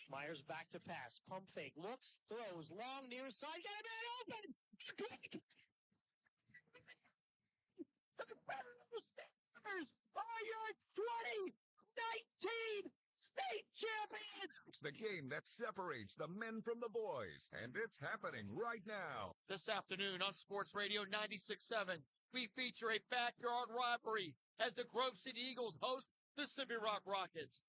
Myers back to pass. Pump fake. Looks. Throws. Long near side. Get a man open! Are your 2019 state champions? It's the game that separates the men from the boys, and it's happening right now. This afternoon on Sports Radio 96.7, we feature a backyard rivalry as the Grove City Eagles host the Slippery Rock Rockets.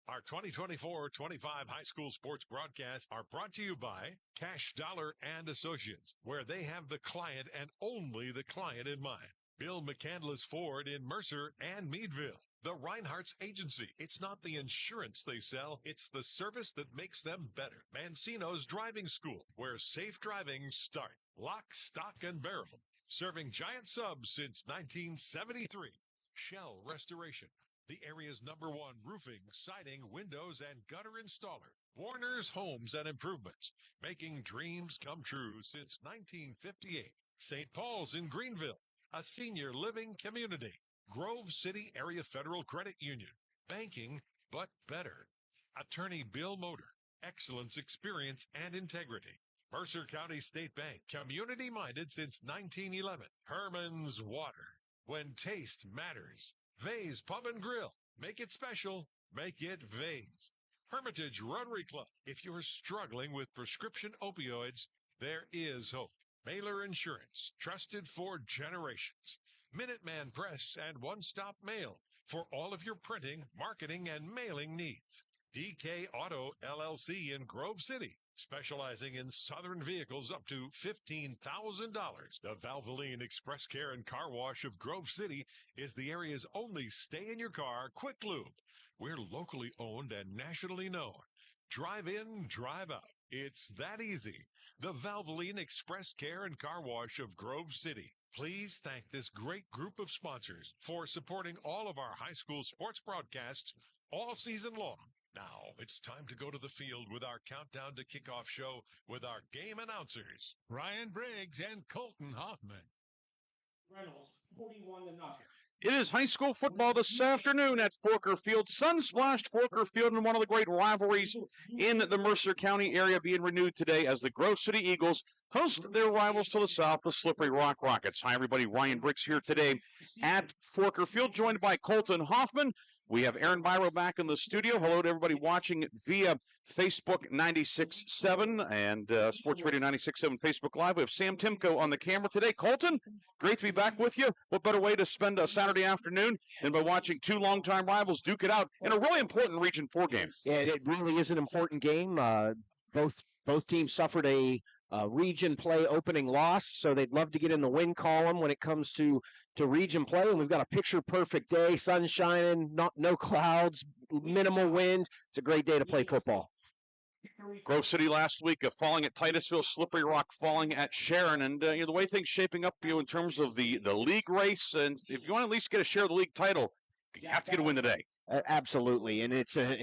Our 2024-25 high school sports broadcasts are brought to you by Cash Dollar and Associates, where they have the client and only the client in mind. Bill McCandless Ford in Mercer and Meadville. The Reinhardt's Agency. It's not the insurance they sell, it's the service that makes them better. Mancino's Driving School, where safe driving starts. Lock, Stock, and Barrel. Serving giant subs since 1973. Shell Restoration. The area's #1 roofing, siding, windows, and gutter installer. Warner's Homes and Improvements, making dreams come true since 1958. St. Paul's in Greenville, a senior living community. Grove City Area Federal Credit Union, banking, but better. Attorney Bill Motor, excellence, experience, and integrity. Mercer County State Bank, community-minded since 1911. Herman's Water, when taste matters. Vase Pub and Grill. Make it special. Make it Vase. Hermitage Rotary Club. If you're struggling with prescription opioids, there is hope. Mailer Insurance. Trusted for generations. Minuteman Press and One Stop Mail for all of your printing, marketing, and mailing needs. DK Auto LLC in Grove City, specializing in Southern vehicles up to $15,000. The Valvoline Express Care and Car Wash of Grove City is the area's only stay-in-your-car quick lube. We're locally owned and nationally known. Drive in, drive out. It's that easy. The Valvoline Express Care and Car Wash of Grove City. Please thank this great group of sponsors for supporting all of our high school sports broadcasts all season long. Now, it's time to go to the field with our countdown to kickoff show with our game announcers, Ryan Briggs and Colton Hoffman. Reynolds, 41-0. It is high school football this afternoon at Forker Field. Sun-splashed Forker Field in one of the great rivalries in the Mercer County area being renewed today as the Grove City Eagles host their rivals to the south, the Slippery Rock Rockets. Hi, everybody. Ryan Briggs here today at Forker Field, joined by Colton Hoffman. We have Aaron Byro back in the studio. Hello to everybody watching via Facebook 96.7 and Sports Radio 96.7 Facebook Live. We have Sam Timko on the camera today. Colton, great to be back with you. What better way to spend a Saturday afternoon than by watching two longtime rivals duke it out in a really important Region 4 game? Yeah, it really is an important game. Both teams suffered a region play opening loss, so they'd love to get in the win column when it comes to region play. And we've got a picture-perfect day, sun shining, no clouds, minimal wind. It's a great day to play football. Grove City last week falling at Titusville, Slippery Rock falling at Sharon, and the way things shaping up in terms of the league race, and if you want to at least get a share of the league title, you have to get a win today. Absolutely, and it's a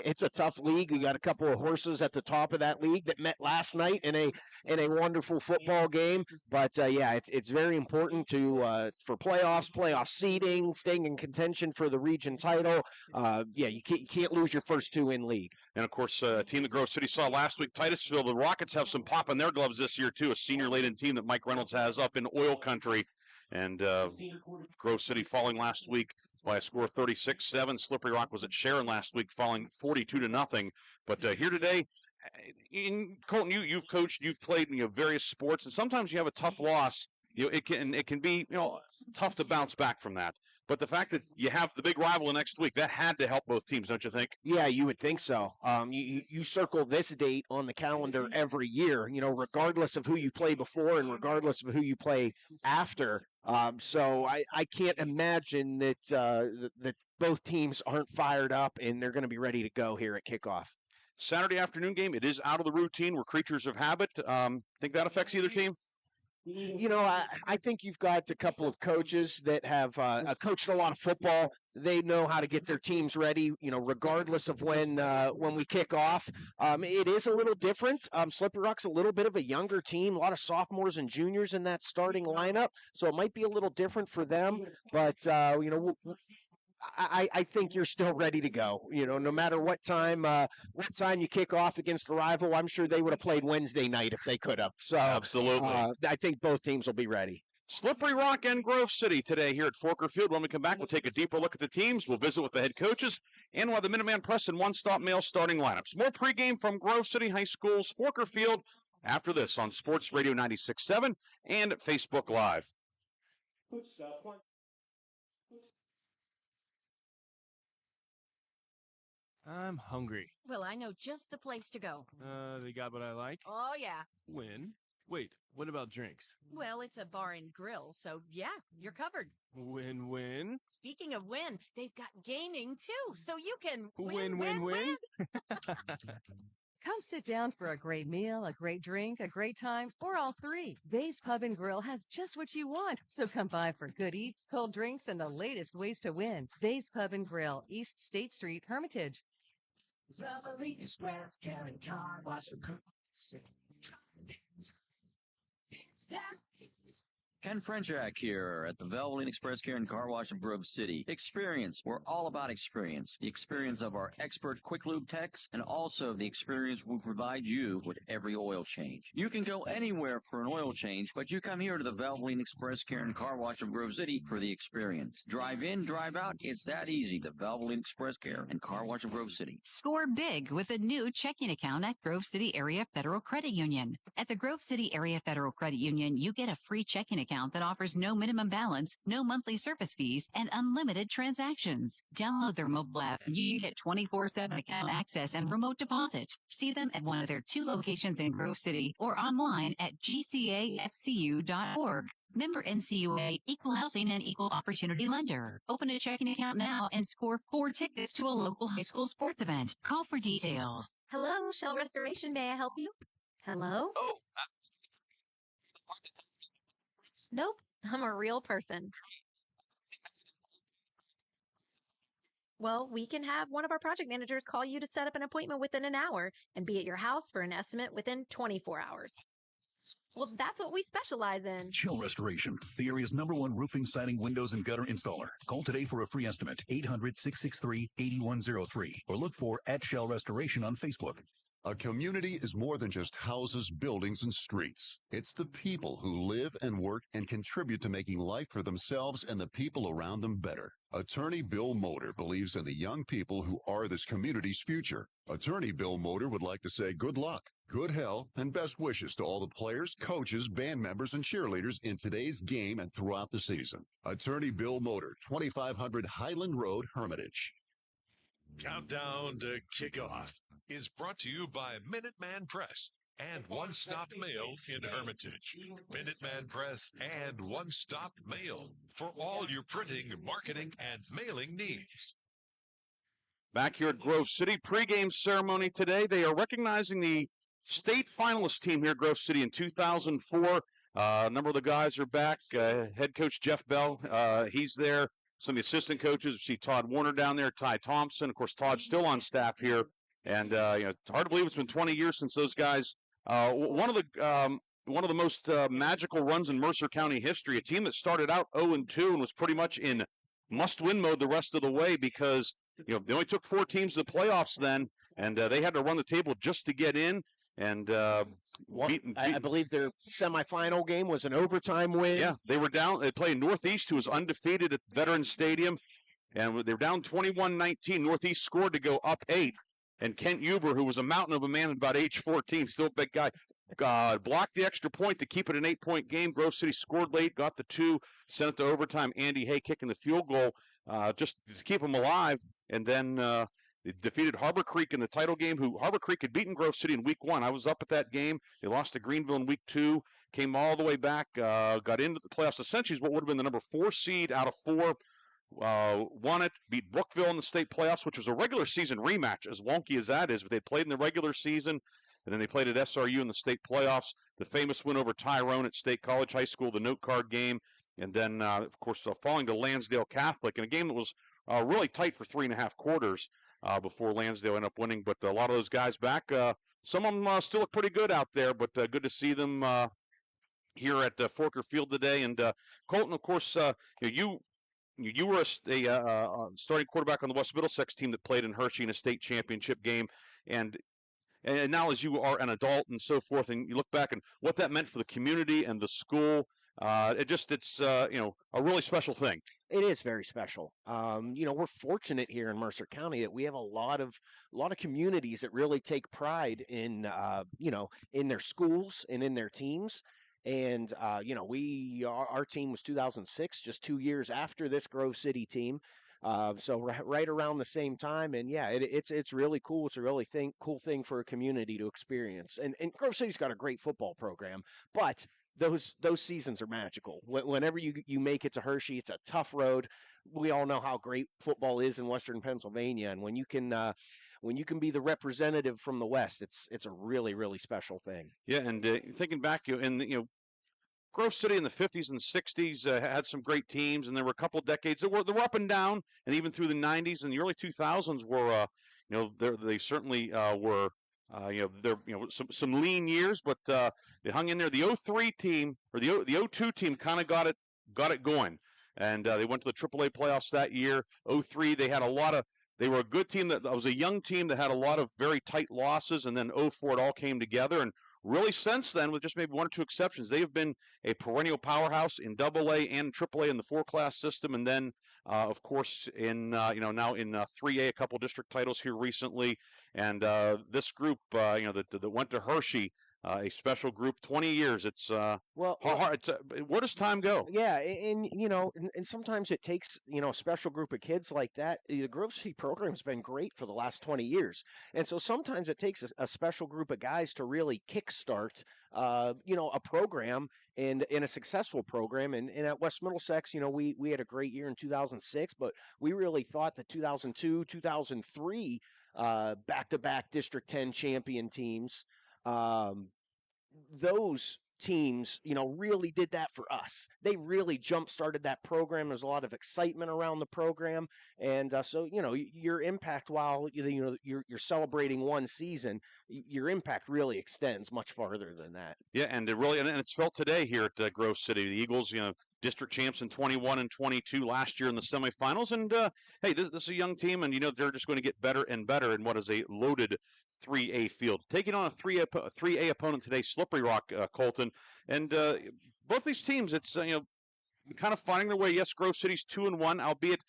it's a tough league. We got a couple of horses at the top of that league that met last night in a wonderful football game. But yeah, it's very important for playoff seeding, staying in contention for the region title. Yeah, you can't lose your first two in league. And of course, a team that Grove City saw last week, Titusville. The Rockets have some pop in their gloves this year too. A senior-laden team that Mike Reynolds has up in Oil Country. And Grove City falling last week by a score of 36-7. Slippery Rock was at Sharon last week, falling 42-0. But here today, Colton, you've coached, you've played various sports, and sometimes you have a tough loss. It can be tough to bounce back from that. But the fact that you have the big rival next week, that had to help both teams, don't you think? Yeah, you would think so. You circle this date on the calendar every year, regardless of who you play before and regardless of who you play after. So I can't imagine that both teams aren't fired up and they're going to be ready to go here at kickoff. Saturday afternoon game, it is out of the routine. We're creatures of habit. Think that affects either team? I think you've got a couple of coaches that have coached a lot of football. They know how to get their teams ready, regardless of when we kick off. It is a little different. Slippery Rock's a little bit of a younger team, a lot of sophomores and juniors in that starting lineup, so it might be a little different for them. But I think you're still ready to go. No matter what time you kick off against a rival, I'm sure they would have played Wednesday night if they could have. So Absolutely. I think both teams will be ready. Slippery Rock and Grove City today here at Forker Field. When we come back, we'll take a deeper look at the teams. We'll visit with the head coaches, and we'll have the Minuteman Press and one-stop mail starting lineups. More pregame from Grove City High School's Forker Field after this on Sports Radio 96.7 and Facebook Live. I'm hungry. Well, I know just the place to go. They got what I like. Oh, yeah. Win. Wait, what about drinks? Well, it's a bar and grill, so yeah, you're covered. Win. Speaking of win, they've got gaming too, so you can Win. Come sit down for a great meal, a great drink, a great time, or all three. Bay's Pub and Grill has just what you want. So come by for good eats, cold drinks, and the latest ways to win. Bay's Pub and Grill, East State Street, Hermitage. Ken Frenchak here at the Valvoline Express Care and Car Wash of Grove City. Experience. We're all about experience. The experience of our expert quick lube techs and also the experience we provide you with every oil change. You can go anywhere for an oil change, but you come here to the Valvoline Express Care and Car Wash of Grove City for the experience. Drive in, drive out. It's that easy. The Valvoline Express Care and Car Wash of Grove City. Score big with a new checking account at Grove City Area Federal Credit Union. At the Grove City Area Federal Credit Union, you get a free checking account that offers no minimum balance, no monthly service fees, and unlimited transactions. Download their mobile app and you get 24/7 account access and remote deposit. See them at one of their 2 locations in Grove City or online at gcafcu.org. Member NCUA, Equal Housing and Equal Opportunity Lender. Open a checking account now and score 4 tickets to a local high school sports event. Call for details. Hello, Shell Restoration. May I help you? Hello? Oh, Nope, I'm a real person. Well, we can have one of our project managers call you to set up an appointment within an hour and be at your house for an estimate within 24 hours. Well, that's what we specialize in. Shell Restoration, the area's #1 roofing, siding, windows, and gutter installer. Call today for a free estimate, 800-663-8103, or look for @Shell Restoration on Facebook. A community is more than just houses, buildings, and streets. It's the people who live and work and contribute to making life for themselves and the people around them better. Attorney Bill Motor believes in the young people who are this community's future. Attorney Bill Motor would like to say good luck, good health, and best wishes to all the players, coaches, band members, and cheerleaders in today's game and throughout the season. Attorney Bill Motor, 2500 Highland Road, Hermitage. Countdown to kickoff is brought to you by Minuteman Press and One Stop Mail in Hermitage. Minuteman Press and One Stop Mail for all your printing, marketing, and mailing needs. Back here at Grove City, pregame ceremony today. They are recognizing the state finalist team here at Grove City in 2004. A number of the guys are back. Head coach Jeff Bell, he's there. Some of the assistant coaches, we see Todd Warner down there, Ty Thompson. Of course, Todd's still on staff here. And, it's hard to believe it's been 20 years since those guys. One of the most magical runs in Mercer County history, a team that started out 0-2 and was pretty much in must-win mode the rest of the way because, they only took 4 teams to the playoffs then, and they had to run the table just to get in. And I believe their semifinal game was an overtime win. Yeah, they were down. They played Northeast, who was undefeated at Veterans Stadium, and they were down 21-19. Northeast scored to go up 8, and Kent Huber, who was a mountain of a man at about age 14, still a big guy, blocked the extra point to keep it an 8-point game. Grove City scored late, got the 2, sent it to overtime. Andy Hay kicking the field goal just to keep them alive, and then they defeated Harbor Creek in the title game, who Harbor Creek had beaten Grove City in week 1. I was up at that game. They lost to Greenville in week 2, came all the way back, got into the playoffs. Essentially is what would have been the number 4 seed out of 4. Won it, beat Brookville in the state playoffs, which was a regular season rematch, as wonky as that is. But they played in the regular season, and then they played at SRU in the state playoffs. The famous win over Tyrone at State College High School, the note card game. And then, of course, falling to Lansdale Catholic in a game that was really tight for 3.5 quarters. Before Lansdale ended up winning, but a lot of those guys back. Some of them still look pretty good out there, but good to see them here at Forker Field today. And Colton, of course, you you were a starting quarterback on the West Middlesex team that played in Hershey in a state championship game, and now as you are an adult and so forth, and you look back and what that meant for the community and the school, it's a really special thing. It is very special. We're fortunate here in Mercer County that we have a lot of communities that really take pride in in their schools and in their teams. And our team was 2006, just 2 years after this Grove City team. So right around the same time, and yeah, it's really cool. It's a really cool thing for a community to experience. And Grove City's got a great football program, but those seasons are magical. Whenever you make it to Hershey, it's a tough road. We all know how great football is in Western Pennsylvania, and when you can be the representative from the West, it's a really, really special thing. Yeah, and thinking back, Grove City in the 50s and 60s had some great teams, and there were a couple decades that were up and down, and even through the 90s and the early 2000s were, they certainly were, some lean years, but they hung in there. The 03 team or the 02 team kind of got it going, and they went to the AAA playoffs that year. 03 they were a good team that was a young team that had a lot of very tight losses, and then 04 it all came together. And really since then, with just maybe one or two exceptions, they have been a perennial powerhouse in AA and AAA in the 4-class system. And then, of course, in now in 3A, a couple district titles here recently. And this group, that went to Hershey, a special group, 20 years. It's hard. Where does time go? Yeah, and sometimes it takes a special group of kids like that. The Grove City program's been great for the last 20 years, and so sometimes it takes a special group of guys to really kickstart a program and in a successful program. And at West Middlesex, we had a great year in 2006, but we really thought that 2002, 2003 back-to-back District 10 champion teams. Those teams, really did that for us. They really jump-started that program. There's a lot of excitement around the program, and so your impact while you're celebrating one season, your impact really extends much farther than that. Yeah, and it's felt today here at Grove City. The Eagles, district champs in 21 and 22 last year in the semifinals, and hey, this is a young team, and they're just going to get better and better in what is a loaded 3A field. Taking on a 3A opponent today, Slippery Rock, Colton, and both these teams, it's kind of finding their way. Yes, Grove City's 2-1, albeit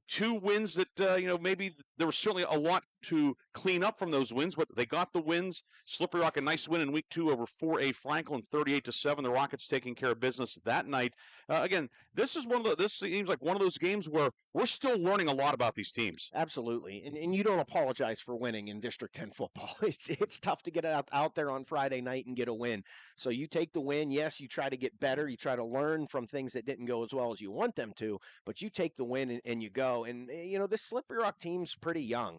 2 wins that maybe there was certainly a lot to clean up from those wins, but they got the wins. Slippery Rock, a nice win in week 2 over 4A Franklin, 38-7. The Rockets taking care of business that night. Again, this seems like one of those games where we're still learning a lot about these teams. Absolutely, and you don't apologize for winning in District 10 football. It's tough to get out there on Friday night and get a win. So you take the win. Yes, you try to get better. You try to learn from things that didn't go as well as you want them to, but you take the win and you go. And this Slippery Rock team's pretty young.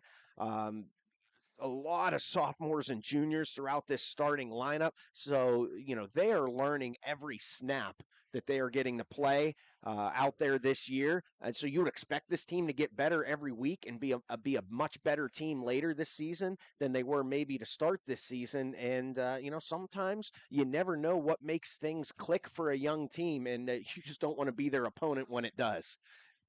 A lot of sophomores and juniors throughout this starting lineup. So, they are learning every snap that they are getting to play out there this year. And so you would expect this team to get better every week and be a much better team later this season than they were maybe to start this season. And, sometimes you never know what makes things click for a young team, and you just don't want to be their opponent when it does.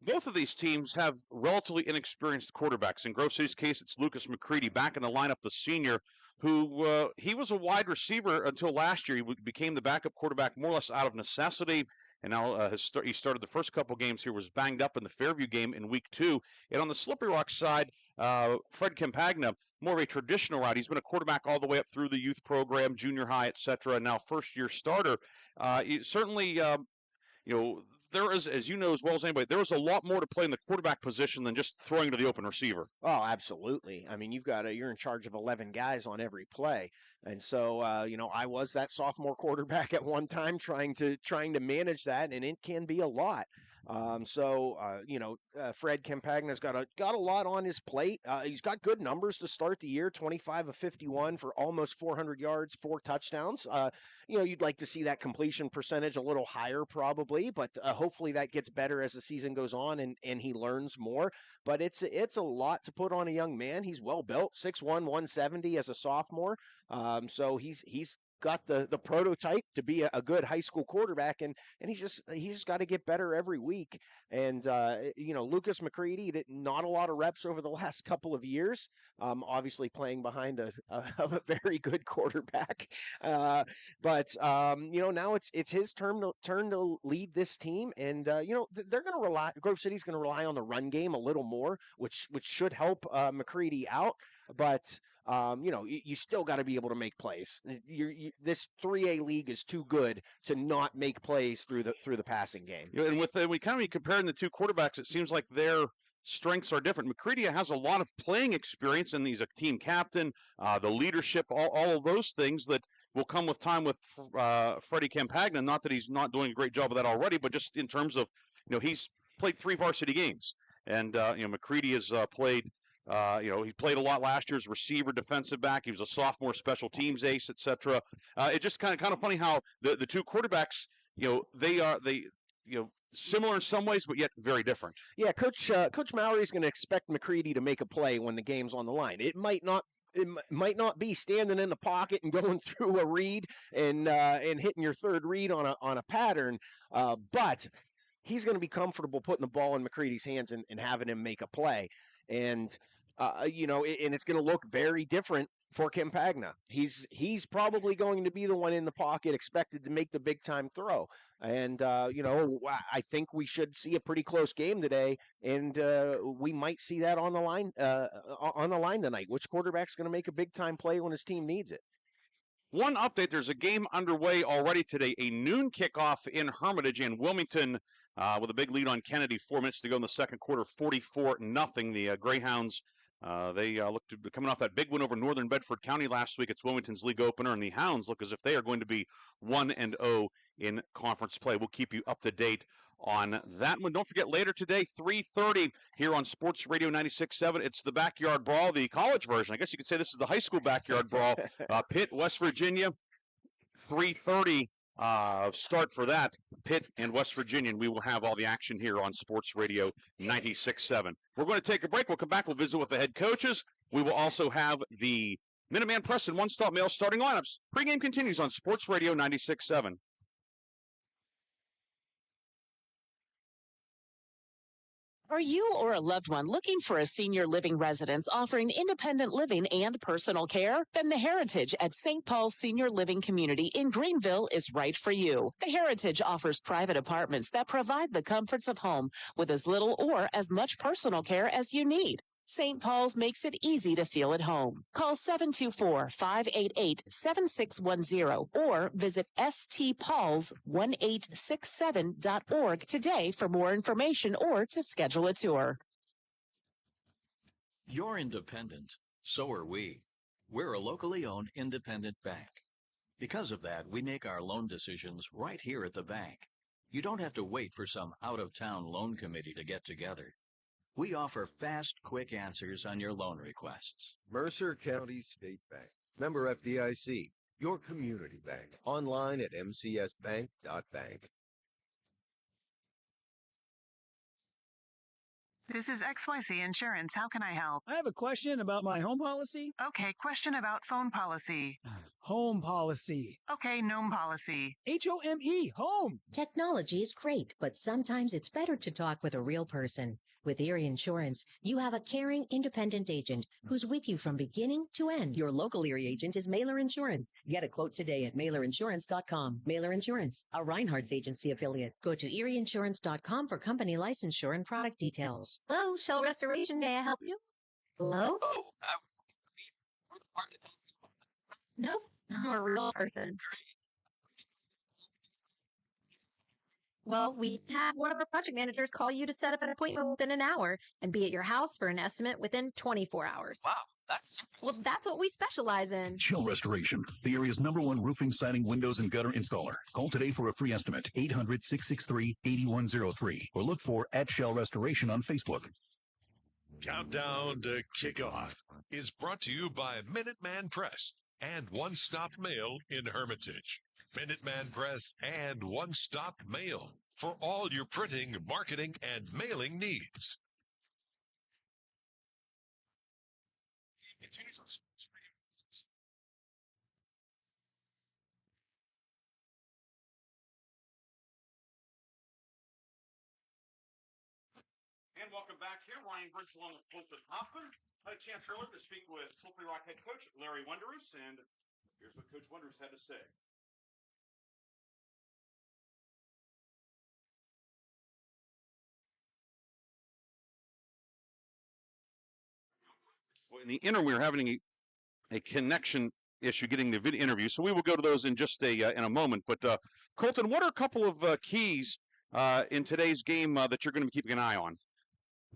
Both of these teams have relatively inexperienced quarterbacks. In Grove City's case, it's Lucas McCready back in the lineup, the senior, who he was a wide receiver until last year. He became the backup quarterback more or less out of necessity, and now he started the first couple games here, was banged up in the Fairview game in week 2. And on the Slippery Rock side, Fred Campagna, more of a traditional route. He's been a quarterback all the way up through the youth program, junior high, etc., and now first-year starter. Certainly, there is, as you know as well as anybody, there is a lot more to play in the quarterback position than just throwing to the open receiver. Oh, absolutely. I mean, you're in charge of 11 guys on every play. And so, I was that sophomore quarterback at one time trying to manage that, and it can be a lot. Fred Campagna's got a lot on his plate. He's got good numbers to start the year, 25 of 51 for almost 400 yards, 4 touchdowns. You'd like to see that completion percentage a little higher probably, but hopefully that gets better as the season goes on and he learns more. But it's a lot to put on a young man. He's well built, 6'1", 170 as a sophomore. So he's got the prototype to be a good high school quarterback, and he's just got to get better every week. And Lucas McCready did not a lot of reps over the last couple of years, obviously playing behind a very good quarterback. But now it's his turn to lead this team, and they're going to rely. Grove City's going to rely on the run game a little more, which should help McCready out. But you still got to be able to make plays. This 3A league is too good to not make plays through the passing game. And with we kind of comparing the two quarterbacks, it seems like their strengths are different. McCready has a lot of playing experience, and he's a team captain, the leadership, all of those things that will come with time with Freddie Campagna. Not that he's not doing a great job of that already, but just in terms of, he's played 3 varsity games, and McCready has played. He played a lot last year as receiver, defensive back. He was a sophomore special teams ace, etc. It's just kind of funny how the two quarterbacks, they similar in some ways, but yet very different. Yeah, Coach Mallory is going to expect McCready to make a play when the game's on the line. It might not be standing in the pocket and going through a read and hitting your third read on a pattern, but he's going to be comfortable putting the ball in McCready's hands and having him make a play. And and it's going to look very different for Campagna. He's probably going to be the one in the pocket expected to make the big time throw. And I think we should see a pretty close game today, and we might see that on the line tonight. Which quarterback's going to make a big time play when his team needs it? One update: there's a game underway already today. A noon kickoff in Hermitage and Wilmington. With a big lead on Kennedy, 4 minutes to go in the second quarter, 44-0. The Greyhounds, they look to be coming off that big win over Northern Bedford County last week. It's Wilmington's league opener, and the Hounds look as if they are going to be 1-0 in conference play. We'll keep you up to date on that one. Don't forget, later today, 3:30 here on Sports Radio 96.7. It's the Backyard Brawl, the college version. I guess you could say this is the high school Backyard Brawl. Pitt, West Virginia, 3:30. Start for that, Pitt and West Virginia, and we will have all the action here on Sports Radio 96.7. We're going to take a break. We'll come back. We'll visit with the head coaches. We will also have the Minuteman Press and One Stop Mail starting lineups. Pre-game continues on Sports Radio 96.7. Are you or a loved one looking for a senior living residence offering independent living and personal care? Then the Heritage at St. Paul's Senior Living Community in Greenville is right for you. The Heritage offers private apartments that provide the comforts of home with as little or as much personal care as you need. St. Paul's makes it easy to feel at home. Call 724-588-7610 or visit stpauls1867.org today for more information or to schedule a tour. You're independent. So are we. We're a locally owned independent bank. Because of that, we make our loan decisions right here at the bank. You don't have to wait for some out-of-town loan committee to get together. We offer fast, quick answers on your loan requests. Mercer County State Bank. Member FDIC. Your community bank. Online at mcsbank.bank. This is XYZ Insurance. How can I help? I have a question about my home policy. Okay, question about phone policy. Home policy. Okay, gnome policy. HOME, home. Technology is great, but sometimes it's better to talk with a real person. With Erie Insurance, you have a caring, independent agent who's with you from beginning to end. Your local Erie agent is Mailer Insurance. Get a quote today at mailerinsurance.com. Mailer Insurance, a Reinhardt's agency affiliate. Go to erieinsurance.com for company licensure and product details. Hello, Shell Restoration. May I help you? Hello? Nope, I'm a real person. Well, we have one of our project managers call you to set up an appointment within an hour and be at your house for an estimate within 24 hours. Wow. Well, that's what we specialize in. Shell Restoration, the area's #1 roofing, siding, windows, and gutter installer. Call today for a free estimate, 800-663-8103, or look for @Shell Restoration on Facebook. Countdown to Kickoff is brought to you by Minuteman Press and One Stop Mail in Hermitage. Minuteman Press and One Stop Mail for all your printing, marketing, and mailing needs. welcome back here. Ryan Briggs along with Colton Hoffman. I had a chance earlier to speak with Slippery Rock head coach Larry Wenderus, and here's what Coach Wenderus had to say. So in the interim, we were having a connection issue getting the video interview, so we will go to those in just in a moment. But Colton, what are a couple of keys in today's game that you're going to be keeping an eye on?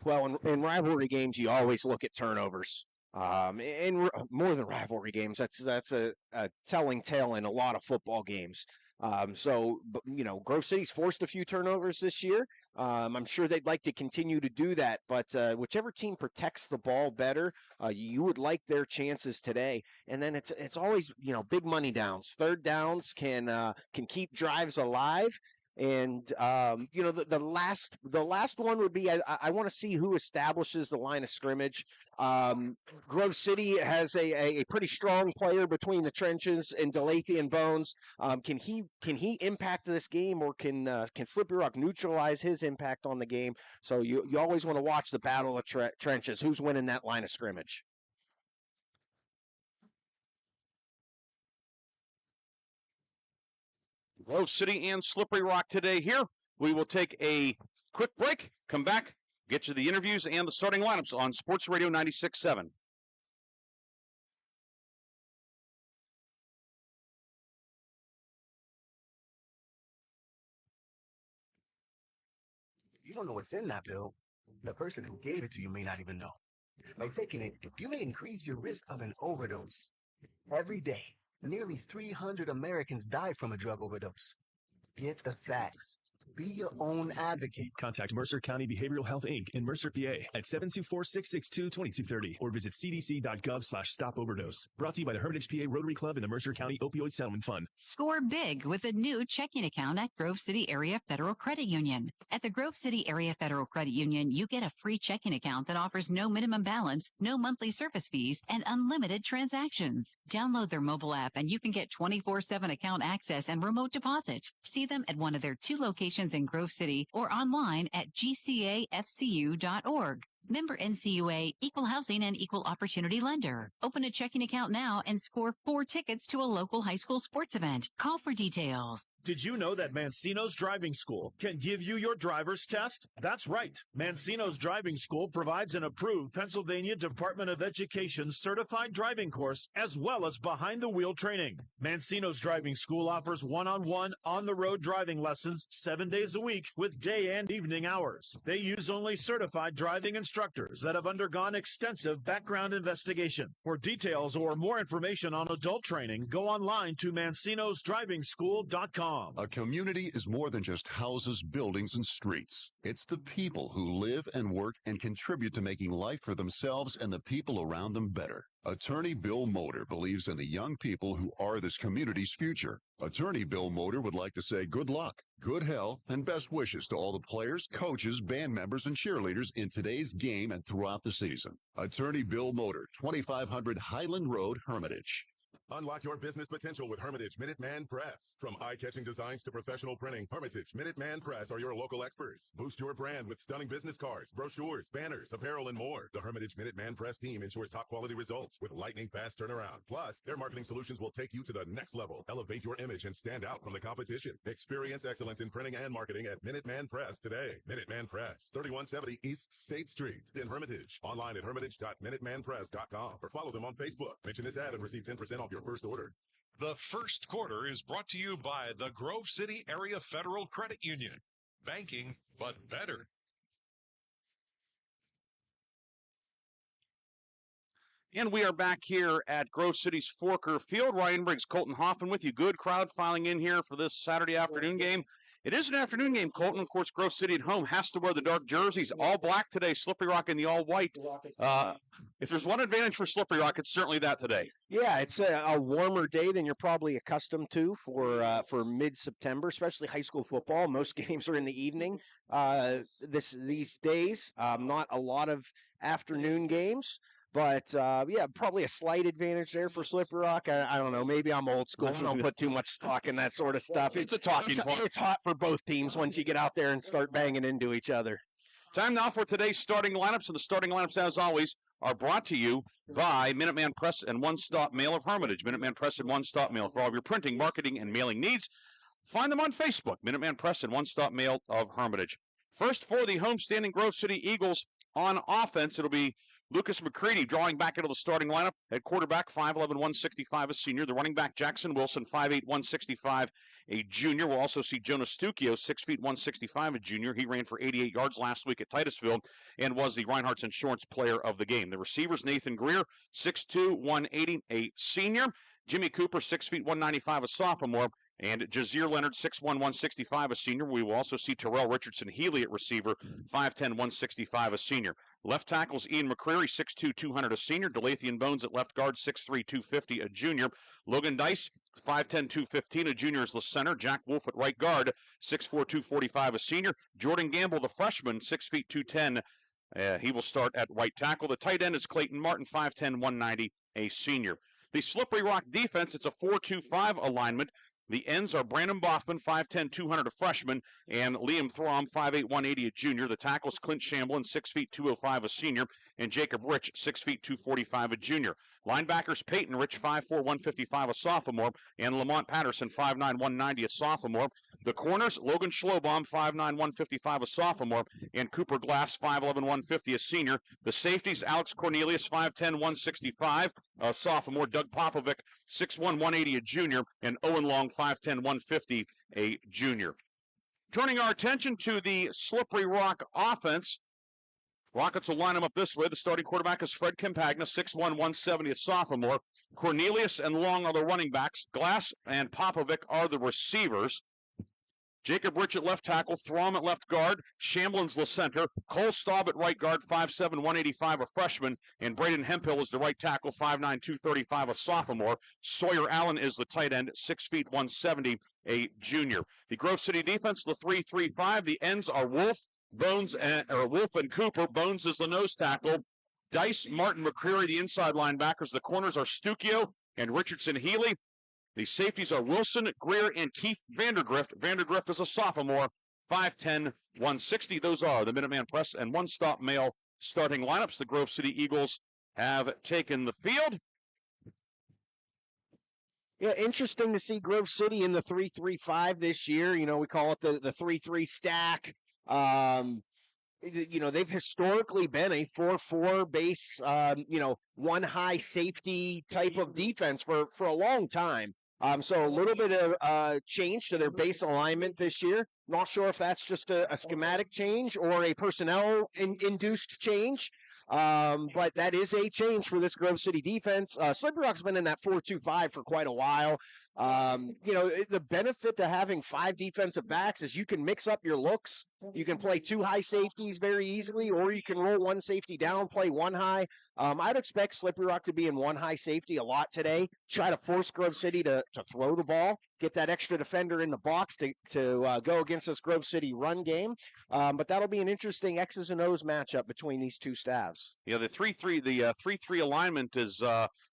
Well, in rivalry games, you always look at turnovers. More than rivalry games, that's a telling tale in a lot of football games. Grove City's forced a few turnovers this year. I'm sure they'd like to continue to do that, but whichever team protects the ball better, you would like their chances today. And then it's always big money downs. Third downs can keep drives alive. And the last one would be I want to see who establishes the line of scrimmage. Grove City has a pretty strong player between the trenches in Delathe and Bones. Can he impact this game, or can Slippery Rock neutralize his impact on the game? So you always want to watch the battle of trenches. Who's winning that line of scrimmage? Grove City and Slippery Rock today here. We will take a quick break, come back, get you the interviews and the starting lineups on Sports Radio 96.7. You don't know what's in that bill. The person who gave it to you may not even know. By taking it, you may increase your risk of an overdose. Every day, nearly 300 Americans die from a drug overdose. Get the facts. Be your own advocate. Contact Mercer County Behavioral Health Inc. in Mercer, PA at 724-662-2230 or visit cdc.gov/stop-overdose. Brought to you by the Hermitage PA Rotary Club and the Mercer County Opioid Settlement Fund. Score big with a new checking account at Grove City Area Federal Credit Union. At the Grove City Area Federal Credit Union, you get a free checking account that offers no minimum balance, no monthly service fees, and unlimited transactions. Download their mobile app and you can get 24/7 account access and remote deposit. See them at one of their 2 locations in Grove City or online at gcafcu.org. Member NCUA, Equal Housing and Equal Opportunity Lender. Open a checking account now and score 4 tickets to a local high school sports event. Call for details. Did you know that Mancino's Driving School can give you your driver's test? That's right. Mancino's Driving School provides an approved Pennsylvania Department of Education certified driving course as well as behind-the-wheel training. Mancino's Driving School offers one-on-one, on-the-road driving lessons 7 days a week with day and evening hours. They use only certified driving instructors that have undergone extensive background investigation. For details or more information on adult training, go online to mancinosdrivingschool.com. A community is more than just houses, buildings, and streets. It's the people who live and work and contribute to making life for themselves and the people around them better. Attorney Bill Motor believes in the young people who are this community's future. Attorney Bill Motor would like to say good luck, good health, and best wishes to all the players, coaches, band members, and cheerleaders in today's game and throughout the season. Attorney Bill Motor, 2500 Highland Road, Hermitage. Unlock your business potential with Hermitage Minuteman Press. From eye-catching designs to professional printing, Hermitage Minuteman Press are your local experts. Boost your brand with stunning business cards, brochures, banners, apparel, and more. The Hermitage Minuteman Press team ensures top-quality results with lightning-fast turnaround. Plus, their marketing solutions will take you to the next level. Elevate your image and stand out from the competition. Experience excellence in printing and marketing at Minuteman Press today. Minuteman Press, 3170 East State Street in Hermitage. Online at hermitage.minutemanpress.com or follow them on Facebook. Mention this ad and receive 10% off your first order. The first quarter is brought to you by the Grove City Area Federal Credit Union. Banking, but better. And we are back here at Grove City's Forker Field. Ryan Briggs, Colton Hoffman with you. Good crowd filing in here for this Saturday afternoon game. It is an afternoon game, Colton. Of course, Grove City at home has to wear the dark jerseys. All black today, Slippery Rock in the all white. If there's one advantage for Slippery Rock, it's certainly that today. Yeah, it's a warmer day than you're probably accustomed to for mid-September, especially high school football. Most games are in the evening these days. Not a lot of afternoon games. But, yeah, probably a slight advantage there for Slippery Rock. I don't know. Maybe I'm old school. I don't put too much stock in that sort of stuff. It's a talking point. It's hot for both teams once you get out there and start banging into each other. Time now for today's starting lineups, and the starting lineups, as always, are brought to you by Minuteman Press and One Stop Mail of Hermitage. Minuteman Press and One Stop Mail for all of your printing, marketing, and mailing needs. Find them on Facebook, Minuteman Press and One Stop Mail of Hermitage. First for the homestanding Grove City Eagles on offense, it'll be Lucas McCready drawing back into the starting lineup at quarterback, 5'11", 165, a senior. The running back, Jackson Wilson, 5'8", 165, a junior. We'll also see Jonas Stuckio, 6 feet, 165, a junior. He ran for 88 yards last week at Titusville and was the Reinhardt's Insurance Player of the Game. The receivers, Nathan Greer, 6'2", 180, a senior. Jimmy Cooper, 6 feet, 195, a sophomore. And Jazier Leonard, 6'1", 165, a senior. We will also see Terrell Richardson Healy at receiver, 5'10", 165, a senior. Left tackles Ian McCreary, 6'2", 200, a senior. Delathian Bones at left guard, 6'3", 250, a junior. Logan Dice, 5'10", 215, a junior is the center. Jack Wolf at right guard, 6'4", 245, a senior. Jordan Gamble, the freshman, 6 feet, 210. He will start at right tackle. The tight end is Clayton Martin, 5'10", 190, a senior. The Slippery Rock defense, it's a 4-2-5 alignment. The ends are Brandon Boffman, 5'10", 200, a freshman, and Liam Throm, 5'8", 180, a junior. The tackles, Clint Shamblin, 6 feet, 205, a senior, and Jacob Rich, 6 feet, 245, a junior. Linebackers, Peyton Rich, 5'4", 155, a sophomore, and Lamont Patterson, 5'9", 190, a sophomore. The corners, Logan Schlobaum, 5'9", 155, a sophomore, and Cooper Glass, 5'11", 150, a senior. The safeties, Alex Cornelius, 5'10", 165, a sophomore. Doug Popovic, 6'1", 180, a junior, and Owen Long, 5'10", 150, a junior. Turning our attention to the Slippery Rock offense, Rockets will line them up this way. The starting quarterback is Fred Campagna, 6'1", 170, a sophomore. Cornelius and Long are the running backs. Glass and Popovic are the receivers. Jacob Rich at left tackle, Throm at left guard, Shamblin's the center, Cole Staub at right guard, 5'7", 185, a freshman, and Braden Hemphill is the right tackle, 5'9", 235, a sophomore. Sawyer Allen is the tight end, 6 feet, 170, a junior. The Grove City defense, the 3-3-5. The ends are Wolf and Cooper. Bones is the nose tackle. Dice, Martin, McCreary, the inside linebackers. The corners are Stuckio and Richardson Healy. The safeties are Wilson, Greer, and Keith Vandergrift. Vandergrift is a sophomore, 5'10", 160. Those are the Minuteman Press and One Stop Mail starting lineups. The Grove City Eagles have taken the field. Yeah, interesting to see Grove City in the 3-3-5 this year. You know, we call it the 3-3 stack. You know, they've historically been a 4-4 base, one high safety type of defense for a long time. So a little bit of change to their base alignment this year. Not sure if that's just a schematic change or a personnel induced change. But that is a change for this Grove City defense. Slippery Rock's been in that 4-2-5 for quite a while. The benefit to having 5 defensive backs is you can mix up your looks. You can play 2 high safeties very easily, or you can roll 1 safety down, play 1 high. I'd expect Slippery Rock to be in 1 high safety a lot today. Try to force Grove City to throw the ball, get that extra defender in the box to go against this Grove City run game. But that'll be an interesting X's and O's matchup between these 2 staffs. Yeah, the 3-3 alignment is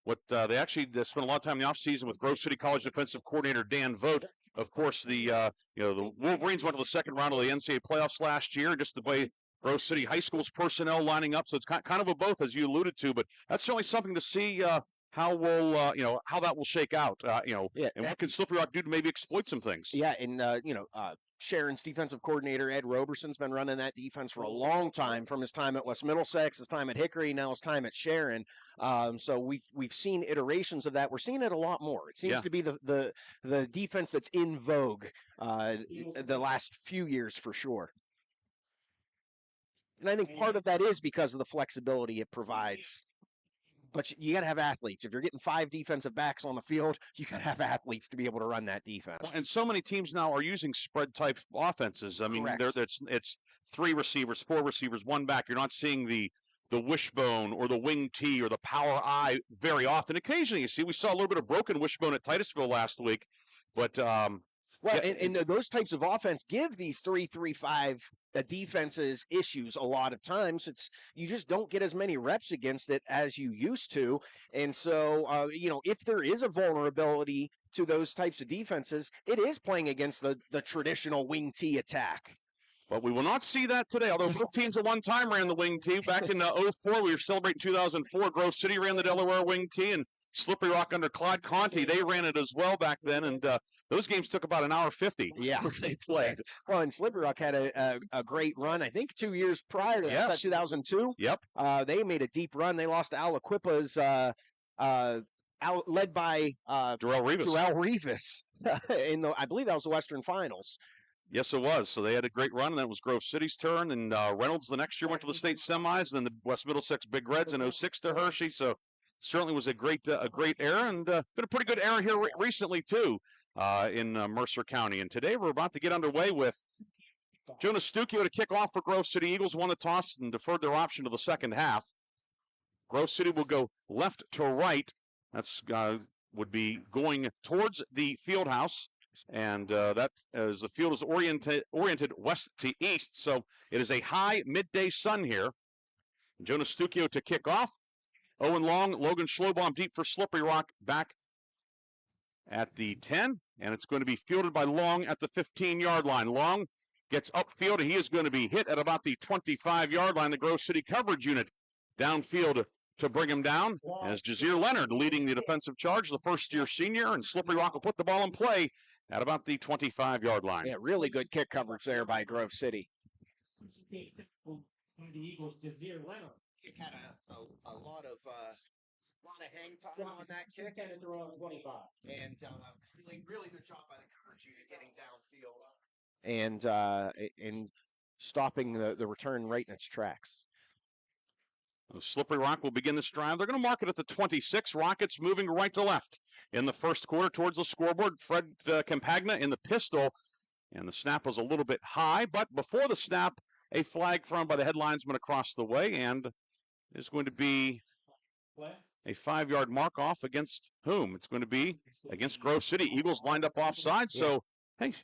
what they spent a lot of time in the offseason with Grove City College defensive coordinator Dan Vogt. Of course, the Wolverines went to the second round of the NCAA playoffs last year, just the way Grove City High School's personnel lining up. So it's kind of a both, as you alluded to, but that's certainly something to see how that will shake out. What can Slippery Rock do to maybe exploit some things? Yeah, and Sharon's defensive coordinator, Ed Roberson's been running that defense for a long time, from his time at West Middlesex, his time at Hickory, now his time at Sharon. So we've seen iterations of that. We're seeing it a lot more. It seems to be the defense that's in vogue the last few years for sure. And I think part of that is because of the flexibility it provides. But you got to have athletes. If you're getting 5 defensive backs on the field, you got to have athletes to be able to run that defense. Well, and so many teams now are using spread-type offenses. I mean, it's 3 receivers, 4 receivers, 1 back. You're not seeing the wishbone or the wing T or the power I very often. Occasionally, we saw a little bit of broken wishbone at Titusville last week. But and those types of offense give these 3-3-5 defenses issues a lot of times. You just don't get as many reps against it as you used to. And so, if there is a vulnerability to those types of defenses, it is playing against the traditional wing T attack. But we will not see that today, although both teams at one time ran the wing tee. Back in 04, we were celebrating 2004. Grove City ran the Delaware wing tee, and Slippery Rock under Clyde Conti, they ran it as well back then, and those games took about an hour 50. Yeah. They played. Well, and Slippery Rock had a great run, I think 2 years prior to that, Yes. 2002. Yep. They made a deep run. They lost to Aliquippa's, led by Darrell Rivas. Darrell Rivas I believe that was the Western Finals. Yes, it was. So they had a great run, and then it was Grove City's turn, and Reynolds the next year went to the state semis, and then the West Middlesex Big Reds in 06 to Hershey. So certainly was a great era, and been a pretty good era here recently too in Mercer County. And today we're about to get underway with Jonas Stuckio to kick off for Grove City Eagles. Won the toss and deferred their option to the second half. Grove City will go left to right. That's would be going towards the field house. And that as the field is oriented west to east, so it is a high midday sun here. Jonas Stuckio to kick off. Owen Long, Logan Schlobaum deep for Slippery Rock back at the 10, and it's going to be fielded by Long at the 15-yard line. Long gets upfield, and he is going to be hit at about the 25-yard line. The Grove City coverage unit downfield to bring him down, as Jazeer Leonard leading the defensive charge, the first-year senior, and Slippery Rock will put the ball in play at about the 25-yard line. Yeah, really good kick coverage there by Grove City. The Eagles, Jazeer Leonard. Kick had a lot of hang time on that kick. And really good job by the coverage unit getting downfield and stopping the return right in its tracks. Slippery Rock will begin this drive. They're going to mark it at the 26. Rockets moving right to left in the first quarter towards the scoreboard. Fred Campagna in the pistol, and the snap was a little bit high, but before the snap, a flag thrown by the head linesman across the way, and is going to be a 5-yard mark off against whom? It's going to be against Grove City. Eagles lined up offside, so hey.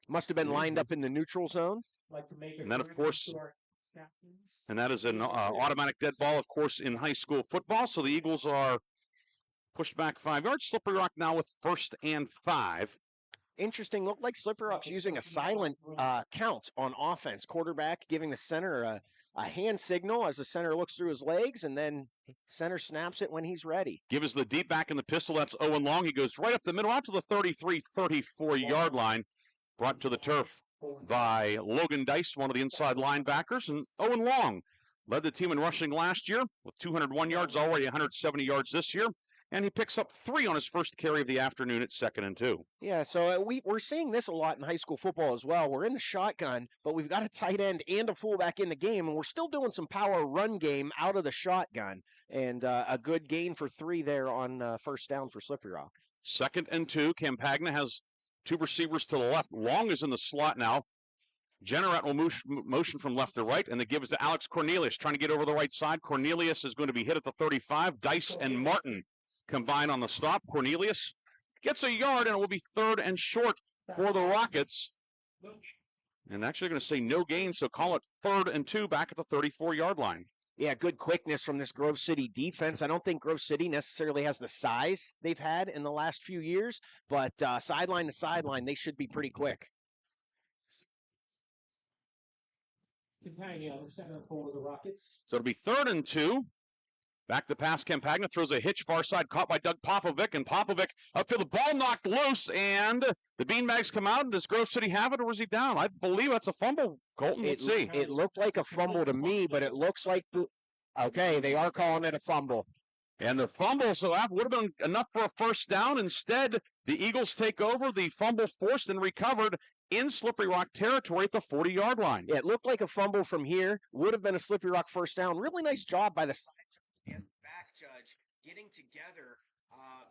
Must have been lined up in the neutral zone. And then, of course, and that is an automatic dead ball, of course, in high school football. So the Eagles are pushed back 5 yards. Slippery Rock now with 1st and 5. Interesting. Looked like Slippery Rock's using a silent count on offense. Quarterback giving the center a hand signal as the center looks through his legs, and then center snaps it when he's ready. Give us the deep back in the pistol. That's Owen Long. He goes right up the middle out to the 33, 34-yard line. Brought to the turf by Logan Dice, one of the inside linebackers. And Owen Long led the team in rushing last year with 201 yards, already 170 yards this year. And he picks up 3 on his first carry of the afternoon at 2nd and 2. Yeah, so we're seeing this a lot in high school football as well. We're in the shotgun, but we've got a tight end and a fullback in the game, and we're still doing some power run game out of the shotgun. And a good gain for 3 there on first down for Slippery Rock. 2nd and 2. Campagna has 2 receivers to the left. Long is in the slot now. Generat will motion from left to right, and the give is to Alex Cornelius, trying to get over the right side. Cornelius is going to be hit at the 35. Dice and Martin combine on the stop. Cornelius gets a yard, and it will be 3rd and short for the Rockets. And actually going to say no gain, so call it 3rd and 2 back at the 34-yard line. Yeah, good quickness from this Grove City defense. I don't think Grove City necessarily has the size they've had in the last few years, but sideline to sideline, they should be pretty quick. Campagna on the center for the Rockets. So it'll be 3rd and 2. Back to pass. Campagna throws a hitch far side, caught by Doug Popovic, and Popovic up to the ball knocked loose, and the beanbags come out. Does Grove City have it, or is he down? I believe that's a fumble, Colton. Let's see. It looked like a fumble to me, but it looks like okay, they are calling it a fumble. And the fumble, so that would have been enough for a first down. Instead, the Eagles take over. The fumble forced and recovered in Slippery Rock territory at the 40-yard line. Yeah, it looked like a fumble from here. Would have been a Slippery Rock first down. Really nice job by the side and back judge getting together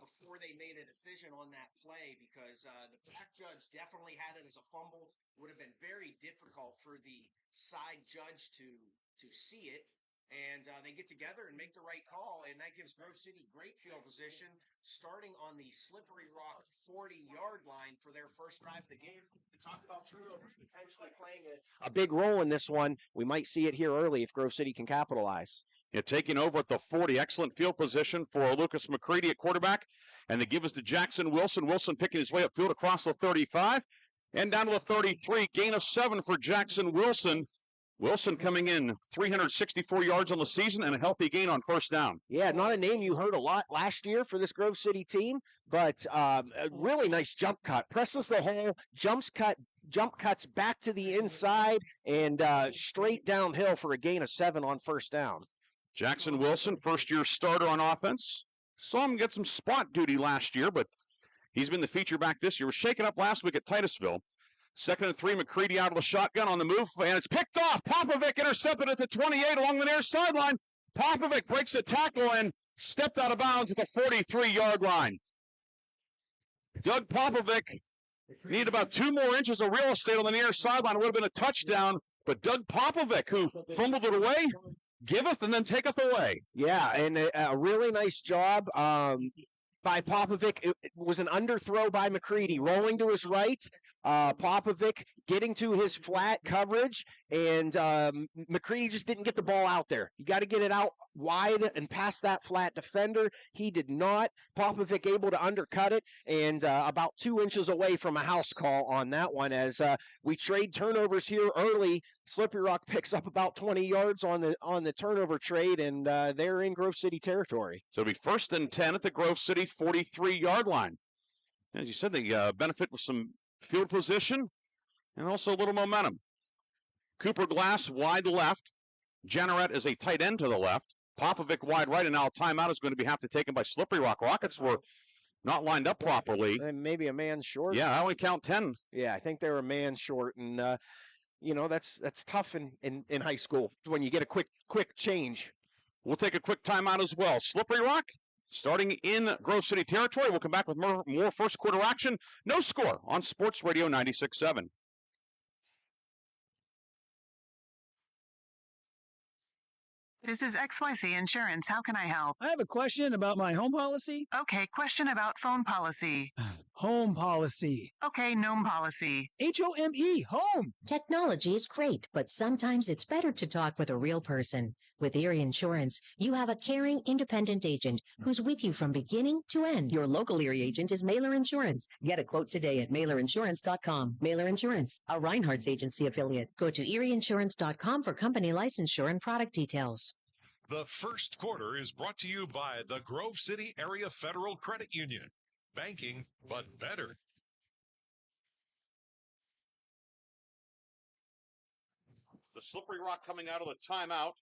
before they made a decision on that play, because the back judge definitely had it as a fumble. Would have been very difficult for the side judge to see it. And they get together and make the right call, and that gives Grove City great field position, starting on the Slippery Rock 40-yard line for their first drive of the game. We talked about turnovers potentially playing a big role in this one. We might see it here early if Grove City can capitalize. Yeah, taking over at the 40. Excellent field position for Lucas McCready at quarterback. And the give is to Jackson Wilson. Wilson picking his way upfield across the 35. And down to the 33, gain of 7 for Jackson Wilson. Wilson coming in 364 yards on the season and a healthy gain on first down. Yeah, not a name you heard a lot last year for this Grove City team, but a really nice jump cut. Presses the hole, jump cuts back to the inside, and straight downhill for a gain of 7 on first down. Jackson Wilson, first-year starter on offense. Saw him get some spot duty last year, but he's been the feature back this year. Was shaken up last week at Titusville. 2nd and 3, McCready out of the shotgun on the move, and it's picked off. Popovic intercepted at the 28 along the near sideline. Popovic breaks a tackle and stepped out of bounds at the 43-yard line. Doug Popovic needed about 2 more inches of real estate on the near sideline. It would have been a touchdown, but Doug Popovic, who fumbled it away, giveth and then taketh away. Yeah, and a really nice job by Popovic. It was an underthrow by McCready, rolling to his right. Popovic getting to his flat coverage, and McCready just didn't get the ball out there. You got to get it out wide and past that flat defender. He did not. Popovic able to undercut it, and about 2 inches away from a house call on that one. As we trade turnovers here early, Slippery Rock picks up about 20 yards on the turnover trade, and they're in Grove City territory. So it'll be 1st and 10 at the Grove City 43-yard line. As you said, they benefit with some field position and also a little momentum. Cooper Glass wide left. Janneret is a tight end to the left. Popovic wide right, and now a timeout is going to have to taken by Slippery Rock. Rockets were not lined up properly. Maybe a man short. Yeah, I only count 10. Yeah, I think they were a man short, and that's tough in high school when you get a quick change. We'll take a quick timeout as well. Slippery Rock starting in Grove City territory. We'll come back with more first quarter action. No score on Sports Radio 96.7. This is XYZ Insurance. How can I help? I have a question about my home policy. Okay, question about phone policy. Home policy. Okay, gnome policy. HOME, home. Technology is great, but sometimes it's better to talk with a real person. With Erie Insurance, you have a caring, independent agent who's with you from beginning to end. Your local Erie agent is Mailer Insurance. Get a quote today at mailerinsurance.com. Mailer Insurance, a Reinhardt's agency affiliate. Go to erieinsurance.com for company licensure and product details. The first quarter is brought to you by the Grove City Area Federal Credit Union. Banking, but better. The Slippery Rock coming out of the timeout.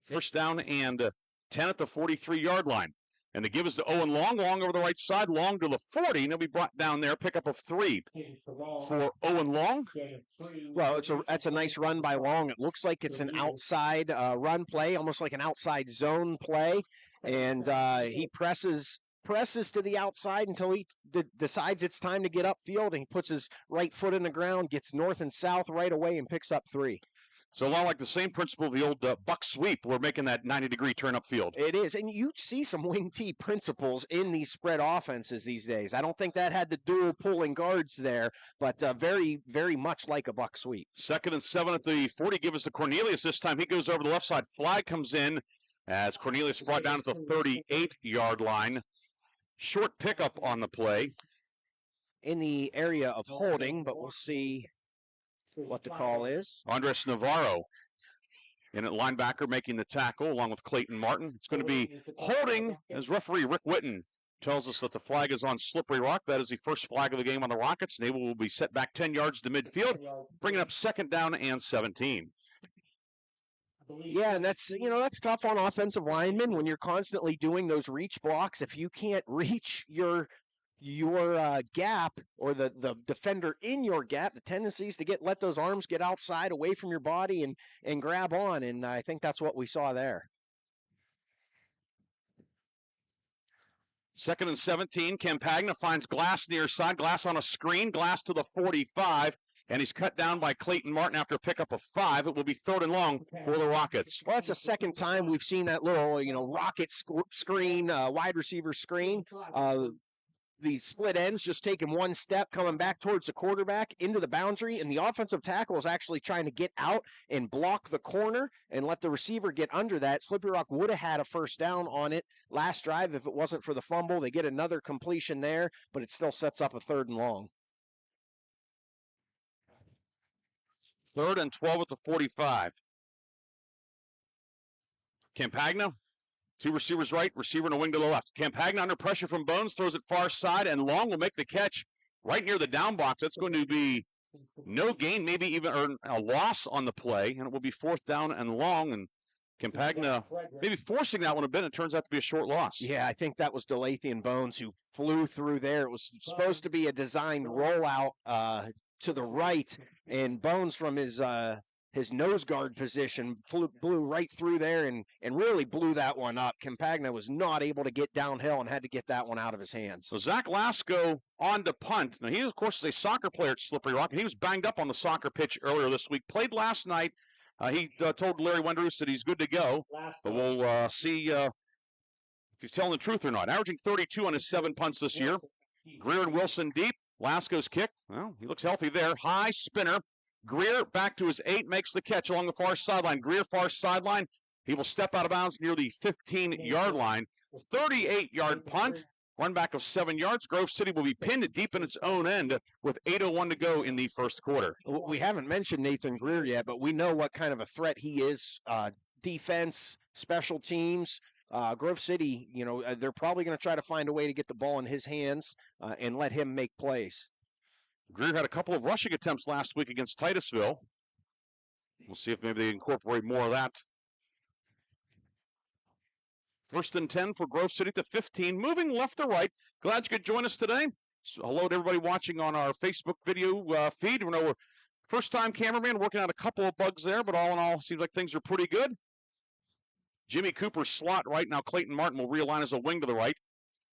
First down and 10 at the 43-yard line. And the give is to Owen Long over the right side, Long to the 40, and he'll be brought down there, pick up of 3 for Owen Long. Well, that's a nice run by Long. It looks like it's an outside run play, almost like an outside zone play, and he presses to the outside until he decides it's time to get upfield, and he puts his right foot in the ground, gets north and south right away, and picks up 3. So a lot like the same principle of the old buck sweep. We're making that 90-degree turn upfield. It is, and you see some wing T principles in these spread offenses these days. I don't think that had the dual pulling guards there, but very, very much like a buck sweep. 2nd and 7 at the 40. Give us to Cornelius this time. He goes over the left side. Flag comes in as Cornelius brought down at the 38-yard line. Short pickup on the play. In the area of holding, but we'll see what the call is. Andres Navarro in at linebacker making the tackle along with Clayton Martin. It's going to be holding as referee Rick Witten tells us that the flag is on Slippery Rock. That is the first flag of the game on the Rockets. They will be set back 10 yards to midfield, bringing up 2nd down and 17. Yeah, and that's tough on offensive linemen when you're constantly doing those reach blocks. If you can't reach your gap or the defender in your gap, the tendency is to let those arms get outside away from your body and grab on, and I think that's what we saw there. 2nd and 17. Campagna finds Glass near side. Glass on a screen. Glass to the 45. And he's cut down by Clayton Martin after a pickup of 5. It will be 3rd and long for the Rockets. Well, it's the second time we've seen that little, rocket screen, wide receiver screen. The split ends just taking one step, coming back towards the quarterback into the boundary, and the offensive tackle is actually trying to get out and block the corner and let the receiver get under that. Slippery Rock would have had a first down on it last drive if it wasn't for the fumble. They get another completion there, but it still sets up a 3rd and long. 3rd and 12 at the 45. Campagna, 2 receivers right, receiver and a wing to the left. Campagna under pressure from Bones, throws it far side, and Long will make the catch right near the down box. That's going to be no gain, maybe even a loss on the play, and it will be 4th down and long, and Campagna maybe forcing that one a bit, and it turns out to be a short loss. Yeah, I think that was Delathian Bones who flew through there. It was supposed to be a designed rollout to the right, and Bones from his nose guard position blew right through there and really blew that one up. Campagna was not able to get downhill and had to get that one out of his hands. So Zach Lasko on to punt. Now, he, of course, is a soccer player at Slippery Rock, and he was banged up on the soccer pitch earlier this week. Played last night. He told Larry Wendroos that he's good to go, but we'll see if he's telling the truth or not. Averaging 32 on his 7 punts this year. Greer and Wilson deep. Lasko's kick, well, he looks healthy there. High spinner. Greer back to his 8, makes the catch along the far sideline. Greer far sideline. He will step out of bounds near the 15-yard line. 38-yard punt. Run back of 7 yards. Grove City will be pinned deep in its own end with 8:01 to go in the first quarter. We haven't mentioned Nathan Greer yet, but we know what kind of a threat he is. Defense, special teams. Grove City, they're probably going to try to find a way to get the ball in his hands and let him make plays. Greer had a couple of rushing attempts last week against Titusville. We'll see if maybe they incorporate more of that. 1st and 10 for Grove City at the 15. Moving left to right. Glad you could join us today. So hello to everybody watching on our Facebook video feed. We know we're first-time cameraman working out a couple of bugs there, but all in all, seems like things are pretty good. Jimmy Cooper slot right now. Clayton Martin will realign as a wing to the right.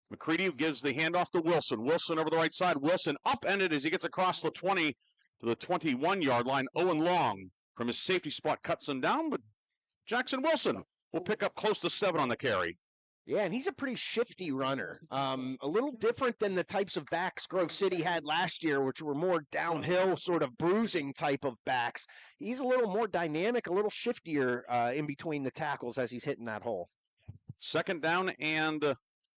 McCready gives the handoff to Wilson. Wilson over the right side. Wilson upended as he gets across the 20 to the 21-yard line. Owen Long from his safety spot cuts him down, but Jackson Wilson will pick up close to 7 on the carry. Yeah, and he's a pretty shifty runner. A little different than the types of backs Grove City had last year, which were more downhill, sort of bruising type of backs. He's a little more dynamic, a little shiftier in between the tackles as he's hitting that hole. 2nd down and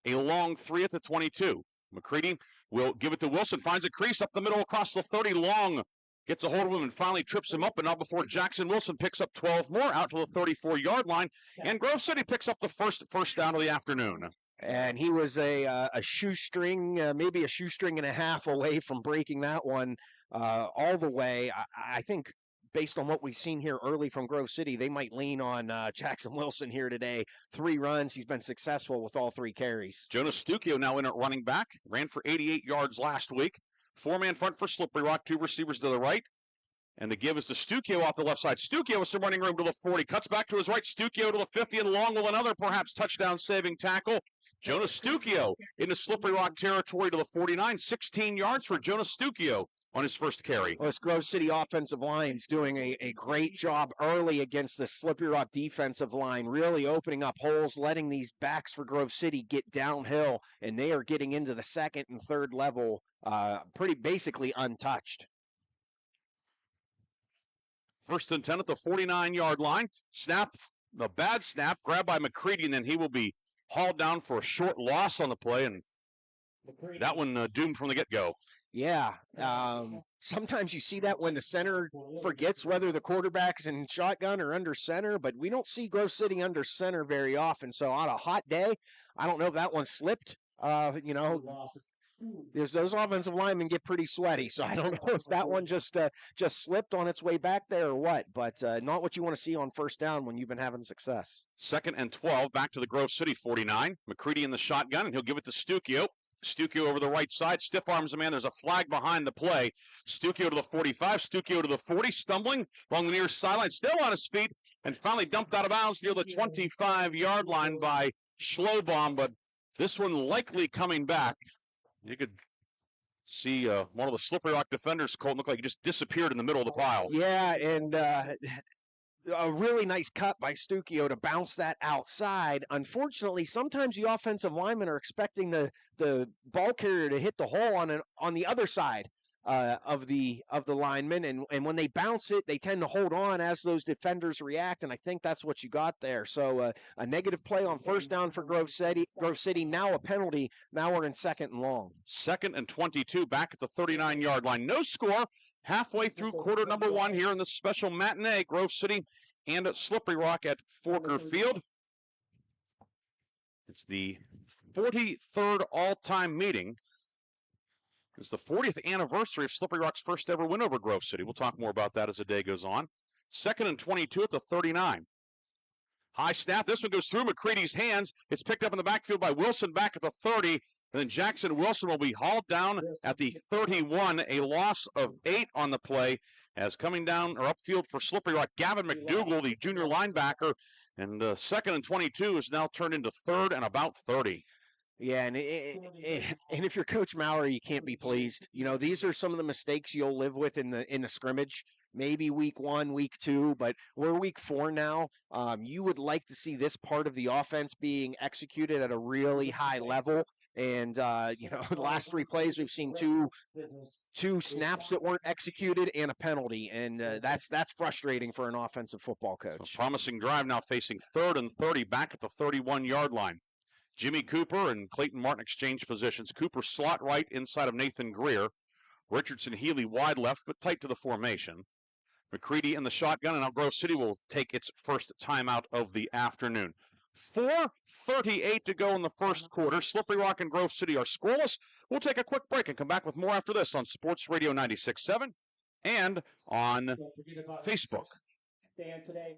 a long 3 at the 22. McCready will give it to Wilson, finds a crease up the middle across the 30. Long gets a hold of him and finally trips him up, but not before Jackson Wilson picks up 12 more out to the 34-yard line, and Grove City picks up the first down of the afternoon. And he was a shoestring, maybe a shoestring and a half away from breaking that one all the way. I think based on what we've seen here early from Grove City, they might lean on Jackson Wilson here today. 3 runs. He's been successful with all 3 carries. Jonas Stuckio now in at running back. Ran for 88 yards last week. 4-man front for Slippery Rock. 2 receivers to the right. And the give is to Stuckio off the left side. Stuckio with some running room to the 40. Cuts back to his right. Stuckio to the 50 and long with another perhaps touchdown-saving tackle. Jonas Stuckio into Slippery Rock territory to the 49. 16 yards for Jonas Stuckio on his first carry. Well, this Grove City offensive line's doing a great job early against the Slippery Rock defensive line, really opening up holes, letting these backs for Grove City get downhill, and they are getting into the 2nd and 3rd level pretty basically untouched. 1st and 10 at the 49-yard line. Snap, a bad snap, grabbed by McCready, and then he will be hauled down for a short loss on the play, and that one doomed from the get-go. Yeah, sometimes you see that when the center forgets whether the quarterback's in shotgun or under center, but we don't see Grove City under center very often. So on a hot day, I don't know if that one slipped. Those offensive linemen get pretty sweaty, so I don't know if that one just slipped on its way back there or what, but not what you want to see on 1st down when you've been having success. 2nd and 12, back to the Grove City 49. McCready in the shotgun, and he'll give it to Stuckio. Stuckio over the right side, stiff arms a man. There's a flag behind the play. Stuckio to the 45, Stuckio to the 40, stumbling along the near sideline, still on his feet, and finally dumped out of bounds near the 25-yard line by Schlobaum, but this one likely coming back. You could see one of the Slippery Rock defenders, Colton, looked like he just disappeared in the middle of the pile. Yeah, and a really nice cut by Stuckio to bounce that outside. Unfortunately, sometimes the offensive linemen are expecting the ball carrier to hit the hole on the other side of the linemen, and when they bounce it, they tend to hold on as those defenders react, and I think that's what you got there. So a negative play on 1st down for Grove City. Grove City now a penalty. Now we're in 2nd and long. 2nd and 22, back at the 39-yard line. No score. halfway through quarter number one here in this special matinee, Grove City and at Slippery Rock at Forker Field. It's the 43rd all-time meeting. It's the 40th anniversary of Slippery Rock's first ever win over Grove City. We'll talk more about that as the day goes on. 2nd and 22 at the 39. High snap. This one goes through McCready's hands. It's picked up in the backfield by Wilson back at the 30. And then Jackson Wilson will be hauled down at the 31. A loss of 8 on the play as coming down or upfield for Slippery Rock. Gavin McDougal, the junior linebacker. And 2nd and 22 is now turned into 3rd and about 30. Yeah, and if you're Coach Mallory, you can't be pleased. You know, these are some of the mistakes you'll live with in the scrimmage. Maybe week 1, week 2, but we're week 4 now. You would like to see this part of the offense being executed at a really high level. And, you know, the last 3 plays, we've seen two snaps that weren't executed and a penalty. And that's frustrating for an offensive football coach. So promising drive now facing 3rd and 30 back at the 31-yard line. Jimmy Cooper and Clayton Martin exchange positions. Cooper slot right inside of Nathan Greer. Richardson Healy wide left, but tight to the formation. McCready in the shotgun, and now Grove City will take its first timeout of the afternoon. 4:38 to go in the first quarter. Slippery Rock and Grove City are scoreless. We'll take a quick break and come back with more after this on Sports Radio 96.7 and on Facebook. Stand today.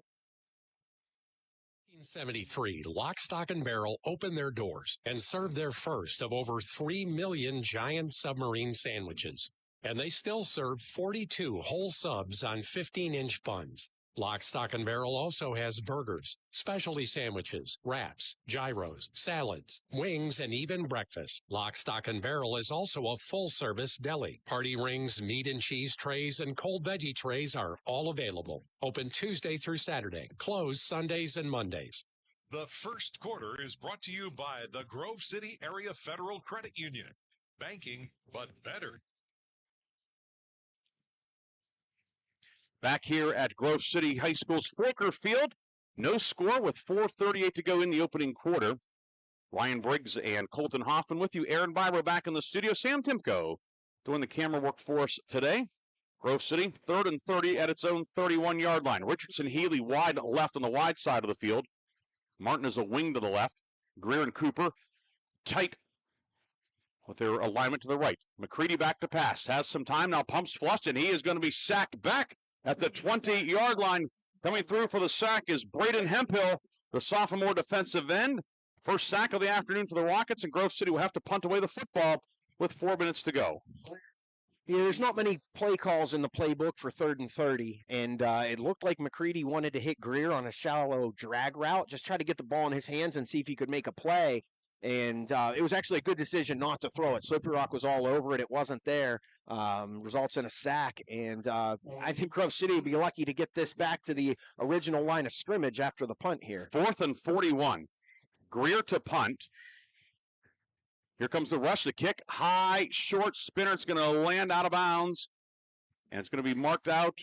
1973, Lock, Stock, and Barrel opened their doors and served their first of over 3 million giant submarine sandwiches. And they still serve 42 whole subs on 15-inch buns. Lock, Stock, and Barrel also has burgers, specialty sandwiches, wraps, gyros, salads, wings, and even breakfast. Lock, Stock, and Barrel is also a full-service deli. Party rings, meat and cheese trays, and cold veggie trays are all available. Open Tuesday through Saturday. Closed Sundays and Mondays. The first quarter is brought to you by the Grove City Area Federal Credit Union. Banking, but better. Back here at Grove City High School's Forker Field, no score with 4:38 to go in the opening quarter. Ryan Briggs and Colton Hoffman with you. Aaron Biro back in the studio. Sam Timko doing the camera work for us today. Grove City, 3rd and 30 at its own 31-yard line. Richardson Healy wide left on the wide side of the field. Martin is a wing to the left. Greer and Cooper tight with their alignment to the right. McCready back to pass. Has some time now. Pumps flush, and he is going to be sacked back at the 20-yard line. Coming through for the sack is Braden Hemphill, the sophomore defensive end. First sack of the afternoon for the Rockets, and Grove City will have to punt away the football with 4 minutes to go. Yeah, there's not many play calls in the playbook for 3rd and 30, and it looked like McCready wanted to hit Greer on a shallow drag route, just try to get the ball in his hands and see if he could make a play. And it was actually a good decision not to throw it. Slippery Rock was all over it. It wasn't there. Results in a sack. And I think Grove City would be lucky to get this back to the original line of scrimmage after the punt here. 4th and 41. Greer to punt. Here comes the rush, the kick. High, short spinner. It's going to land out of bounds. And it's going to be marked out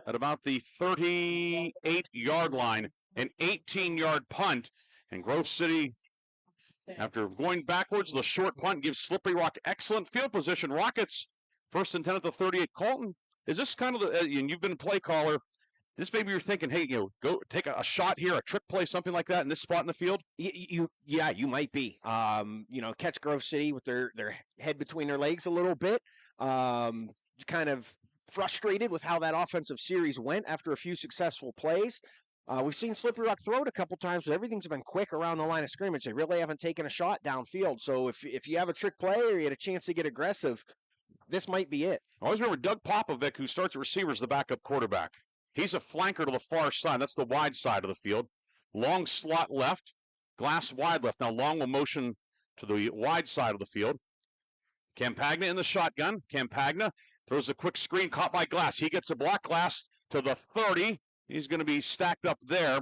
at about the 38-yard line. An 18-yard punt. And Grove City, after going backwards, the short punt gives Slippery Rock excellent field position. Rockets, 1st and 10 at the 38. Colton, is this kind of the, and you've been a play caller, this maybe you're thinking, hey, you know, go take a shot here, a trick play, something like that in this spot in the field? Yeah, you might be. You know, catch Grove City with their head between their legs a little bit. Kind of frustrated with how that offensive series went after a few successful plays. We've seen Slippery Rock throw it a couple times, but everything's been quick around the line of scrimmage. They really haven't taken a shot downfield. So if you have a trick play or you had a chance to get aggressive, this might be it. Always remember Doug Popovic, who starts at receiver, is the backup quarterback. He's a flanker to the far side. That's the wide side of the field. Long slot left, Glass wide left. Now Long will motion to the wide side of the field. Campagna in the shotgun. Campagna throws a quick screen, caught by Glass. He gets a block. Glass to the 30. He's going to be stacked up there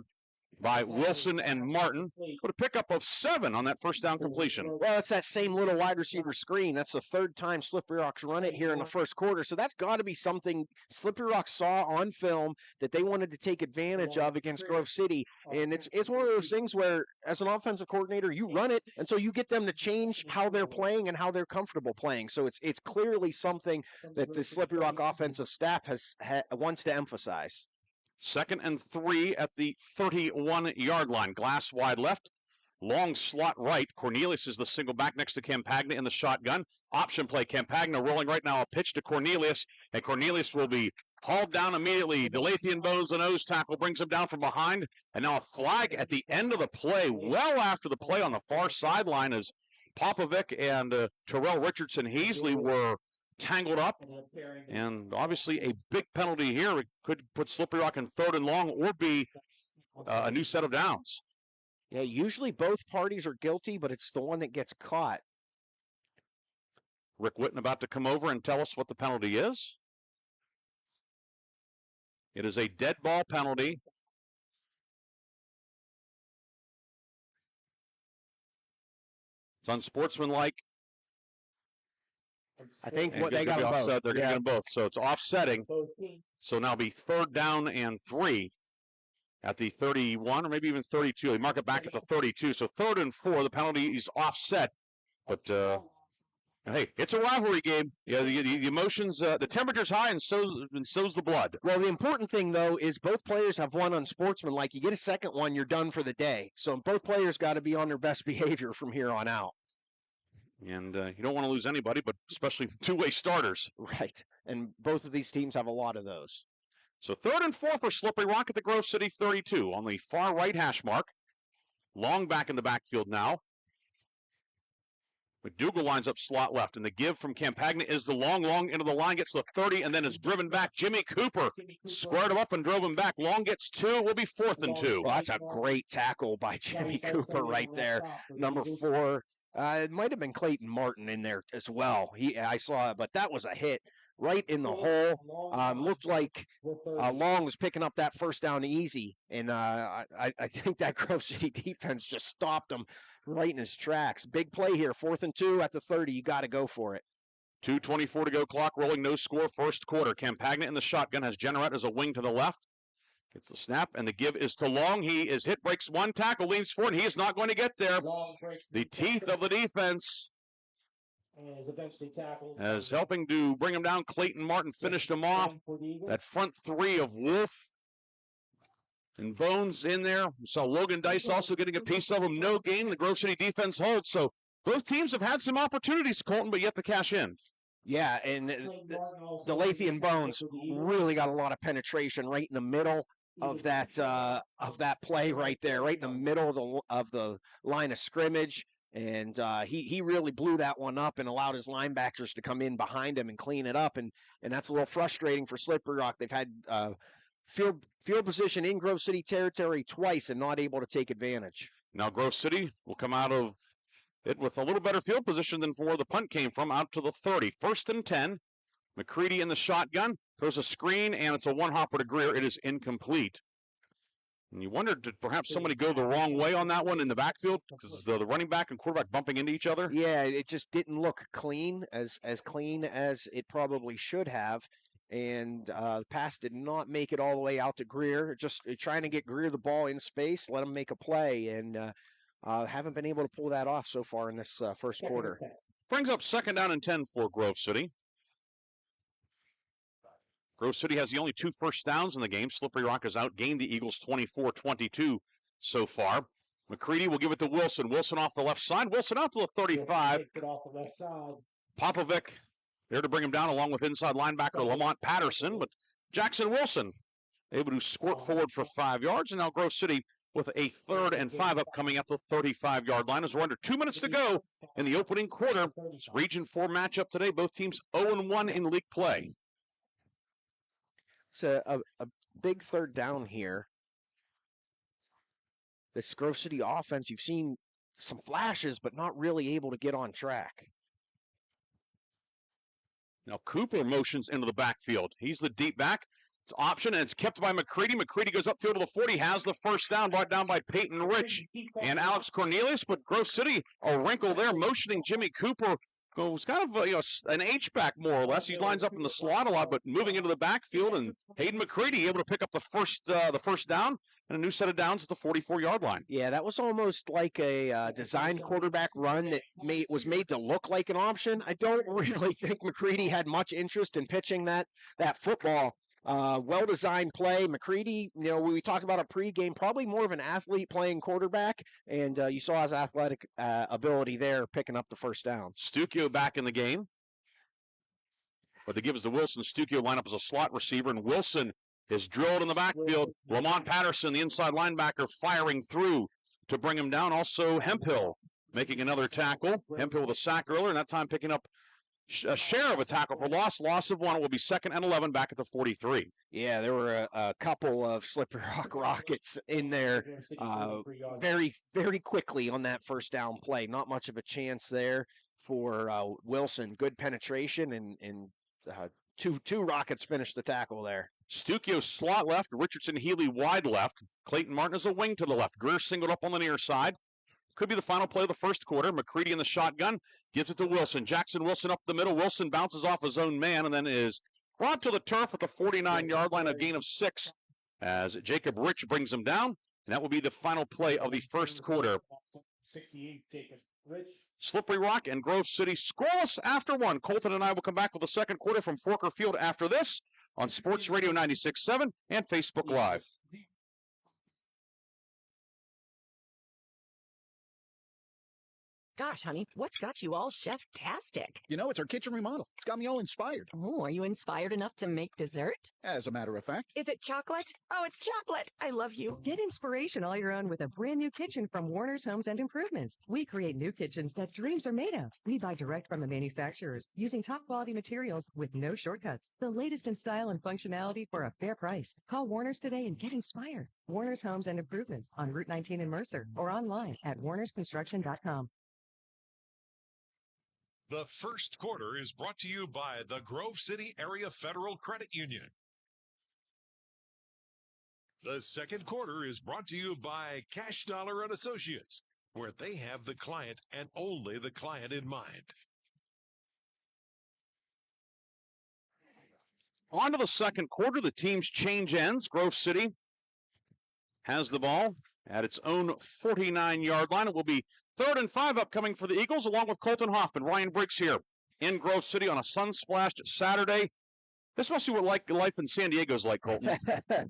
by Wilson and Martin. With a pickup of 7 on that first down completion. Well, it's that same little wide receiver screen. That's the third time Slippery Rocks run it here in the first quarter. So that's got to be something Slippery Rocks saw on film that they wanted to take advantage of against Grove City. And it's one of those things where, as an offensive coordinator, you run it until you get them to change how they're playing and how they're comfortable playing. So it's clearly something that the Slippery Rock offensive staff wants to emphasize. 2nd and 3 at the 31-yard line. Glass wide left. Long slot right. Cornelius is the single back next to Campagna in the shotgun. Option play. Campagna rolling right now. A pitch to Cornelius. And Cornelius will be hauled down immediately. DeLathan Bones, a nose tackle, brings him down from behind. And now a flag at the end of the play, well after the play on the far sideline, as Popovic and Terrell Richardson Heasley were tangled up, and obviously a big penalty here. It could put Slippery Rock in 3rd and long or be a new set of downs. Yeah, usually both parties are guilty, but it's the one that gets caught. Rick Witten about to come over and tell us what the penalty is. It is a dead ball penalty. It's unsportsmanlike. I think And what they got them both. They're going to get them both. So it's offsetting. So now be 3rd down and 3 at the 31 or maybe even 32. They mark it back at the 32. So 3rd and 4. The penalty is offset. But hey, it's a rivalry game. Yeah, the emotions, the temperature's high, and so's the blood. Well, the important thing though is both players have one unsportsmanlike. You get a second one, you're done for the day. So both players got to be on their best behavior from here on out. And you don't want to lose anybody, but especially two-way starters. Right. And both of these teams have a lot of those. So 3rd and 4 for Slippery Rock at the Grove City 32 on the far right hash mark. Long back in the backfield now. McDougal lines up slot left, and the give from Campagna is the long into the line, gets to the 30, and then is driven back. Jimmy Cooper squared him up and drove him back. Long gets 2, will be 4th and 2. Well, that's a great tackle by Jimmy Cooper right there. Number 4. It might have been Clayton Martin in there as well. I saw it, but that was a hit right in the hole. Looked like Long was picking up that first down easy, and I think that Grove City defense just stopped him right in his tracks. Big play here, 4th and 2 at the 30. You got to go for it. 2:24 to go, clock rolling, no score, first quarter. Campagna in the shotgun, has Generette as a wing to the left. Gets the snap, and the give is to Long. He is hit, breaks one tackle, leans forward, and he is not going to get there. The teeth of the defense as helping to bring him down. Clayton Martin finished him off. That front 3 of Wolf and Bones in there. We saw Logan Dice also getting a piece of him. No gain. The Grove City defense holds. So both teams have had some opportunities, Colton, but yet to cash in. Yeah, and DeLathan Bones really got a lot of penetration right in the middle of that play right there, right in the middle of the line of scrimmage. And he really blew that one up and allowed his linebackers to come in behind him and clean it up. And that's a little frustrating for Slippery Rock. They've had field position in Grove City territory twice and not able to take advantage. Now Grove City will come out of it with a little better field position than where the punt came from, out to the 30. 1st and 10. McCready in the shotgun. Throws a screen, and it's a one-hopper to Greer. It is incomplete. And you wondered, did perhaps somebody go the wrong way on that one in the backfield? Because the running back and quarterback bumping into each other? Yeah, it just didn't look clean, as clean as it probably should have. And the pass did not make it all the way out to Greer. Just trying to get Greer the ball in space, let him make a play. And haven't been able to pull that off so far in this first quarter. Brings up 2nd down and 10 for Grove City. Grove City has the only 2 first downs in the game. Slippery Rock has outgained the Eagles 24-22 so far. McCready will give it to Wilson. Wilson off the left side. Wilson out to the 35. Popovic there to bring him down along with inside linebacker Lamont Patterson. But Jackson Wilson able to squirt forward for 5 yards. And now Grove City with a 3rd and 5 upcoming at the 35-yard line as we're under 2 minutes to go in the opening quarter. It's Region 4 matchup today. Both teams 0-1 in league play. It's a big 3rd down here. This Grove City offense, you've seen some flashes, but not really able to get on track. Now Cooper motions into the backfield. He's the deep back. It's option, and it's kept by McCready. McCready goes upfield to the 40, has the first down, brought down by Peyton Rich and Alex Cornelius. But Grove City, a wrinkle there, motioning Jimmy Cooper. Goes kind of an H-back, more or less. He lines up in the slot a lot, but moving into the backfield, and Hayden McCready able to pick up the first down and a new set of downs at the 44-yard line. Yeah, that was almost like a designed quarterback run that was made to look like an option. I don't really think McCready had much interest in pitching that football. Well-designed play. McCready, we talked about a pregame, probably more of an athlete playing quarterback, and you saw his athletic ability there picking up the first down. Stukio back in the game. But they give us to Wilson. Stukio line up as a slot receiver, and Wilson is drilled in the backfield. Lamont Patterson, the inside linebacker, firing through to bring him down. Also, Hemphill making another tackle. Hemphill with a sack earlier, and that time picking up a share of a tackle for loss. Loss of one. It will be 2nd and 11 back at the 43. Yeah, there were a couple of Slippery Rock Rockets in there very, very quickly on that first down play. Not much of a chance there for Wilson. Good penetration, and two Rockets finished the tackle there. Stukio slot left. Richardson Healy wide left. Clayton Martin is a wing to the left. Greer singled up on the near side. Could be the final play of the first quarter. McCready in the shotgun. Gives it to Wilson. Jackson Wilson up the middle. Wilson bounces off his own man and then is brought to the turf at the 49-yard line, a gain of 6 as Jacob Rich brings him down. And that will be the final play of the first quarter. 68, Jacob Rich. Slippery Rock and Grove City scoreless after 1. Colton and I will come back with the second quarter from Forker Field after this on Sports Radio 96.7 and Facebook Live. Gosh, honey, what's got you all chef-tastic? You know, it's our kitchen remodel. It's got me all inspired. Oh, are you inspired enough to make dessert? As a matter of fact. Is it chocolate? Oh, it's chocolate. I love you. Get inspiration all your own with a brand new kitchen from Warner's Homes and Improvements. We create new kitchens that dreams are made of. We buy direct from the manufacturers using top quality materials with no shortcuts. The latest in style and functionality for a fair price. Call Warner's today and get inspired. Warner's Homes and Improvements on Route 19 in Mercer or online at warnersconstruction.com. The first quarter is brought to you by the Grove City Area Federal Credit Union. The second quarter is brought to you by Cash Dollar and Associates, where they have the client and only the client in mind. On to the second quarter. The teams change ends. Grove City has the ball at its own 49-yard line. It will be 3rd and 5 upcoming for the Eagles, along with Colton Hoffman. Ryan Briggs here in Grove City on a sun-splashed Saturday. This must be what life in San Diego is like, Colton.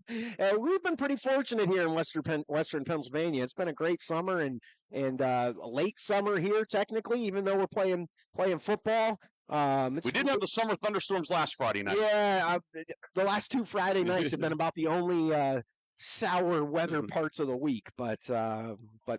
We've been pretty fortunate here in Western Pennsylvania. It's been a great summer and a late summer here, technically, even though we're playing football. We didn't have the summer thunderstorms last Friday night. Yeah, the last 2 Friday nights have been about the only sour weather parts of the week, but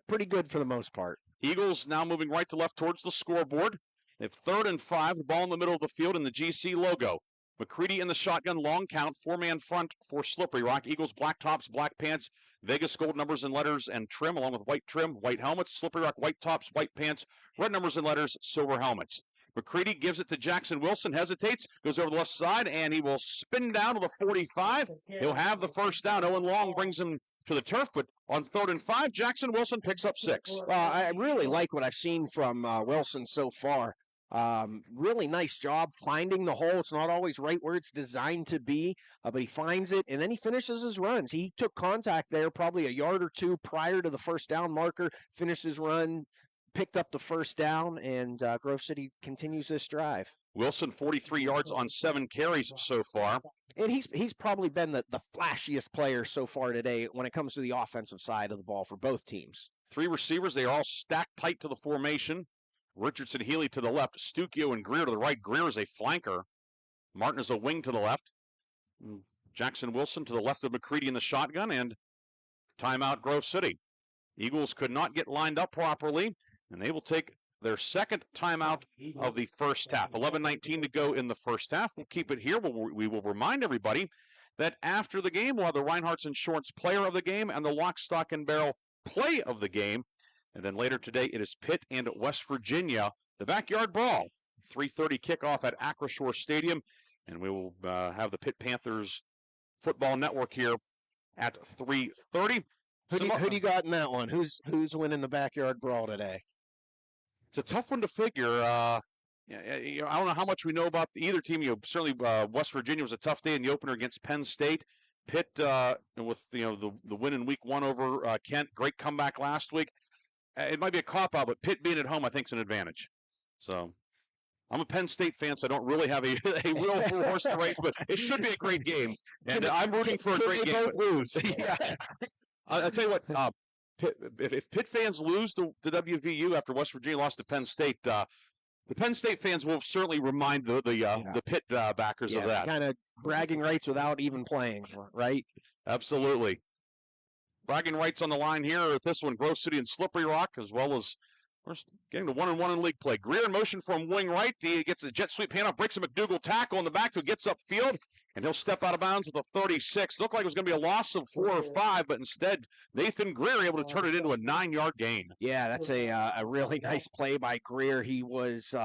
pretty good for the most part. Eagles now moving right to left towards the scoreboard. They have 3rd and 5, the ball in the middle of the field in the GC logo. McCready in the shotgun, long count, 4-man front for Slippery Rock. Eagles black tops, black pants, Vegas gold numbers and letters and trim, along with white trim, white helmets. Slippery Rock, white tops, white pants, red numbers and letters, silver helmets. McCready gives it to Jackson Wilson, hesitates, goes over the left side, and he will spin down to the 45. He'll have the first down. Owen Long brings him to the turf, but on 3rd and 5, Jackson Wilson picks up 6. I really like what I've seen from Wilson so far. Really nice job finding the hole. It's not always right where it's designed to be, but he finds it, and then he finishes his runs. He took contact there probably a yard or two prior to the first down marker, finished his run, picked up the first down, and Grove City continues this drive. Wilson, 43 yards on 7 carries so far. And he's probably been the flashiest player so far today when it comes to the offensive side of the ball for both teams. 3 receivers, they are all stacked tight to the formation. Richardson Healy to the left, Stukio and Greer to the right. Greer is a flanker. Martin is a wing to the left. Jackson Wilson to the left of McCready in the shotgun, and timeout Grove City. Eagles could not get lined up properly, and they will take their second timeout of the first half. 11:19 to go in the first half. We'll keep it here. We will remind everybody that after the game, we'll have the Reinhardt's Insurance Player of the Game and the Lock, Stock, and Barrel Play of the Game. And then later today, it is Pitt and West Virginia, the Backyard Brawl. 3:30 kickoff at Acrisure Stadium. And we will have the Pitt Panthers Football Network here at 3:30. Who do you got in that one? Who's winning the backyard brawl today? It's a tough one to figure. I don't know how much we know about either team. Certainly West Virginia was a tough day in the opener against Penn State. Pitt, with the win in week 1 over Kent, great comeback last week. It might be a cop-out, but Pitt being at home, I think, is an advantage. So I'm a Penn State fan, so I don't really have a real horse to race, but it should be a great game. And I'm rooting for a great game. Both lose. Yeah. I'll tell you what, if Pitt fans lose to WVU after West Virginia lost to Penn State, the Penn State fans will certainly remind the Pitt backers of that. Kind of bragging rights without even playing, right? Absolutely. Bragging rights on the line here at this one, Grove City and Slippery Rock, as well as we're getting to 1-1 in league play. Greer in motion from wing right. He gets a jet sweep handoff, breaks a McDougal tackle in the back, who gets upfield, and he'll step out of bounds at the 36. Looked like it was going to be a loss of 4 or 5, but instead Nathan Greer able to turn it into a 9-yard gain. Yeah, that's a really nice play by Greer. He was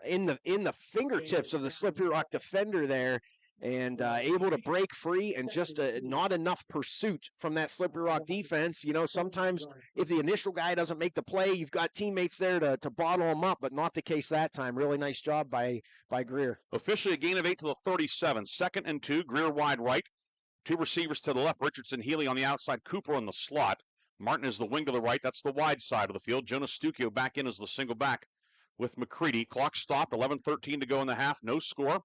in the fingertips of the Slippery Rock defender there, and able to break free, and just not enough pursuit from that Slippery Rock defense. Sometimes if the initial guy doesn't make the play, you've got teammates there to bottle him up, but not the case that time. Really nice job by Greer. Officially a gain of 8 to the 37. 2nd and 2, Greer wide right. 2 receivers to the left, Richardson, Healy on the outside, Cooper on the slot. Martin is the wing to the right. That's the wide side of the field. Jonas Stuckio back in as the single back with McCready. Clock stopped, 11:13 to go in the half, no score.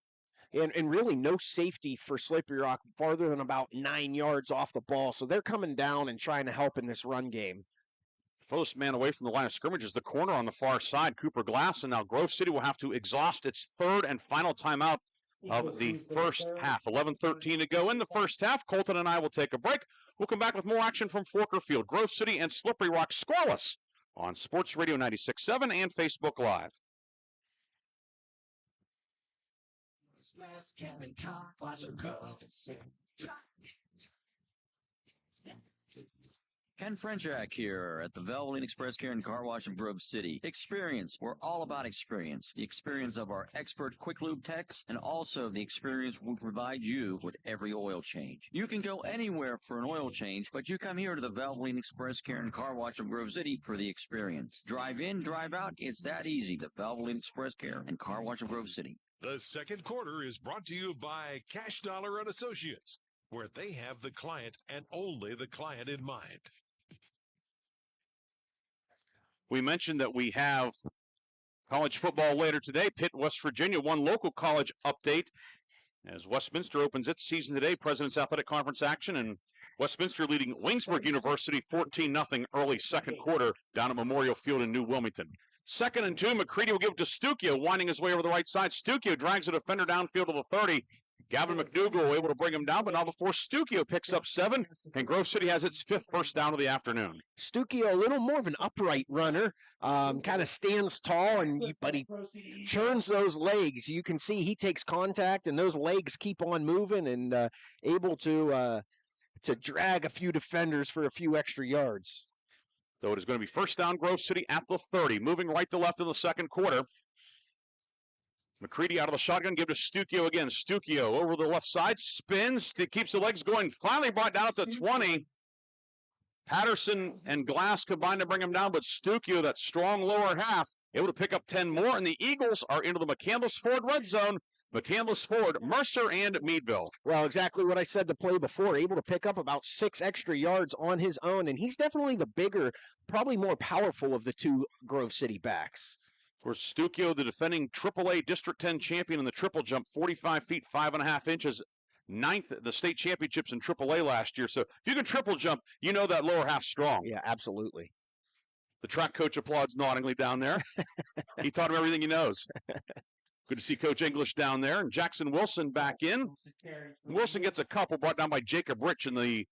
And really no safety for Slippery Rock farther than about 9 yards off the ball. So they're coming down and trying to help in this run game. Furthest man away from the line of scrimmage is the corner on the far side, Cooper Glass. And now Grove City will have to exhaust its 3rd and final timeout of the first half. 11:13 to go in the first half. Colton and I will take a break. We'll come back with more action from Forker Field. Grove City and Slippery Rock scoreless on Sports Radio 96.7 and Facebook Live. Ken Frenchak here at the Valvoline Express Care and Car Wash in Grove City. Experience. We're all about experience. The experience of our expert quick lube techs, and also the experience we provide you with every oil change. You can go anywhere for an oil change, but you come here to the Valvoline Express Care and Car Wash of Grove City for the experience. Drive in, drive out. It's that easy. The Valvoline Express Care and Car Wash of Grove City. The second quarter is brought to you by Cash Dollar and Associates, where they have the client and only the client in mind. We mentioned that we have college football later today. Pitt, West Virginia, one local college update as Westminster opens its season today. President's Athletic Conference action, and Westminster leading Wingsburg University 14-0 early second quarter down at Memorial Field in New Wilmington. 2nd and 2, McCready will give it to Stuckio, winding his way over the right side. Stuckio drags a defender downfield to the 30. Gavin McDougal able to bring him down, but not before Stuckio picks up 7, and Grove City has its 5th first down of the afternoon. Stuckio, a little more of an upright runner, kind of stands tall, but he churns those legs. You can see he takes contact, and those legs keep on moving, and able to drag a few defenders for a few extra yards. So it is going to be first down, Grove City at the 30, moving right to left in the second quarter. McCready out of the shotgun, give to Stuckio again. Stuckio over the left side, spins, keeps the legs going, finally brought down at the 20. Patterson and Glass combined to bring him down, but Stuckio, that strong lower half, able to pick up 10 more, and the Eagles are into the McCandless Ford red zone. McCandless Ford, Mercer, and Meadville. Well, exactly what I said the play before, able to pick up about 6 extra yards on his own, and he's definitely the bigger, probably more powerful of the 2 Grove City backs. For Stuckio, the defending AAA District 10 champion in the triple jump, 45 feet, 5.5 inches, 9th at the state championships in AAA last year. So if you can triple jump, you know that lower half's strong. Yeah, absolutely. The track coach applauds noddingly down there. He taught him everything he knows. Good to see Coach English down there. And Jackson Wilson back in. Wilson gets a couple brought down by Jacob Rich in the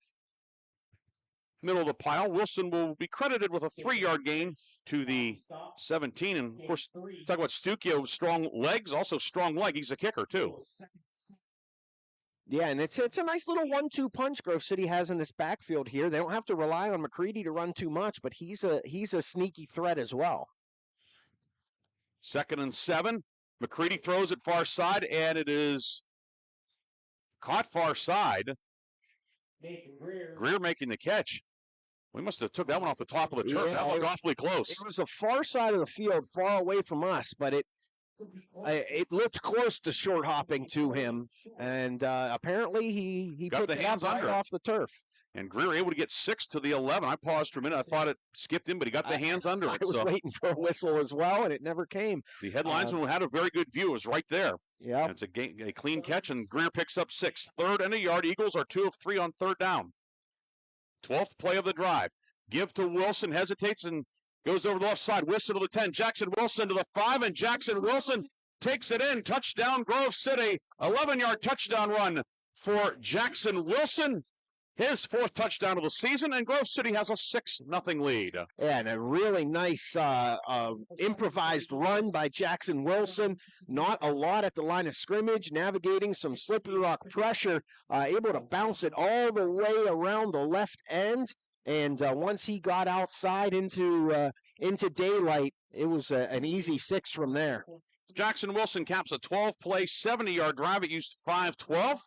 middle of the pile. Wilson will be credited with a 3-yard gain to the 17. And, of course, talk about Stuckio, strong legs, also strong leg. He's a kicker, too. Yeah, and it's a nice little 1-2 punch Grove City has in this backfield here. They don't have to rely on McCready to run too much, but he's a sneaky threat as well. 2nd and 7. McCready throws it far side, and it is caught far side. Greer making the catch. We must have took that one off the top of the turf. Yeah, That looked awfully close. It was the far side of the field, far away from us, but it looked close to short hopping to him, and apparently he got put the hands right under off the turf. And Greer able to get 6 to the 11. I paused for a minute. I thought it skipped him, but he got the hands under it. I was waiting for a whistle as well, and it never came. The headlinesman had a very good view. It was right there. Yeah, it's a clean catch, and Greer picks up 6. 3rd and a yard. Eagles are 2 of 3 on 3rd down. 12th play of the drive. Give to Wilson, hesitates and goes over the left side. Wilson to the 10. Jackson Wilson to the 5, and Jackson Wilson takes it in. Touchdown, Grove City. 11-yard touchdown run for Jackson Wilson. His 4th touchdown of the season, and Grove City has a 6-0 lead. Yeah, and a really nice improvised run by Jackson Wilson. Not a lot at the line of scrimmage, navigating some slippery rock pressure, able to bounce it all the way around the left end. And once he got outside into daylight, it was an easy 6 from there. Jackson Wilson caps a 12-play, 70-yard drive. It used 5-12.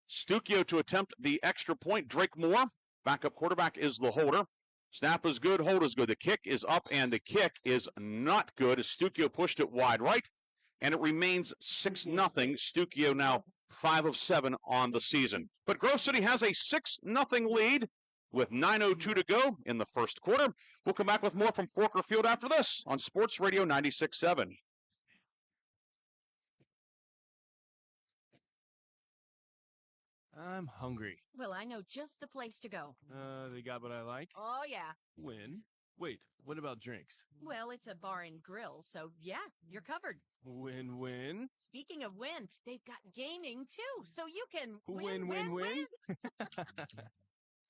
Stukio to attempt the extra point. Drake Moore, backup quarterback, is the holder. Snap is good, hold is good. The kick is up, and the kick is not good. Stukio pushed it wide right, and it remains 6-0. Stukio now 5 of 7 on the season. But Grove City has a 6-0 lead with 9:02 to go in the first quarter. We'll come back with more from Forker Field after this on Sports Radio 96.7. I'm hungry. Well, I know just the place to go. They got what I like? Oh, yeah. When? Wait, what about drinks? Well, it's a bar and grill, so yeah, you're covered. Win-win? Speaking of win, they've got gaming too, so you can win.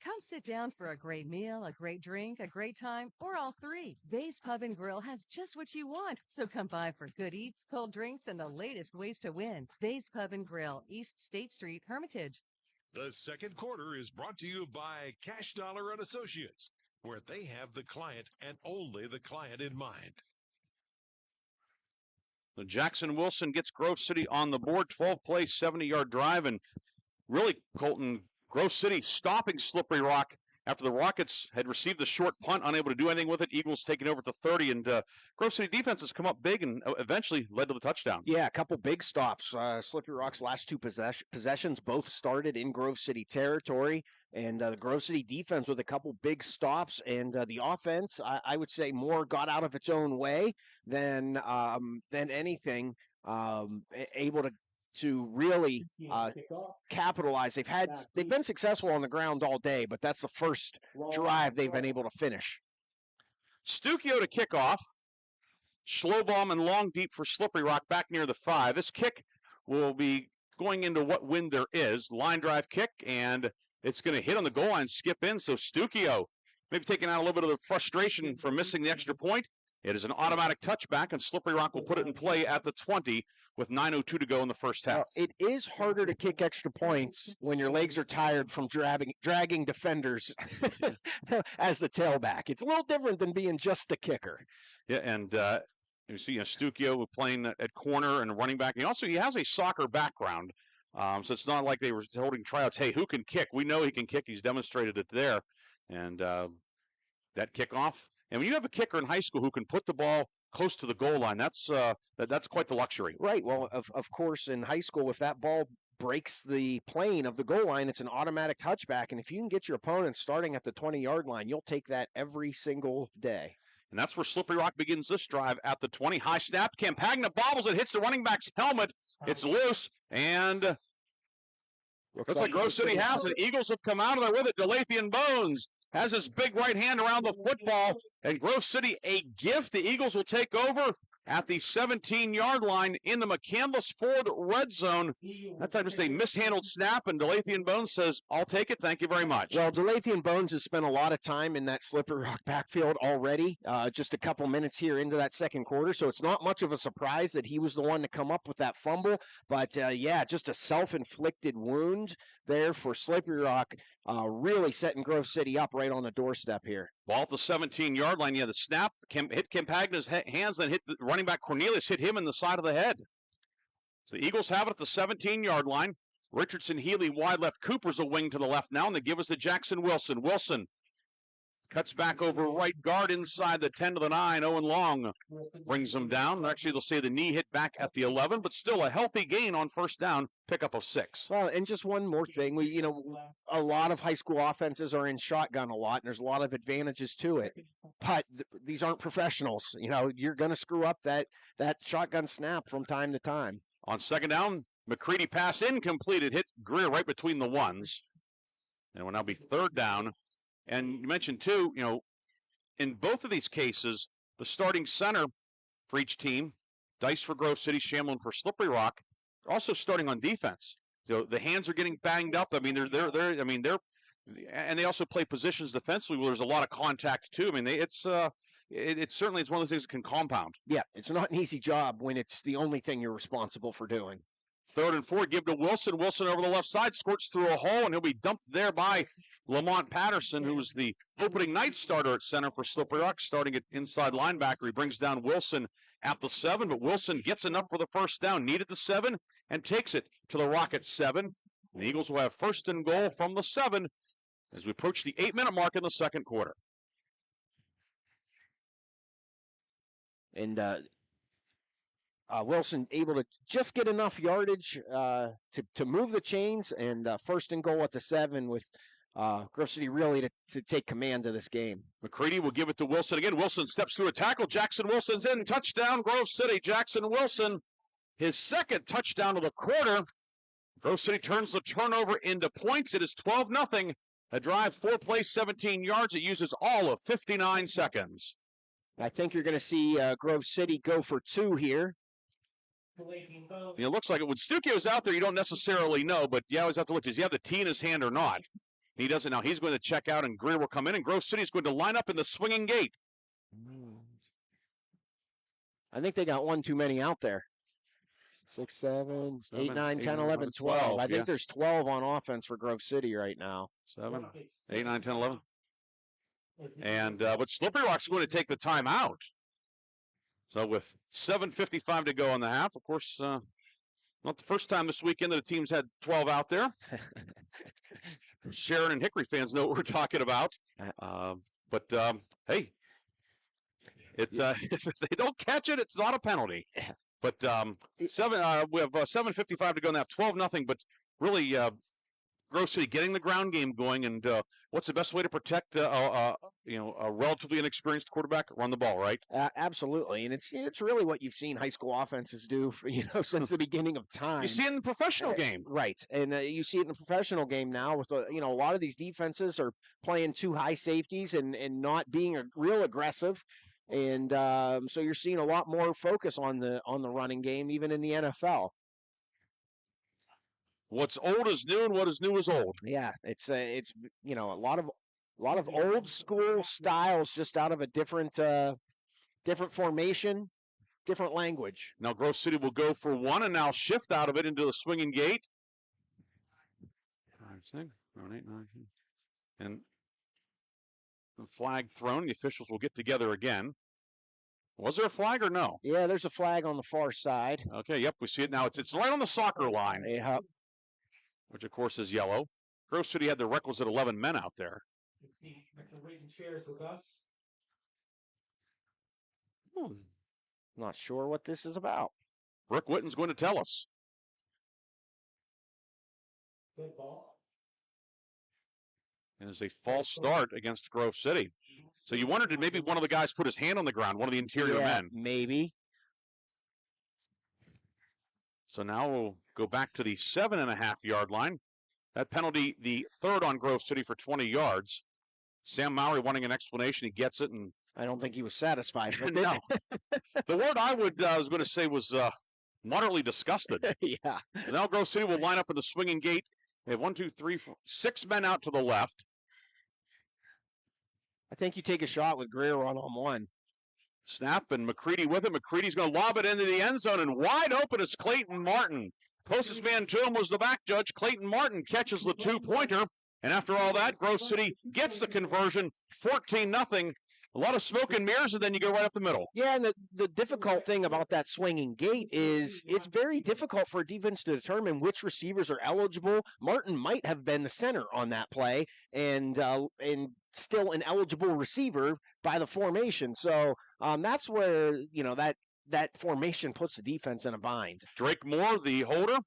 Come sit down for a great meal, a great drink, a great time, or all three. Vase Pub and Grill has just what you want. So come by for good eats, cold drinks, and the latest ways to win. Vase Pub and Grill, East State Street, Hermitage. The second quarter is brought to you by Cash Dollar and Associates, where they have the client and only the client in mind. The Jackson Wilson gets Grove City on the board. 12-play, 70-yard drive, and really, Colton, Grove City stopping Slippery Rock after the Rockets had received the short punt, unable to do anything with it. Eagles taking over to 30, and Grove City defense has come up big and eventually led to the touchdown. Yeah, a couple big stops. Slippery Rock's last 2 possessions both started in Grove City territory, and the Grove City defense with a couple big stops, and the offense, I would say, more got out of its own way than anything, able to really capitalize. They've been successful on the ground all day, but that's the first drive they've been able to finish. Stukio to kick off. Schlobom and long deep for Slippery Rock back near the 5. This kick will be going into what wind there is. Line drive kick, and it's going to hit on the goal line, skip in. So Stukio maybe taking out a little bit of the frustration for missing the extra point. It is an automatic touchback, and Slippery Rock will put it in play at the 20 with 9:02 to go in the first half. It is harder to kick extra points when your legs are tired from dragging defenders as the tailback. It's a little different than being just a kicker. Yeah, and you see Stukio playing at corner and running back. And he has a soccer background, so it's not like they were holding tryouts. Hey, who can kick? We know he can kick. He's demonstrated it there. And that kickoff. And when you have a kicker in high school who can put the ball close to the goal line, that's quite the luxury. Right. Well, of course, in high school, if that ball breaks the plane of the goal line, it's an automatic touchback. And if you can get your opponent starting at the 20-yard line, you'll take that every single day. And that's where Slippery Rock begins this drive at the 20. High snap. Campagna bobbles it, hits the running back's helmet. It's loose, and looks like Grove City has it. Eagles have come out of there with it. Delathian Bones has his big right hand around the football, and Grove City a gift. The Eagles will take over at the 17-yard line in the McCandless Ford red zone. That time just a mishandled snap, and Delathian Bones says, I'll take it, thank you very much. Well, Delathian Bones has spent a lot of time in that Slippery Rock backfield already, just a couple minutes here into that second quarter, so it's not much of a surprise that he was the one to come up with that fumble, but yeah, just a self-inflicted wound there for Slippery Rock, really setting Grove City up right on the doorstep here. Ball at the 17-yard line. Yeah, the snap hit Campagna's hands, then hit the running back Cornelius, hit him in the side of the head. So the Eagles have it at the 17-yard line. Richardson, Healy wide left. Cooper's a wing to the left now, and they give us to Jackson Wilson. Wilson cuts back over right guard inside the 10 to the 9. Owen Long brings them down. Actually, they'll say the knee hit back at the 11, but still a healthy gain on first down, pickup of 6. Well, and just one more thing. A lot of high school offenses are in shotgun a lot, and there's a lot of advantages to it. But these aren't professionals. You're going to screw up that shotgun snap from time to time. On second down, McCready pass incomplete. It hit Greer right between the ones. And it will now be third down. And you mentioned, too, in both of these cases, the starting center for each team, Dice for Grove City, Shamlin for Slippery Rock, are also starting on defense. The hands are getting banged up. I mean, they're and they also play positions defensively where there's a lot of contact, too. I mean, it's certainly one of those things that can compound. Yeah, it's not an easy job when it's the only thing you're responsible for doing. 3rd and 4, give to Wilson. Wilson over the left side, squirts through a hole, and he'll be dumped there by Lamont Patterson, who was the opening night starter at center for Slippery Rock, starting at inside linebacker. He brings down Wilson at the 7, but Wilson gets enough for the first down, needed the 7, and takes it to the Rocket 7. The Eagles will have first and goal from the 7 as we approach the 8-minute mark in the second quarter. And Wilson able to just get enough yardage to move the chains, and first and goal at the 7 with Grove City really to take command of this game. McCready will give it to Wilson again. Wilson steps through a tackle. Jackson Wilson's in. Touchdown, Grove City. Jackson Wilson, his second touchdown of the quarter. Grove City turns the turnover into points. It is 12-0. A drive, 4 plays, 17 yards. It uses all of 59 seconds. I think you're going to see Grove City go for 2 here. It looks like it. When Stukio's out there, you don't necessarily know, but you always have to look. Does he have the tee in his hand or not? He doesn't now. He's going to check out, and Greer will come in, and Grove City is going to line up in the swinging gate. I think they got one too many out there. 6, 7, 8, 9, 10, 11, 12. I think there's 12 on offense for Grove City right now. 7, 8, 9, 10, 11. And but Slippery Rock's going to take the timeout. So with 7:55 to go in the half, of course, not the first time this weekend that a team's had 12 out there. Sharon and Hickory fans know what we're talking about. But hey, if they don't catch it, it's not a penalty. But we have 7:55 to go now, 12-0. But really, Grove City getting the ground game going, and what's the best way to protect a relatively inexperienced quarterback? Run the ball, right? Absolutely, and it's really what you've seen high school offenses do since the beginning of time. You see it in the professional game, right? And you see it in the professional game now with a lot of these defenses are playing 2 high safeties and not being real aggressive, and so you're seeing a lot more focus on the running game, even in the NFL. What's old is new, and what is new is old. Yeah, it's a lot of old school styles, just out of a different formation, different language. Now Grove City will go for 1, and now shift out of it into the swinging gate. 5, 6, 7, 8, 9, 10. And the flag thrown. The officials will get together again. Was there a flag or no? Yeah, there's a flag on the far side. Okay, yep, we see it now. It's right on the soccer line. Yeah. Which, of course, is yellow. Grove City had the requisite 11 men out there. Not sure what this is about. Rick Witten's going to tell us. And it's a false start against Grove City. So you wondered, did maybe one of the guys put his hand on the ground, one of the interior men? Maybe. So now we'll go back to the 7.5-yard line. That penalty, the 3rd on Grove City for 20 yards. Sam Mowry wanting an explanation. He gets it, and I don't think he was satisfied with no. The word I was going to say was moderately disgusted. Yeah. So now Grove City will line up in the swinging gate. They have 1, 2, 3, 4, 6 men out to the left. I think you take a shot with Greer on one. Snap, and McCready with it. McCready's going to lob it into the end zone, and wide open is Clayton Martin. Closest man to him was the back judge. Clayton Martin catches the 2-pointer, and after all that, Grove City gets the conversion, 14-0. A lot of smoke and mirrors, and then you go right up the middle. Yeah, and the difficult thing about that swinging gate is it's very difficult for a defense to determine which receivers are eligible. Martin might have been the center on that play, and still an eligible receiver by the formation. So that's where that formation puts the defense in a bind. Drake Moore, the holder,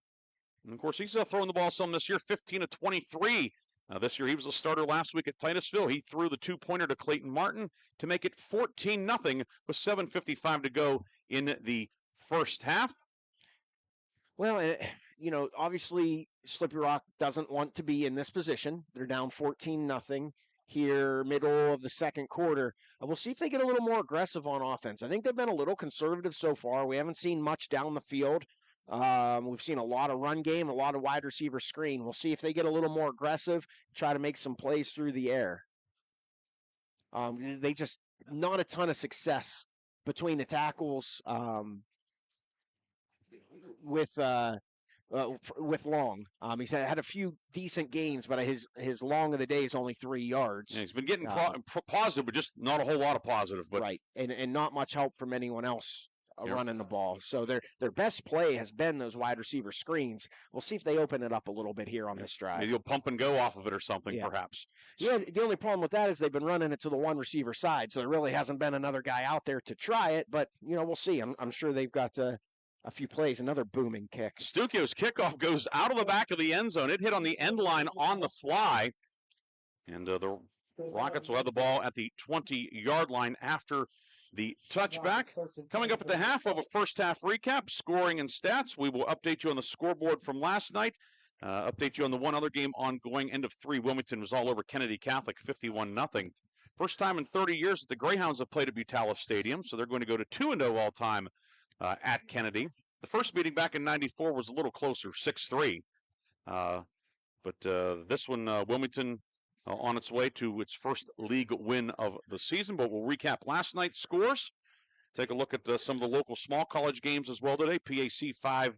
and of course he's throwing the ball some this year, 15 of 23. This year, he was a starter last week at Titusville. He threw the two-pointer to Clayton Martin to make it 14-0 with 7:55 to go in the first half. Well, obviously, Slippery Rock doesn't want to be in this position. They're down 14-0 here, middle of the second quarter. We'll see if they get a little more aggressive on offense. I think they've been a little conservative so far. We haven't seen much down the field. We've seen a lot of run game, a lot of wide receiver screen. We'll see if they get a little more aggressive, try to make some plays through the air. They just not a ton of success between the tackles with Long. He's had a few decent gains, but his long of the day is only 3 yards. Yeah, he's been getting positive, but just not a whole lot of positive. But right, and not much help from anyone else running the ball. So their best play has been those wide receiver screens. We'll see if they open it up a little bit here on this drive. Maybe you'll pump and go off of it or something, perhaps. Yeah, the only problem with that is they've been running it to the one receiver side, so there really hasn't been another guy out there to try it, but, we'll see. I'm sure they've got a few plays. Another booming kick. Stukio's kickoff goes out of the back of the end zone. It hit on the end line on the fly, and the Rockets will have the ball at the 20-yard line after the touchback. Coming up at the half of a first half recap, scoring and stats. We will update you on the scoreboard from last night. Update you on the one other game ongoing. End of 3. Wilmington was all over Kennedy Catholic, 51-0. First time in 30 years that the Greyhounds have played at Butala Stadium, so they're going to go to 2-0 all time at Kennedy. The first meeting back in 94 was a little closer, 6-3. But this one, Wilmington on its way to its first league win of the season. But we'll recap last night's scores. Take a look at some of the local small college games as well today. PAC 5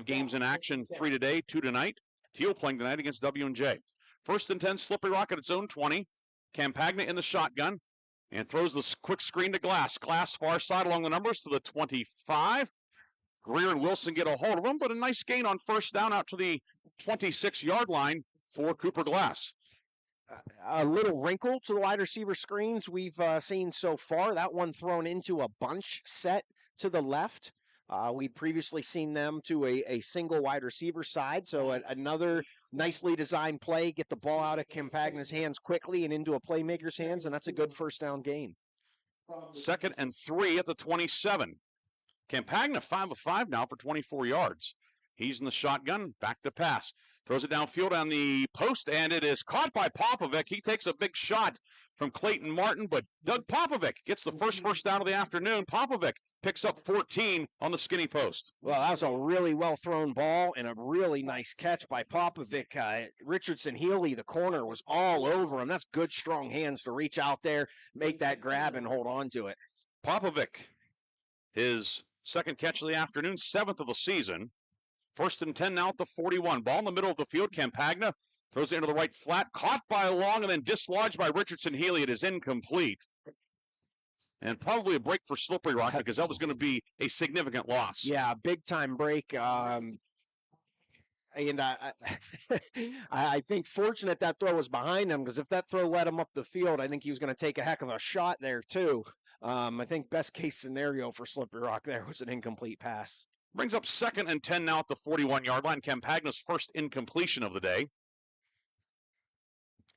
games in action, 3 today, 2 tonight. Teal playing tonight against W&J. First and 10, Slippery Rock at its own 20. Campagna in the shotgun and throws this quick screen to Glass. Glass far side along the numbers to the 25. Greer and Wilson get a hold of him, but a nice gain on first down out to the 26-yard line for Cooper Glass. A little wrinkle to the wide receiver screens we've seen so far. That one thrown into a bunch set to the left. We'd previously seen them to a single wide receiver side. So another nicely designed play, get the ball out of Campagna's hands quickly and into a playmaker's hands, and that's a good first down gain. Second and 3 at the 27. Campagna 5 of 5 now for 24 yards. He's in the shotgun, back to pass. Throws it downfield on the post, and it is caught by Popovic. He takes a big shot from Clayton Martin, but Doug Popovic gets the first down of the afternoon. Popovic picks up 14 on the skinny post. Well, that was a really well-thrown ball and a really nice catch by Popovic. Richardson Healy, the corner, was all over him. That's good, strong hands to reach out there, make that grab, and hold on to it. Popovic, his second catch of the afternoon, 7th of the season. First and 10 now at the 41. Ball in the middle of the field. Campagna throws it into the right flat. Caught by Long and then dislodged by Richardson Healy. It is incomplete. And probably a break for Slippery Rock because that was going to be a significant loss. Yeah, big-time break. And I think fortunate that throw was behind him because if that throw led him up the field, I think he was going to take a heck of a shot there too. I think best-case scenario for Slippery Rock there was an incomplete pass. Brings up second and 10 now at the 41-yard line. Campagna's first incompletion of the day.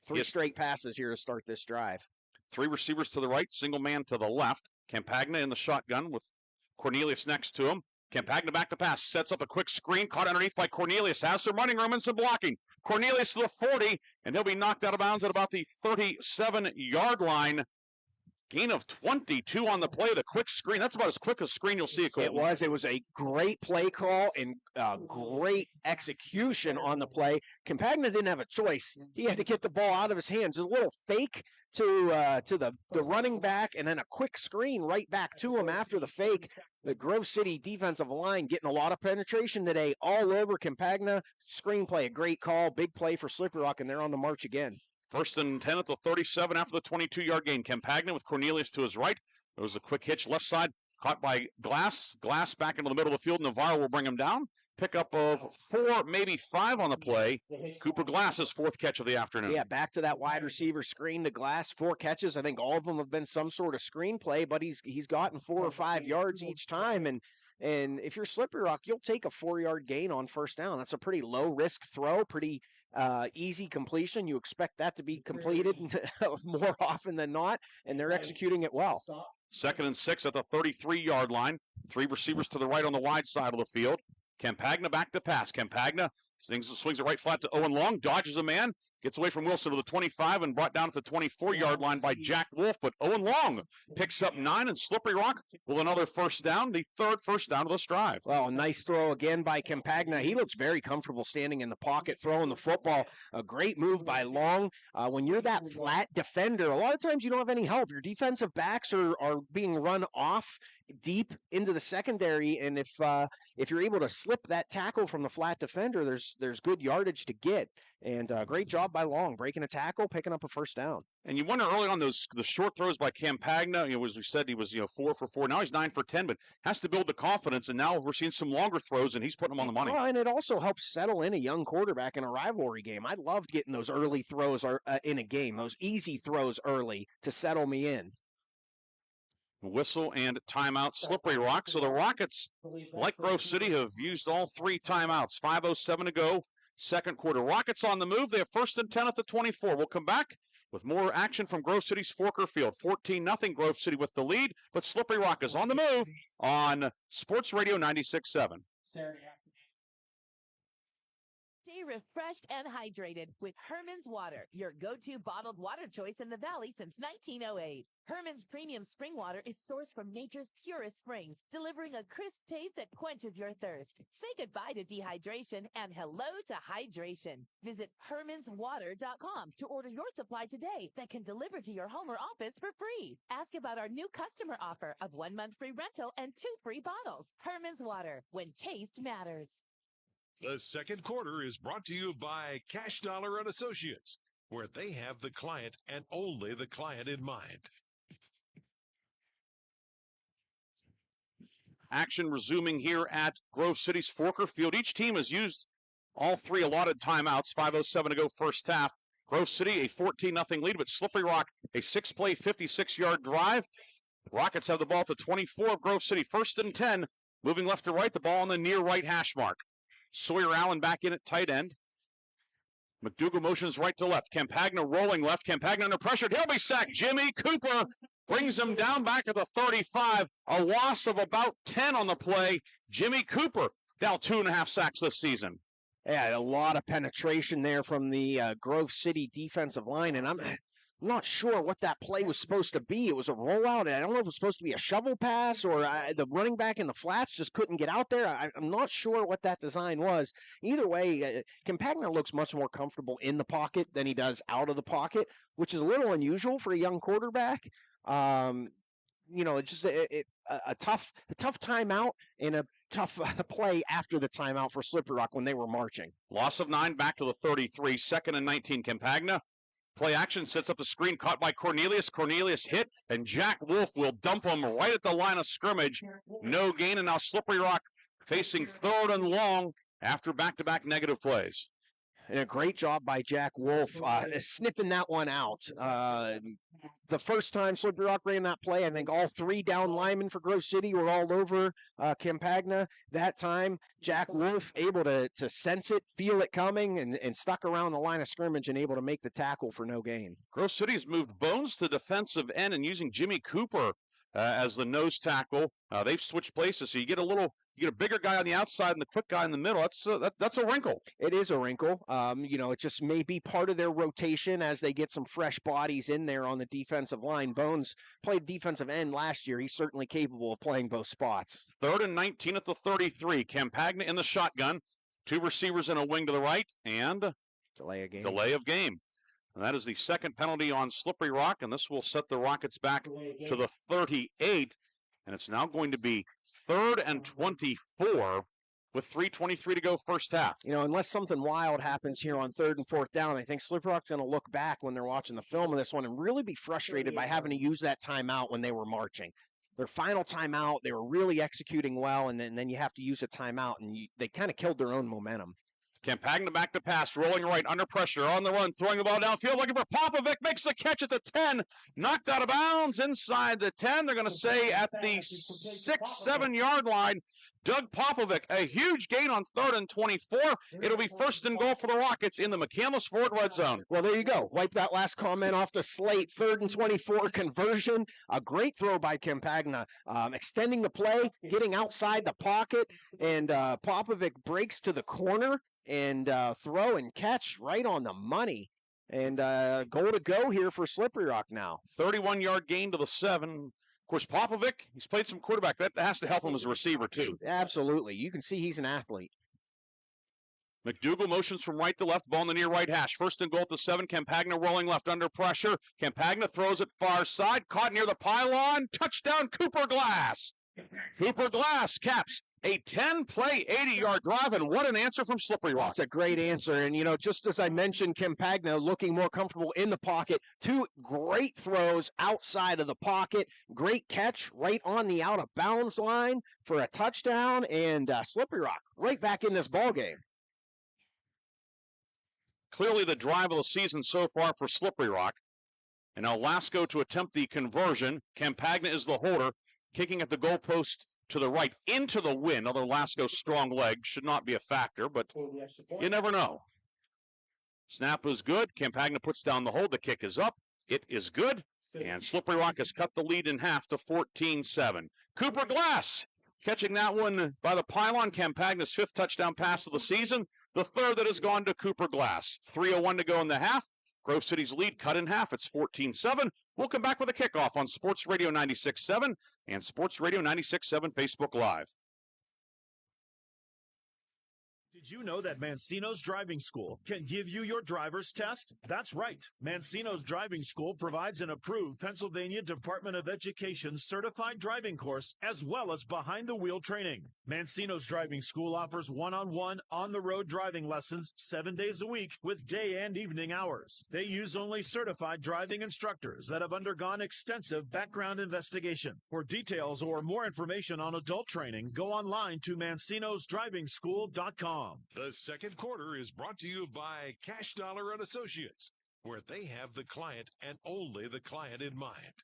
3 straight passes here to start this drive. 3 receivers to the right, single man to the left. Campagna in the shotgun with Cornelius next to him. Campagna back to pass, sets up a quick screen, caught underneath by Cornelius, has some running room and some blocking. Cornelius to the 40, and he'll be knocked out of bounds at about the 37-yard line. Gain of 22 on the play. The quick screen. That's about as quick a screen you'll see. It was a great play call and great execution on the play. Campagna didn't have a choice. He had to get the ball out of his hands. A little fake to the running back and then a quick screen right back to him after the fake. The Grove City defensive line getting a lot of penetration today all over Campagna. Screenplay, a great call. Big play for Slippery Rock, and they're on the march again. First and 10 at the 37 after the 22-yard gain. Campagna with Cornelius to his right. There was a quick hitch left side, caught by Glass. Glass back into the middle of the field. Navarro will bring him down. Pickup of 4, maybe 5 on the play. Cooper Glass's 4th catch of the afternoon. Yeah, back to that wide receiver screen to Glass. 4 catches. I think all of them have been some sort of screenplay, but he's gotten 4 or 5 yards each time. And if you're Slippery Rock, you'll take a 4-yard gain on first down. That's a pretty low-risk throw, pretty easy completion. You expect that to be completed more often than not, and they're executing it well. 2nd and 6 at the 33-yard line. 3 receivers to the right on the wide side of the field. Campagna back to pass. Campagna swings it right flat to Owen Long, dodges a man, gets away from Wilson to the 25 and brought down at the 24-yard line by Jack Wolf. But Owen Long picks up 9, and Slippery Rock with another first down, the 3rd first down of this drive. Well, a nice throw again by Campagna. He looks very comfortable standing in the pocket, throwing the football. A great move by Long. When you're that flat defender, a lot of times you don't have any help. Your defensive backs are being run off deep into the secondary, and if you're able to slip that tackle from the flat defender, there's good yardage to get. And great job by Long, breaking a tackle, picking up a first down. And you wonder early on the short throws by Campagna. As we said, he was 4 for 4. Now he's 9 for 10, but has to build the confidence. And now we're seeing some longer throws, and he's putting them on the money. Well, and it also helps settle in a young quarterback in a rivalry game. I loved getting those early throws in a game, those easy throws early to settle me in. Whistle and timeout, Slippery Rock. So the Rockets, like Grove City, have used all 3 timeouts. 5:07 to go, second quarter. Rockets on the move. They have 1st and 10 at the 24. We'll come back with more action from Grove City's Forker Field. 14-0 Grove City with the lead, but Slippery Rock is on the move on Sports Radio 96.7. Stay refreshed and hydrated with Herman's Water, your go-to bottled water choice in the Valley since 1908. Herman's premium spring water is sourced from nature's purest springs, delivering a crisp taste that quenches your thirst. Say goodbye to dehydration and hello to hydration. Visit hermanswater.com to order your supply today that can deliver to your home or office for free. Ask about our new customer offer of 1 month free rental and 2 free bottles. Herman's Water, when taste matters. The second quarter is brought to you by Cash Dollar and Associates, where they have the client and only the client in mind. Action resuming here at Grove City's Forker Field. Each team has used all 3 allotted timeouts. 5:07 to go first half. Grove City a 14-0 lead, but Slippery Rock a 6-play, 56-yard drive. Rockets have the ball at the 24 of Grove City. 1st and 10, moving left to right, the ball on the near right hash mark. Sawyer Allen back in at tight end. McDougal motions right to left. Campagna rolling left. Campagna under pressure. He'll be sacked. Jimmy Cooper brings him down back at the 35. A loss of about 10 on the play. Jimmy Cooper now 2.5 sacks this season. Yeah, a lot of penetration there from the Grove City defensive line, and I'm not sure what that play was supposed to be. It was a rollout, and I don't know if it was supposed to be a shovel pass or the running back in the flats just couldn't get out there. I'm not sure what that design was. Either way, Campagna looks much more comfortable in the pocket than he does out of the pocket, which is a little unusual for a young quarterback. It's just a tough timeout and a tough play after the timeout for Slippery Rock when they were marching. Loss of 9 back to the 33. 2nd and 19. Campagna. Play action, sets up the screen, caught by Cornelius. Cornelius hit, and Jack Wolf will dump him right at the line of scrimmage. No gain, and now Slippery Rock facing 3rd and long after back-to-back negative plays. And a great job by Jack Wolf snipping that one out. The first time Slippery Rock ran that play, I think all 3 down linemen for Grove City were all over Campagna. That time, Jack Wolf able to sense it, feel it coming, and stuck around the line of scrimmage and able to make the tackle for no gain. Grove City's moved Bones to defensive end and using Jimmy Cooper as the nose tackle. They've switched places, so you get a bigger guy on the outside and the quick guy in the middle. That's a wrinkle. It is a wrinkle. It just may be part of their rotation as they get some fresh bodies in there on the defensive line. Bones played defensive end last year. He's certainly capable of playing both spots. 3rd and 19 at the 33. Campagna in the shotgun. 2 receivers and a wing to the right, and delay of game. And that is the 2nd penalty on Slippery Rock, and this will set the Rockets back to the 38. And it's now going to be 3rd and 24 with 3:23 to go first half. You know, unless something wild happens here on 3rd and 4th down, I think Slippery Rock's going to look back when they're watching the film of this one and really be frustrated by having to use that timeout when they were marching. Their final timeout, they were really executing well, and then you have to use a timeout, and they kind of killed their own momentum. Campagna back to pass, rolling right, under pressure, on the run, throwing the ball downfield, looking for Popovic, makes the catch at the 10, knocked out of bounds inside the 10. They're going to say at the 6-7 yard line, Doug Popovic, a huge gain on 3rd and 24. It'll be 1st and goal for the Rockets in the McCandless Ford red zone. Well, there you go. Wipe that last comment off the slate. 3rd and 24 conversion. A great throw by Campagna, extending the play, getting outside the pocket, and Popovic breaks to the corner and throw and catch right on the money. And goal to go here for Slippery Rock now. 31-yard gain to the 7. Of course, Popovic, he's played some quarterback. That has to help him as a receiver, too. Absolutely. You can see he's an athlete. McDougal motions from right to left, ball in the near right hash. 1st and goal at the 7. Campagna rolling left under pressure. Campagna throws it far side, caught near the pylon. Touchdown, Cooper Glass. Cooper Glass caps a 10-play, 80-yard drive, and what an answer from Slippery Rock. That's a great answer. And, you know, just as I mentioned, Campagna looking more comfortable in the pocket. 2 great throws outside of the pocket. Great catch right on the out-of-bounds line for a touchdown, and Slippery Rock right back in this ballgame. Clearly the drive of the season so far for Slippery Rock. And now Lasco to attempt the conversion. Campagna is the holder, kicking at the goalpost to the right into the wind, although Lasco's strong leg should not be a factor, but you never know. Snap is good. Campagna puts down the hold. The kick is up. It is good. And Slippery Rock has cut the lead in half to 14-7. Cooper Glass catching that one by the pylon. Campagna's 5th touchdown pass of the season. The 3rd that has gone to Cooper Glass. 3:01 to go in the half. Grove City's lead cut in half. It's 14-7. We'll come back with a kickoff on Sports Radio 96.7 and Sports Radio 96.7 Facebook Live. Did you know that Mancino's Driving School can give you your driver's test? That's right. Mancino's Driving School provides an approved Pennsylvania Department of Education certified driving course as well as behind-the-wheel training. Mancino's Driving School offers one-on-one, on-the-road driving lessons 7 days a week with day and evening hours. They use only certified driving instructors that have undergone extensive background investigation. For details or more information on adult training, go online to mancinosdrivingschool.com. The second quarter is brought to you by Cash Dollar and Associates, where they have the client and only the client in mind.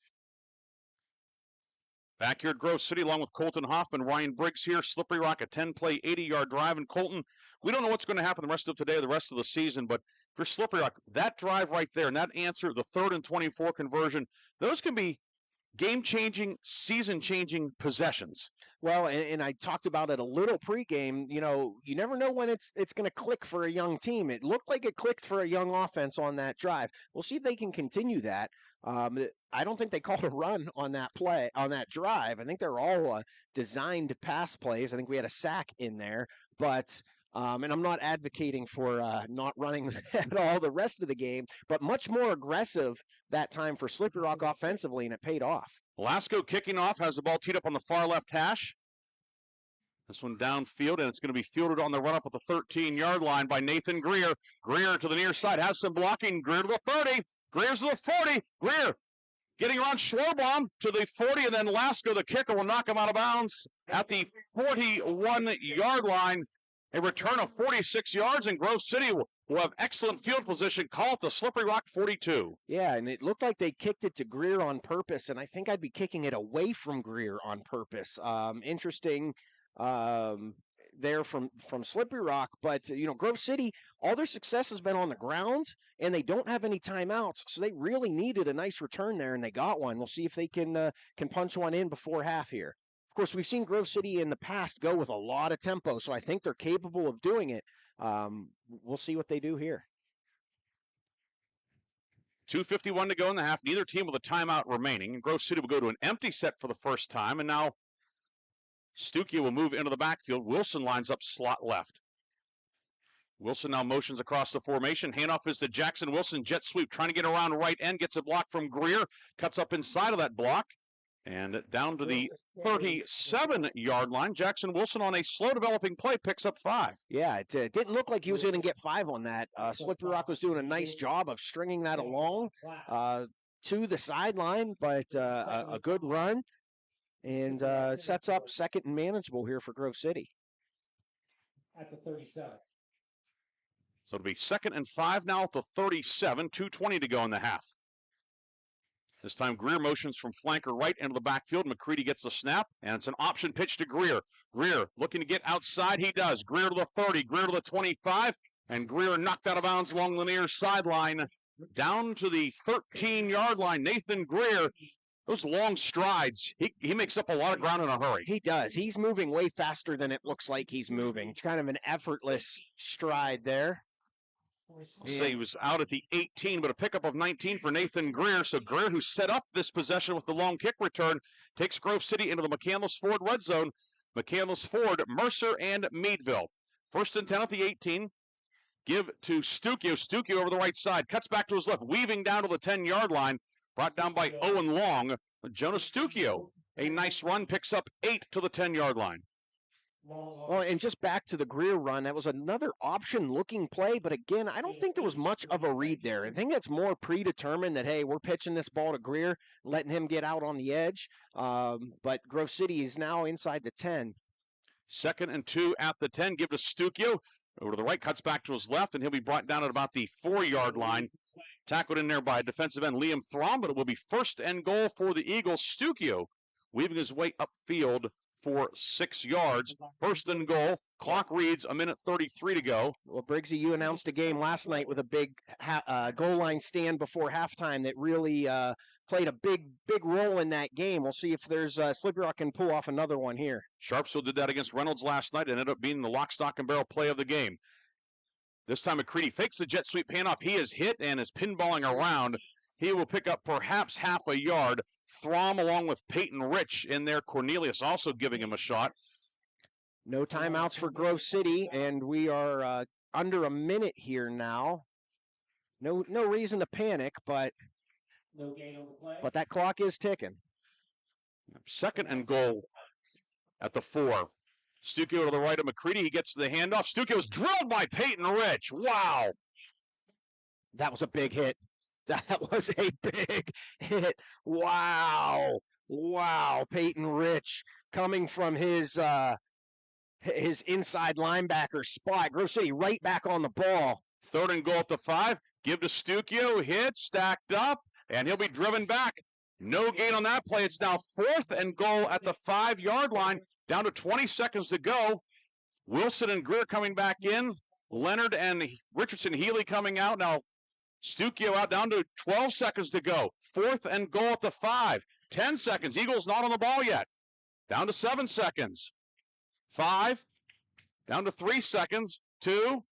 Back here at Grove City, along with Colton Hoffman, Ryan Briggs here. Slippery Rock, a 10-play, 80-yard drive. And Colton, we don't know what's going to happen the rest of today or the rest of the season, but for Slippery Rock, that drive right there and that answer, the 3rd and 24 conversion, those can be game-changing, season-changing possessions. Well, and I talked about it a little pregame. You know, you never know when it's going to click for a young team. It looked like it clicked for a young offense on that drive. We'll see if they can continue that. I don't think they called a run on that play, on that drive. I think they're all designed pass plays. I think we had a sack in there, but and I'm not advocating for not running at all the rest of the game, but much more aggressive that time for Slippery Rock offensively, and it paid off. Lasco kicking off, has the ball teed up on the far left hash. This one downfield, and it's going to be fielded on the run-up at the 13-yard line by Nathan Greer. Greer to the near side, has some blocking. Greer to the 30. Greer's to the 40. Greer getting around Schwarbaum to the 40, and then Lasco, the kicker, will knock him out of bounds at the 41-yard line. A return of 46 yards, and Grove City will have excellent field position. Call it the Slippery Rock 42. Yeah, and it looked like they kicked it to Greer on purpose, and I think I'd be kicking it away from Greer on purpose. Interesting there from Slippery Rock, but you know, Grove City, all their success has been on the ground, and they don't have any timeouts, so they really needed a nice return there, and they got one. We'll see if they can punch one in before half here. Of course, we've seen Grove City in the past go with a lot of tempo, so I think they're capable of doing it. We'll see what they do here. 2:51 to go in the half. Neither team with a timeout remaining. And Grove City will go to an empty set for the first time. And now Stuckey will move into the backfield. Wilson lines up slot left. Wilson now motions across the formation. Handoff is to Jackson Wilson. Jet sweep trying to get around right end. Gets a block from Greer. Cuts up inside of that block. And down to the 37-yard line, Jackson Wilson on a slow developing play picks up 5. Yeah, it didn't look like he was going to get 5 on that. Slippery Rock was doing a nice job of stringing that along to the sideline, but a good run. And sets up second and manageable here for Grove City. At the 37. So it'll be 2nd and 5 now at the 37, 2:20 to go in the half. This time Greer motions from flanker right into the backfield. McCready gets the snap, and it's an option pitch to Greer. Greer looking to get outside. He does. Greer to the 30, Greer to the 25, and Greer knocked out of bounds along the near sideline. Down to the 13-yard line, Nathan Greer. Those long strides, he makes up a lot of ground in a hurry. He does. He's moving way faster than it looks like he's moving. It's kind of an effortless stride there. I'll say he was out at the 18, but a pickup of 19 for Nathan Greer. So Greer, who set up this possession with the long kick return, takes Grove City into the McCandless Ford red zone. McCandless Ford, Mercer, and Meadville. 1st and 10 at the 18. Give to Stukio. Stukio over the right side. Cuts back to his left, weaving down to the 10-yard line. Brought down by Owen Long. Jonas Stukio, a nice run, picks up 8 to the 10-yard line. Well, and just back to the Greer run, that was another option-looking play, but again, I don't think there was much of a read there. I think that's more predetermined that, hey, we're pitching this ball to Greer, letting him get out on the edge, but Grove City is now inside the 10. 2nd and 2 at the 10. Give to Stukio. Over to the right, cuts back to his left, and he'll be brought down at about the 4-yard line. Tackled in there by defensive end Liam Throm, but it will be 1st and goal for the Eagles. Stukio weaving his way upfield for 6 yards. 1st and goal. Clock reads 1:33 to go. Well, Briggsy, you announced a game last night with a big goal line stand before halftime that really played a big role in that game. We'll see if there's Slippery Rock can pull off another one here. Sharpsville did that against Reynolds last night and ended up being the lock, stock, and barrel play of the game. This time McCready fakes the jet sweep handoff. He is hit and is pinballing around. He will pick up perhaps half a yard. Throm along with Peyton Rich in there. Cornelius also giving him a shot. No timeouts for Grove City, and we are under a minute here now. No reason to panic, but that clock is ticking. 2nd and goal at the 4. Stukio to the right of McCready. He gets the handoff. Stukio was drilled by Peyton Rich. Wow. That was a big hit. That was a big hit. Wow. Peyton Rich coming from his inside linebacker spot. Grove City right back on the ball. 3rd and goal at the 5. Give to Stukio. Hit, stacked up, and he'll be driven back. No gain on that play. It's now 4th and goal at the 5-yard line. Down to 20 seconds to go. Wilson and Greer coming back in. Leonard and Richardson Healy coming out. Now Stukio out down to 12 seconds to go. 4th and goal at the 5. 10 seconds. Eagles not on the ball yet. Down to 7 seconds. 5. Down to 3 seconds. 2.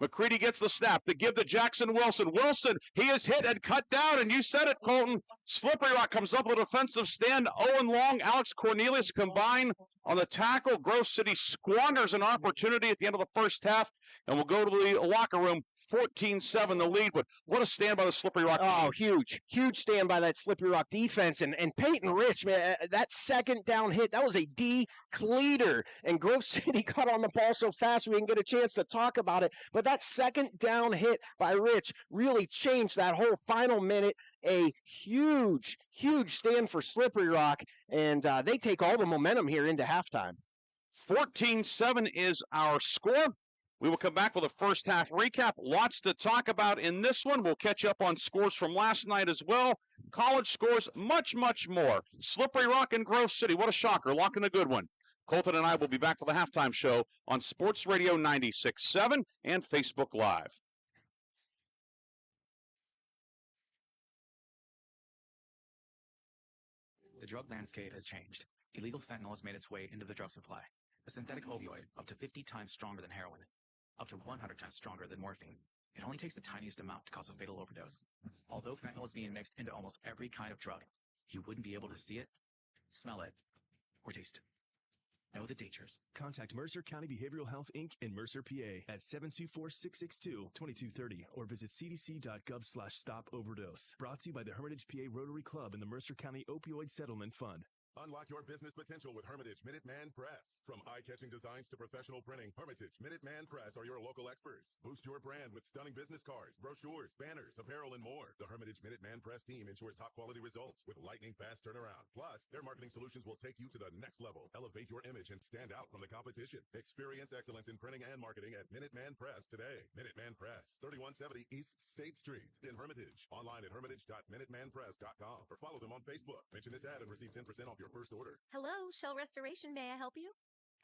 McCready gets the snap to give to Jackson Wilson. Wilson, he is hit and cut down, and you said it, Colton. Slippery Rock comes up with a defensive stand. Owen Long, Alex Cornelius combine on the tackle. Grove City squanders an opportunity at the end of the first half, and we'll go to the locker room. 14-7 the lead, but what a stand by the Slippery Rock team. Oh, huge stand by that Slippery Rock defense. And Peyton Rich, man, that second down hit, that was a D-cleater. And Grove City got on the ball so fast we didn't get a chance to talk about it. But that second down hit by Rich really changed that whole final minute. A huge stand for Slippery Rock, and they take all the momentum here into halftime. 14-7 is our score. We will come back with a first half recap. Lots to talk about in this one. We'll catch up on scores from last night as well. College scores, much more. Slippery Rock and Grove City. What a shocker. Locking a good one. Colton and I will be back for the halftime show on Sports Radio 96.7 and Facebook Live. The drug landscape has changed. Illegal fentanyl has made its way into the drug supply. A synthetic opioid up to 50 times stronger than heroin, up to 100 times stronger than morphine. It only takes the tiniest amount to cause a fatal overdose. Although fentanyl is being mixed into almost every kind of drug, you wouldn't be able to see it, smell it, or taste it. Know the dangers. Contact Mercer County Behavioral Health, Inc. in Mercer, PA at 724-662-2230 or visit cdc.gov/stop overdose. Brought to you by the Hermitage PA Rotary Club and the Mercer County Opioid Settlement Fund. Unlock your business potential with Hermitage Minuteman Press. From eye-catching designs to professional printing, Hermitage Minuteman Press are your local experts. Boost your brand with stunning business cards, brochures, banners, apparel, and more. The Hermitage Minuteman Press team ensures top-quality results with lightning-fast turnaround. Plus, their marketing solutions will take you to the next level. Elevate your image and stand out from the competition. Experience excellence in printing and marketing at Minuteman Press today. Minuteman Press, 3170 East State Street in Hermitage. Online at hermitage.minutemanpress.com or follow them on Facebook. Mention this ad and receive 10% off your first order. Hello, Shell Restoration. May I help you?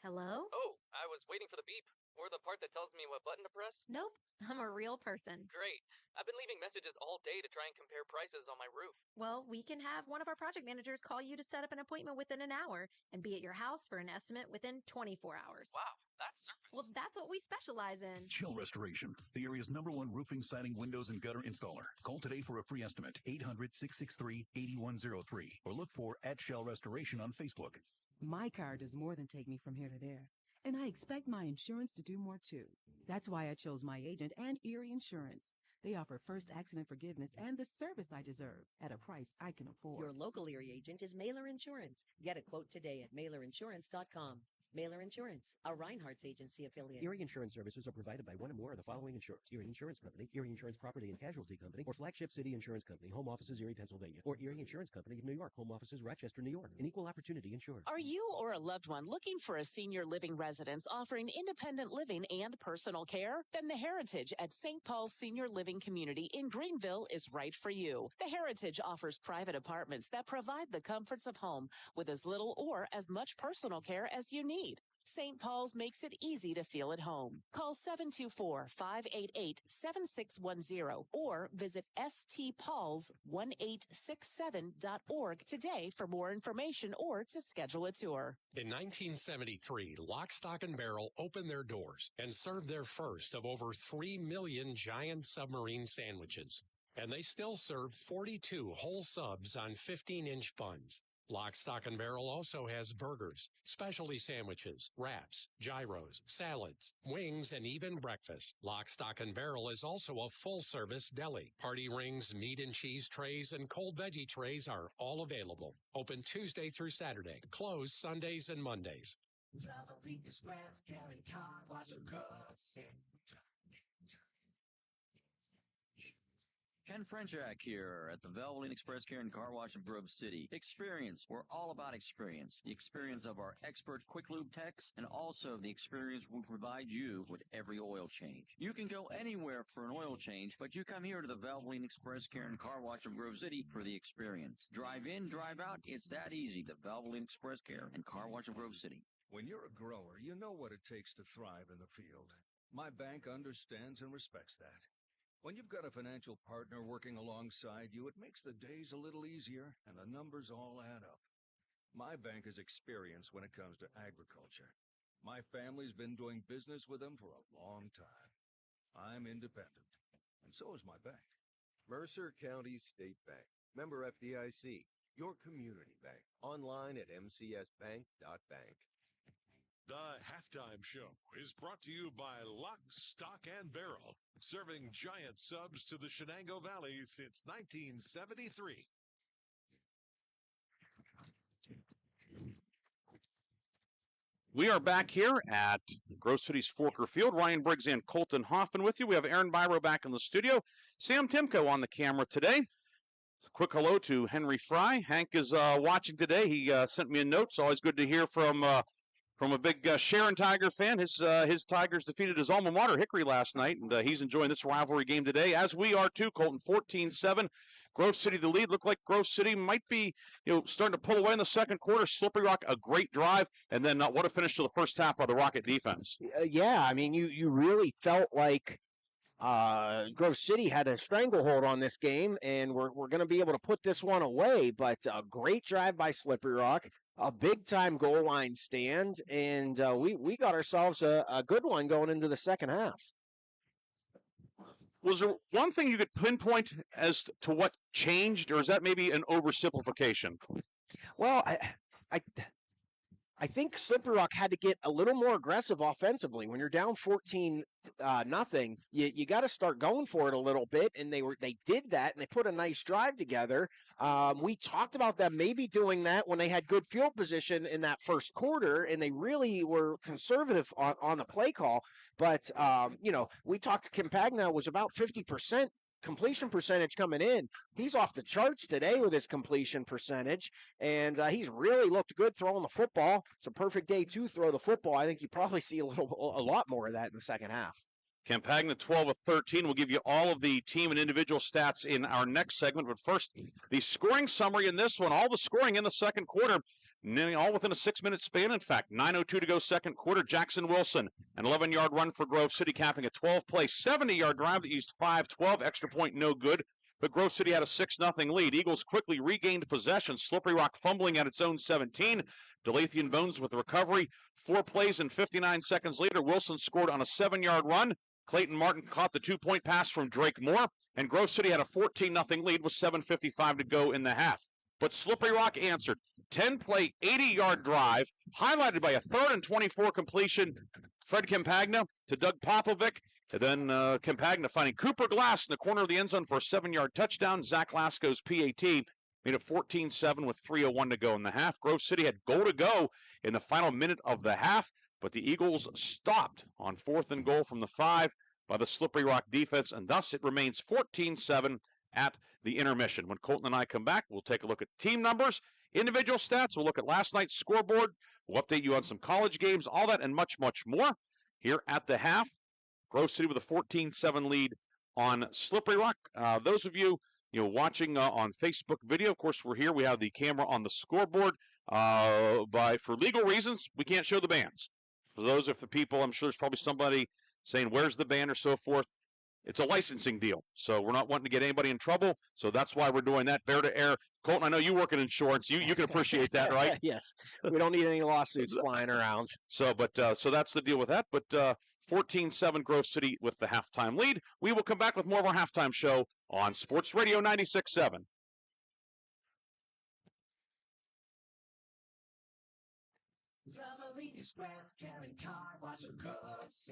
Hello? Oh, I was waiting for the beep or the part that tells me what button to press. Nope, I'm a real person. Great. I've been leaving messages all day to try and compare prices on my roof. Well, we can have one of our project managers call you to set up an appointment within an hour and be at your house for an estimate within 24 hours. Wow, that's perfect. Well, that's what we specialize in. Shell Restoration, the area's #1 roofing, siding, windows, and gutter installer. Call today for a free estimate, 800-663-8103, or look for @Shell Restoration on Facebook. My car does more than take me from here to there, and I expect my insurance to do more too. That's why I chose my agent and Erie Insurance. They offer first accident forgiveness and the service I deserve at a price I can afford. Your local Erie agent is Mailer Insurance. Get a quote today at mailerinsurance.com. Mailer Insurance, a Reinhardt's agency affiliate. Erie Insurance services are provided by one or more of the following insurers: Erie Insurance Company, Erie Insurance Property and Casualty Company, or Flagship City Insurance Company, home offices Erie, Pennsylvania, or Erie Insurance Company of New York, home offices Rochester, New York, an equal opportunity insurer. Are you or a loved one looking for a senior living residence offering independent living and personal care? Then the Heritage at St. Paul's Senior Living Community in Greenville is right for you. The Heritage offers private apartments that provide the comforts of home with as little or as much personal care as you need. St. Paul's makes it easy to feel at home. Call 724-588-7610 or visit stpauls1867.org today for more information or to schedule a tour. In 1973, Lock, Stock, and Barrel opened their doors and served their first of over 3 million giant submarine sandwiches. And they still serve 42 whole subs on 15-inch buns. Lock, Stock, and Barrel also has burgers, specialty sandwiches, wraps, gyros, salads, wings, and even breakfast. Lock, Stock, and Barrel is also a full-service deli. Party rings, meat and cheese trays, and cold veggie trays are all available. Open Tuesday through Saturday. Closed Sundays and Mondays. Ken Frenchak here at the Valvoline Express Care and Car Wash in Grove City. Experience. We're all about experience. The experience of our expert quick lube techs and also the experience we provide you with every oil change. You can go anywhere for an oil change, but you come here to the Valvoline Express Care and Car Wash in Grove City for the experience. Drive in, drive out. It's that easy. The Valvoline Express Care and Car Wash in Grove City. When you're a grower, you know what it takes to thrive in the field. My bank understands and respects that. When you've got a financial partner working alongside you, it makes the days a little easier and the numbers all add up. My bank has experience when it comes to agriculture. My family's been doing business with them for a long time. I'm independent, and so is my bank. Mercer County State Bank. Member FDIC. Your community bank. Online at mcsbank.bank. The halftime show is brought to you by Lock, Stock, and Barrel, serving giant subs to the Shenango Valley since 1973. We are back here at Grove City's Forker Field. Ryan Briggs and Colton Hoffman with you. We have Aaron Biro back in the studio. Sam Timko on the camera today. Quick hello to Henry Fry. Hank is watching today. He sent me a note. It's always good to hear from a big Sharon Tiger fan. His Tigers defeated his alma mater, Hickory, last night, and he's enjoying this rivalry game today, as we are too. Colton, 14-7. Grove City the lead. Looked like Grove City might be, starting to pull away in the second quarter. Slippery Rock, a great drive, and then what a finish to the first half by the Rocket defense. Yeah, I mean, you really felt like Grove City had a stranglehold on this game, and we're going to be able to put this one away. But a great drive by Slippery Rock, a big-time goal line stand, and we got ourselves a good one going into the second half. Was there one thing you could pinpoint as to what changed, or is that maybe an oversimplification? Well, I think Slippery Rock had to get a little more aggressive offensively. When you're down 14 nothing, you got to start going for it a little bit, and they did that, and they put a nice drive together. We talked about them maybe doing that when they had good field position in that first quarter, and they really were conservative on the play call. But we talked to Campagna was about 50% completion percentage coming in. He's off the charts today with his completion percentage, and he's really looked good throwing the football. It's a perfect day to throw the football. I think you probably see a lot more of that in the second half. Campagna 12 of 13. We'll give you all of the team and individual stats in our next segment. But first, the scoring summary in this one. All the scoring in the second quarter, all within a 6-minute span. In fact, 9:02 to go second quarter. Jackson Wilson, an 11-yard run for Grove City, capping a 12-play, 70-yard drive that used 5-12. Extra point no good. But Grove City had a 6-0 lead. Eagles quickly regained possession. Slippery Rock fumbling at its own 17. Delathian Bones with the recovery. 4 plays and 59 seconds later, Wilson scored on a 7-yard run. Clayton Martin caught the 2-point pass from Drake Moore. And Grove City had a 14-0 lead with 7:55 to go in the half. But Slippery Rock answered. 10-play, 80-yard drive, highlighted by a 3rd and 24 completion. Fred Campagna to Doug Popovic. And then Campagna finding Cooper Glass in the corner of the end zone for a 7-yard touchdown. Zach Lasco's PAT made it 14-7 with 3:01 to go in the half. Grove City had goal to go in the final minute of the half, but the Eagles stopped on 4th and goal from the 5 by the Slippery Rock defense, and thus it remains 14-7 at the intermission. When Colton and I come back, we'll take a look at team numbers, individual stats. We'll look at last night's scoreboard. We'll update you on some college games, all that and much, much more here at the half. Grove City with a 14-7 lead on Slippery Rock. Those of you watching on Facebook video, of course, we're here. We have the camera on the scoreboard. For legal reasons, we can't show the bands. For those of the people, I'm sure there's probably somebody saying, where's the band or so forth. It's a licensing deal, so we're not wanting to get anybody in trouble, so that's why we're doing that. Bear to air. Colton, I know you work in insurance. You can appreciate that, right? Yes. We don't need any lawsuits flying around. So that's the deal with that. But 14-7 Grove City with the halftime lead. We will come back with more of our halftime show on Sports Radio 96.7. Express, carry car, wash your clothes,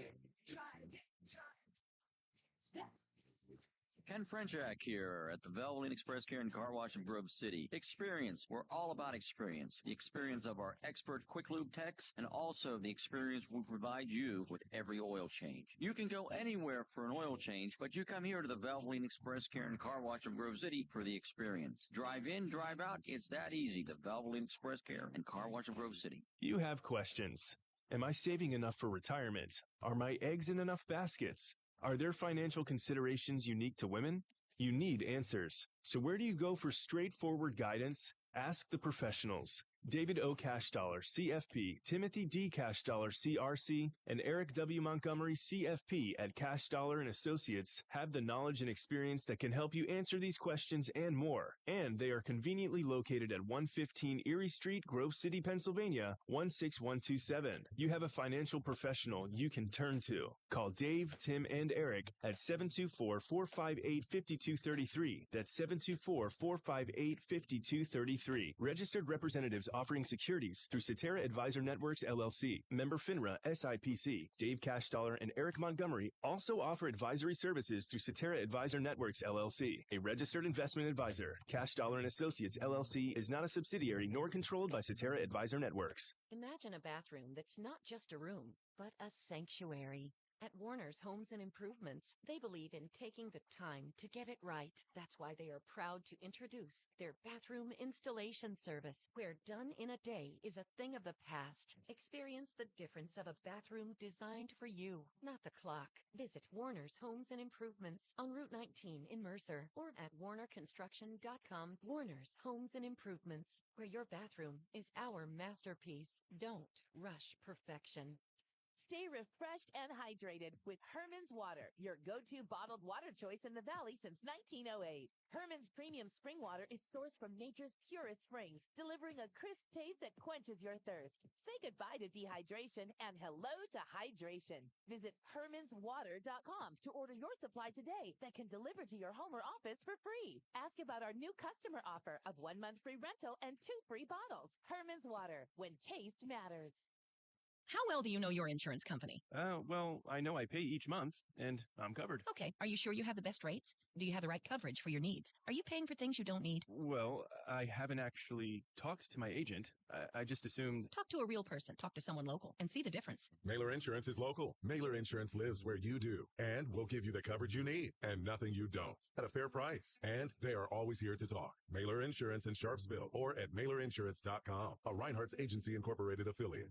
Ken Frenchak here at the Valvoline Express Care and Car Wash in Grove City. Experience. We're all about experience. The experience of our expert quick lube techs and also the experience we provide you with every oil change. You can go anywhere for an oil change, but you come here to the Valvoline Express Care and Car Wash in Grove City for the experience. Drive in, drive out. It's that easy. The Valvoline Express Care and Car Wash in Grove City. You have questions. Am I saving enough for retirement? Are my eggs in enough baskets? Are there financial considerations unique to women? You need answers. So where do you go for straightforward guidance? Ask the professionals. David O. Cashdollar, CFP, Timothy D. Cashdollar, CRC, and Eric W. Montgomery, CFP at Cashdollar & Associates have the knowledge and experience that can help you answer these questions and more. And they are conveniently located at 115 Erie Street, Grove City, Pennsylvania, 16127. You have a financial professional you can turn to. Call Dave, Tim, and Eric at 724-458-5233. That's 724-458-5233. Registered representatives offering securities through Cetera Advisor Networks, LLC. Member FINRA, SIPC. Dave Cashdollar and Eric Montgomery also offer advisory services through Cetera Advisor Networks, LLC. A registered investment advisor. Cashdollar & Associates, LLC is not a subsidiary nor controlled by Cetera Advisor Networks. Imagine a bathroom that's not just a room, but a sanctuary. At Warner's Homes and Improvements, they believe in taking the time to get it right. That's why they are proud to introduce their bathroom installation service, where done in a day is a thing of the past. Experience the difference of a bathroom designed for you, not the clock. Visit Warner's Homes and Improvements on Route 19 in Mercer or at warnerconstruction.com. Warner's Homes and Improvements, where your bathroom is our masterpiece. Don't rush perfection. Stay refreshed and hydrated with Herman's Water, your go-to bottled water choice in the Valley since 1908. Herman's premium spring water is sourced from nature's purest springs, delivering a crisp taste that quenches your thirst. Say goodbye to dehydration and hello to hydration. Visit hermanswater.com to order your supply today that can deliver to your home or office for free. Ask about our new customer offer of 1 month free rental and 2 free bottles. Herman's Water, when taste matters. How well do you know your insurance company? Well, I know I pay each month, and I'm covered. Okay. Are you sure you have the best rates? Do you have the right coverage for your needs? Are you paying for things you don't need? Well, I haven't actually talked to my agent. I just assumed... Talk to a real person. Talk to someone local and see the difference. Mailer Insurance is local. Mailer Insurance lives where you do, and we'll give you the coverage you need and nothing you don't at a fair price. And they are always here to talk. Mailer Insurance in Sharpsville or at mailerinsurance.com, a Reinhardt's Agency Incorporated affiliate.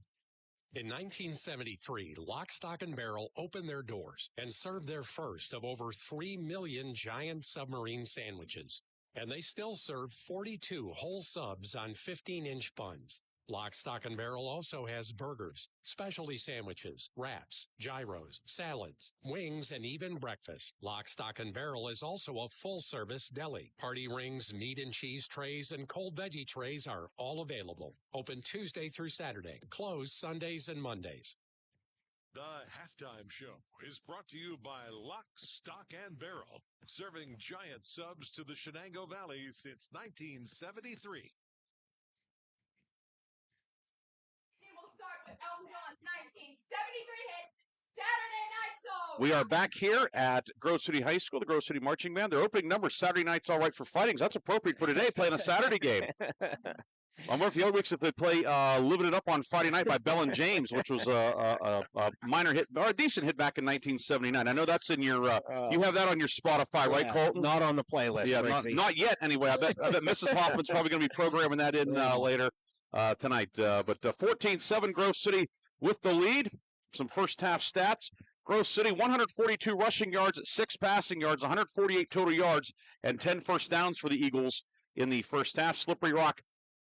In 1973, Lock, Stock, and Barrel opened their doors and served their first of over 3 million giant submarine sandwiches. And they still serve 42 whole subs on 15-inch buns. Lock, Stock, and Barrel also has burgers, specialty sandwiches, wraps, gyros, salads, wings, and even breakfast. Lock, Stock, and Barrel is also a full-service deli. Party rings, meat and cheese trays, and cold veggie trays are all available. Open Tuesday through Saturday. Closed Sundays and Mondays. The halftime show is brought to you by Lock, Stock, and Barrel, serving giant subs to the Shenango Valley since 1973. With Elton John's 1973 hit, Saturday Night Soul. We are back here at Grove City High School, the Grove City Marching Band. Their opening number, Saturday Night's All Right for Fightings. That's appropriate for today, playing a Saturday game. I wonder if the other weeks if they play Living It Up on Friday Night by Bell and James, which was a minor hit, or a decent hit back in 1979. I know that's in your, you have that on your Spotify, right, Colton? Not on the playlist. Yeah, not yet anyway. I bet Mrs. Hoffman's probably going to be programming that in later tonight. But 14-7 Grove City with the lead. Some first half stats. Grove City, 142 rushing yards, 6 passing yards, 148 total yards, and 10 first downs for the Eagles in the first half. Slippery Rock,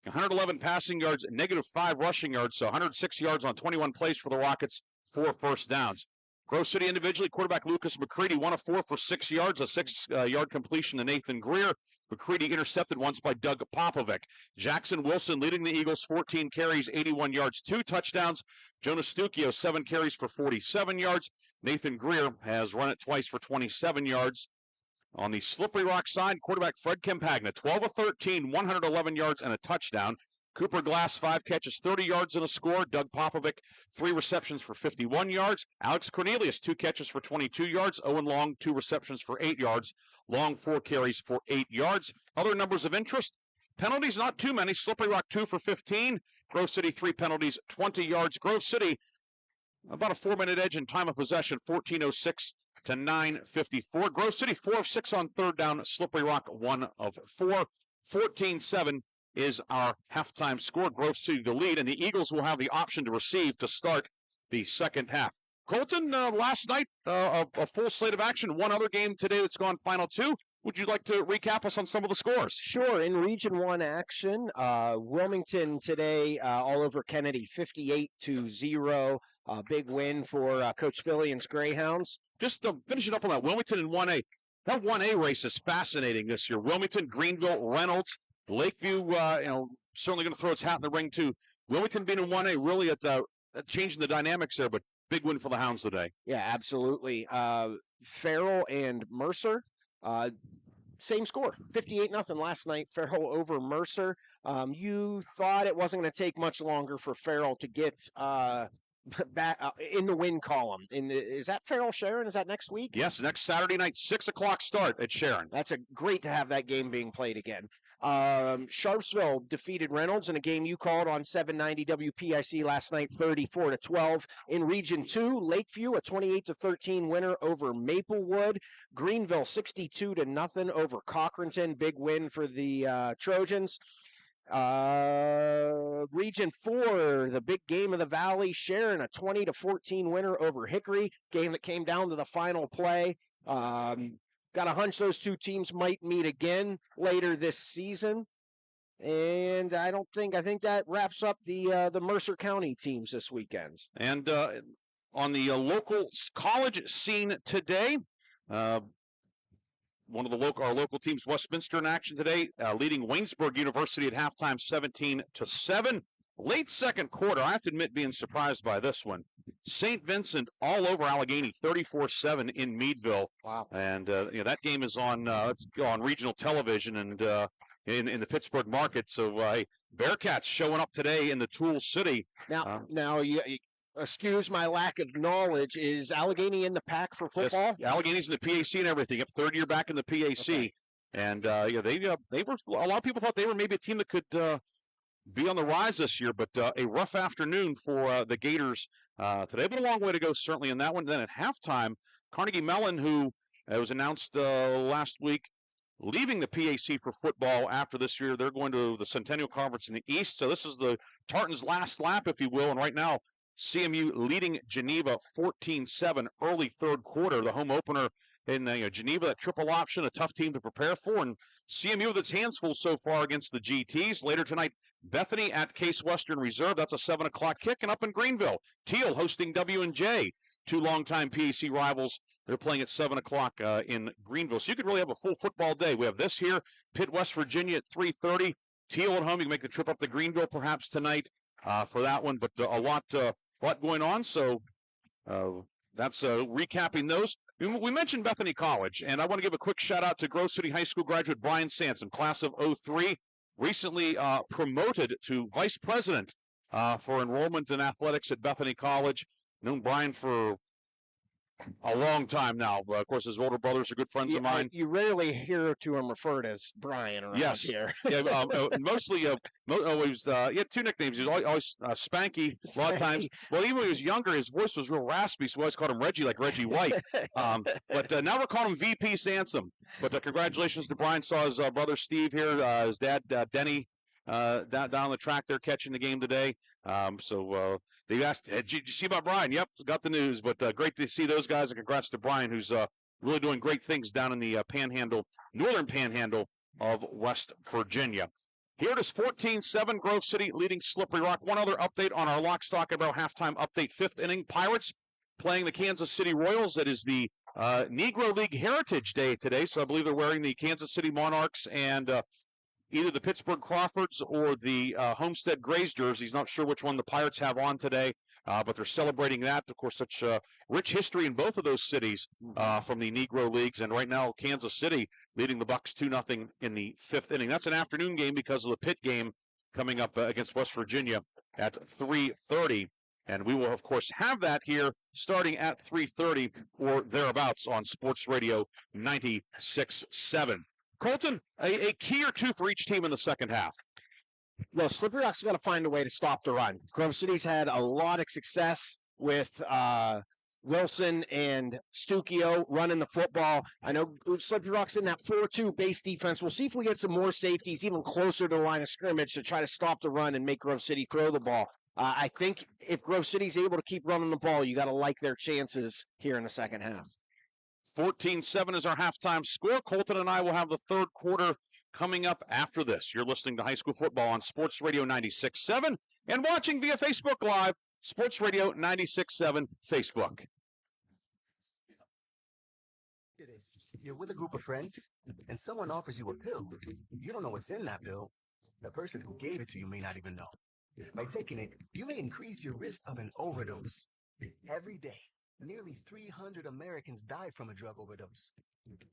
111 passing yards, -5 rushing yards, so 106 yards on 21 plays for the Rockets, 4 first downs. Grove City individually, quarterback Lucas McCready, 1 of 4 for 6 yards, a 6-yard completion to Nathan Greer. McCready intercepted once by Doug Popovic. Jackson Wilson leading the Eagles, 14 carries, 81 yards, 2 touchdowns. Jonas Stucchio, 7 carries for 47 yards. Nathan Greer has run it twice for 27 yards. On the Slippery Rock side, quarterback Fred Campagna, 12 of 13, 111 yards and a touchdown. Cooper Glass, 5 catches, 30 yards and a score. Doug Popovic, 3 receptions for 51 yards. Alex Cornelius, 2 catches for 22 yards. Owen Long, 2 receptions for 8 yards. Long, 4 carries for 8 yards. Other numbers of interest, penalties, not too many. Slippery Rock, 2 for 15. Grove City, 3 penalties, 20 yards. Grove City, about a 4-minute edge in time of possession, 14:06 to 9:54. Grove City, 4 of 6 on third down. Slippery Rock, 1 of 4. 14-7 is our halftime score. Grove City the lead, and the Eagles will have the option to receive to start the second half. Colton, last night, a full slate of action. One other game today that's gone Final 2. Would you like to recap us on some of the scores? Sure. In Region 1 action, Wilmington today all over Kennedy, 58-0. Big win for Coach Fillion's Greyhounds. Just finishing up on that, Wilmington in 1A. That 1A race is fascinating this year. Wilmington, Greenville, Reynolds, Lakeview, certainly going to throw its hat in the ring too. Wilmington being in 1A, really changing the dynamics there, but big win for the Hounds today. Yeah, absolutely. Farrell and Mercer, same score, 58-0 last night. Farrell over Mercer. You thought it wasn't going to take much longer for Farrell to get back in the win column. Is that Farrell Sharon? Is that next week? Yes, next Saturday night, 6 o'clock start at Sharon. That's great to have that game being played again. Sharpsville defeated Reynolds in a game you called on 790 WPIC last night, 34-12. In Region 2, Lakeview, a 28-13 winner over Maplewood. Greenville, 62-0 over Cochranton. Big win for the Trojans. Region 4, the big game of the Valley, Sharon, a 20-14 winner over Hickory. Game that came down to the final play. Got a hunch those two teams might meet again later this season. And I think that wraps up the Mercer County teams this weekend. And on the local college scene today. One of our local teams, Westminster, in action today, leading Waynesburg University at halftime, 17-7. Late second quarter, I have to admit, being surprised by this one. St. Vincent all over Allegheny, 34-7 in Meadville. Wow! And that game is on regional television and in the Pittsburgh market. So Bearcats showing up today in the Tool City. Now you excuse my lack of knowledge. Is Allegheny in the pack for football? Yes, Allegheny's in the PAC and everything. Up third year back in the PAC, okay. And they were. A lot of people thought they were maybe a team that could be on the rise this year, but a rough afternoon for the Gators today. But a long way to go, certainly, in that one. Then at halftime, Carnegie Mellon, who was announced last week, leaving the PAC for football after this year. They're going to the Centennial Conference in the East. So this is the Tartans' last lap, if you will. And right now, CMU leading Geneva 14-7 early third quarter. The home opener in Geneva, that triple option, a tough team to prepare for. And CMU with its hands full so far against the GTs. Later tonight, Bethany at Case Western Reserve. That's a 7 o'clock kick. And up in Greenville, Teal hosting W&J, two longtime PAC rivals. They're playing at 7 o'clock in Greenville. So you could really have a full football day. We have this here, Pitt, West Virginia at 3:30. Teal at home. You can make the trip up to Greenville perhaps tonight for that one. But a lot going on. So that's recapping those. We mentioned Bethany College, and I want to give a quick shout-out to Grove City High School graduate Brian Sansom, class of 03, recently promoted to vice president for enrollment in athletics at Bethany College. Known Brian for a long time now. Of course, his older brothers are good friends of mine. You rarely hear to him referred as Brian around here. Yeah, mostly, he had two nicknames. He was always Spanky a lot of times. Well, even when he was younger, his voice was real raspy, so we always called him Reggie, like Reggie White. But now we're calling him VP Sansom. But congratulations to Brian. Saw his brother Steve here, his dad Denny down on the track there catching the game today. They asked, did you see about Brian? Yep, got the news. But great to see those guys, and congrats to Brian, who's really doing great things down in the northern panhandle of West Virginia. Here it is 14-7, Grove City leading Slippery Rock. One other update on our Lock, Stock, and Barrel halftime update. Fifth inning, Pirates playing the Kansas City Royals. That is the Negro League Heritage Day today, so I believe they're wearing the Kansas City Monarchs and either the Pittsburgh Crawfords or the Homestead Grays jerseys. Not sure which one the Pirates have on today, but they're celebrating that. Of course, such rich history in both of those cities from the Negro Leagues. And right now, Kansas City leading the Bucks 2-0 in the fifth inning. That's an afternoon game because of the Pitt game coming up against West Virginia at 3:30. And we will, of course, have that here starting at 3:30 or thereabouts on Sports Radio 96.7. Colton, a key or two for each team in the second half. Well, Slippery Rock's got to find a way to stop the run. Grove City's had a lot of success with Wilson and Stukio running the football. I know Slippery Rock's in that 4-2 base defense. We'll see if we get some more safeties even closer to the line of scrimmage to try to stop the run and make Grove City throw the ball. I think if Grove City's able to keep running the ball, you got to like their chances here in the second half. 14-7 is our halftime score. Colton and I will have the third quarter coming up after this. You're listening to High School Football on Sports Radio 96.7 and watching via Facebook Live, Sports Radio 96.7 Facebook. You're with a group of friends, and someone offers you a pill. You don't know what's in that pill. The person who gave it to you may not even know. By taking it, you may increase your risk of an overdose. Every day, nearly 300 Americans die from a drug overdose.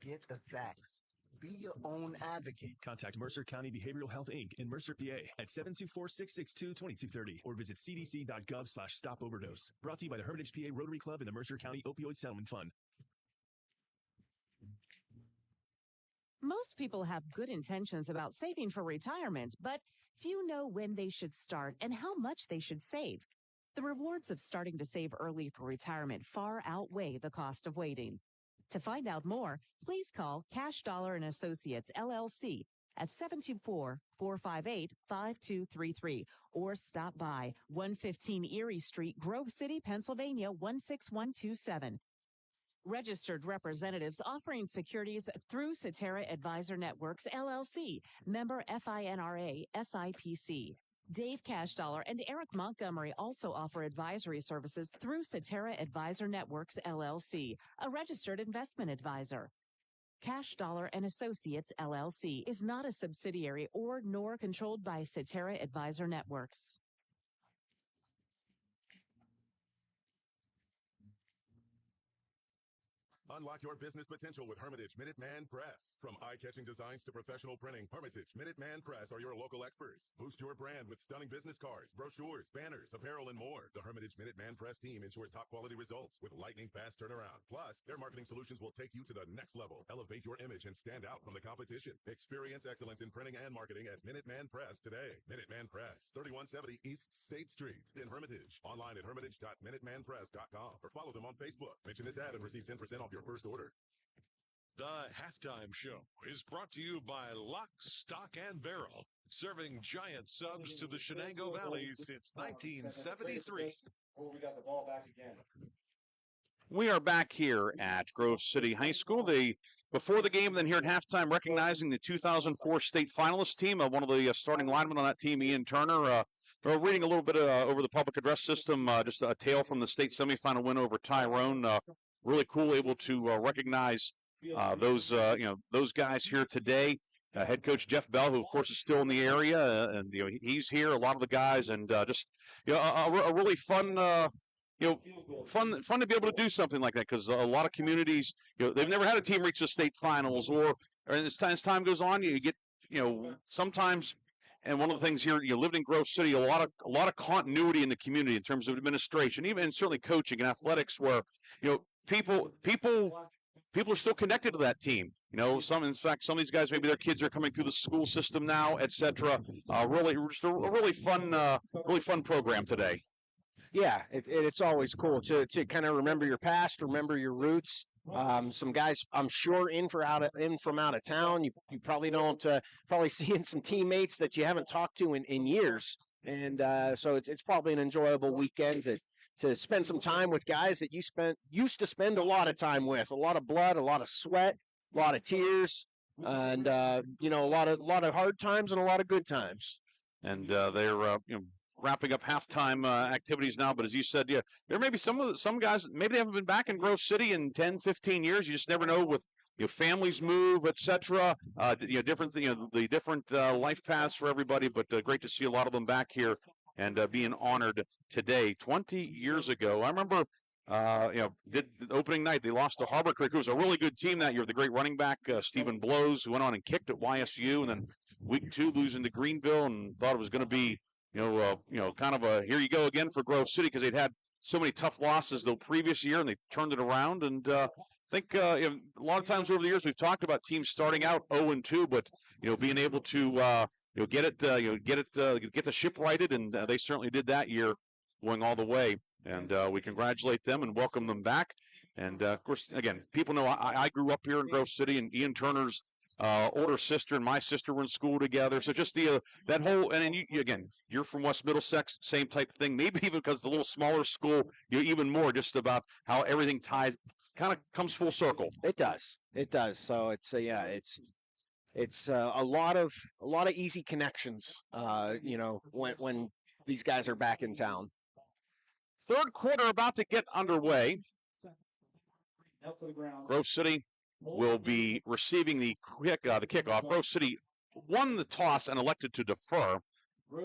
Get the facts. Be your own advocate. Contact Mercer County Behavioral Health, Inc. in Mercer, PA at 724-662-2230 or visit cdc.gov/stop-overdose. Brought to you by the Hermitage PA Rotary Club and the Mercer County Opioid Settlement Fund. Most people have good intentions about saving for retirement, but few know when they should start and how much they should save. The rewards of starting to save early for retirement far outweigh the cost of waiting. To find out more, please call Cash Dollar & Associates, LLC at 724-458-5233 or stop by 115 Erie Street, Grove City, Pennsylvania 16127. Registered representatives offering securities through Cetera Advisor Networks, LLC, member FINRA, SIPC. Dave Cashdollar and Eric Montgomery also offer advisory services through Cetera Advisor Networks, LLC, a registered investment advisor. Cashdollar and Associates, LLC, is not a subsidiary or nor controlled by Cetera Advisor Networks. Unlock your business potential with Hermitage Minuteman Press. From eye-catching designs to professional printing, Hermitage Minuteman Press are your local experts. Boost your brand with stunning business cards, brochures, banners, apparel, and more. The Hermitage Minuteman Press team ensures top-quality results with lightning-fast turnaround. Plus, their marketing solutions will take you to the next level. Elevate your image and stand out from the competition. Experience excellence in printing and marketing at Minuteman Press today. Minuteman Press, 3170 East State Street in Hermitage. Online at hermitage.minutemanpress.com or follow them on Facebook. Mention this ad and receive 10% off your first order. The halftime show is brought to you by Lock, Stock, and Barrel, serving giant subs to the Shenango Valley since 1973. We got the ball back again. We are back here at Grove City High School. Before the game, then here at halftime, recognizing the 2004 state finalist team. One of the starting linemen on that team, Ian Turner. Reading a little bit over the public address system, just a tale from the state semifinal win over Tyrone. Really cool, able to recognize those guys here today. Head coach Jeff Bell, who of course is still in the area, and he's here. A lot of the guys, and just a really fun, fun to be able to do something like that, because a lot of communities, they've never had a team reach the state finals, or as time goes on, you get sometimes. And one of the things here, you lived in Grove City, a lot of continuity in the community in terms of administration, even and certainly coaching and athletics, where people are still connected to that team. Some of these guys, maybe their kids are coming through the school system now, etc. Really, just a really fun program today. Yeah, it's always cool to kind of remember your past, remember your roots. Some guys, I'm sure, in from out of town. You probably don't probably seeing some teammates that you haven't talked to in years, and so it's probably an enjoyable weekend to spend some time with guys that used to spend a lot of time with, a lot of blood, a lot of sweat, a lot of tears, and a lot of hard times and a lot of good times. And they're wrapping up halftime activities now, but as you said, there may be some guys, maybe they haven't been back in Grove City in 10, 15 years. You just never know with families move, etc. The different life paths for everybody, but great to see a lot of them back here and being honored today. 20 years ago, I remember, did the opening night, they lost to Harbor Creek, who was a really good team that year. The great running back, Stephen Blows, who went on and kicked at YSU, and then week 2 losing to Greenville, and thought it was going to be, kind of a here you go again for Grove City, because they'd had so many tough losses the previous year, and they turned it around. And I think a lot of times over the years we've talked about teams starting out 0-2, but being able to get the ship righted, and they certainly did that year, going all the way. And we congratulate them and welcome them back. And of course, again, people know I grew up here in Grove City, and Ian Turner's older sister and my sister were in school together. So just that whole, and then you're from West Middlesex, same type of thing. Maybe even because it's a little smaller school, even more just about how everything ties, kind of comes full circle. It does. So it's a lot of easy connections. When these guys are back in town. Third quarter about to get underway. Grove City will be receiving the kickoff. Grove City won the toss and elected to defer.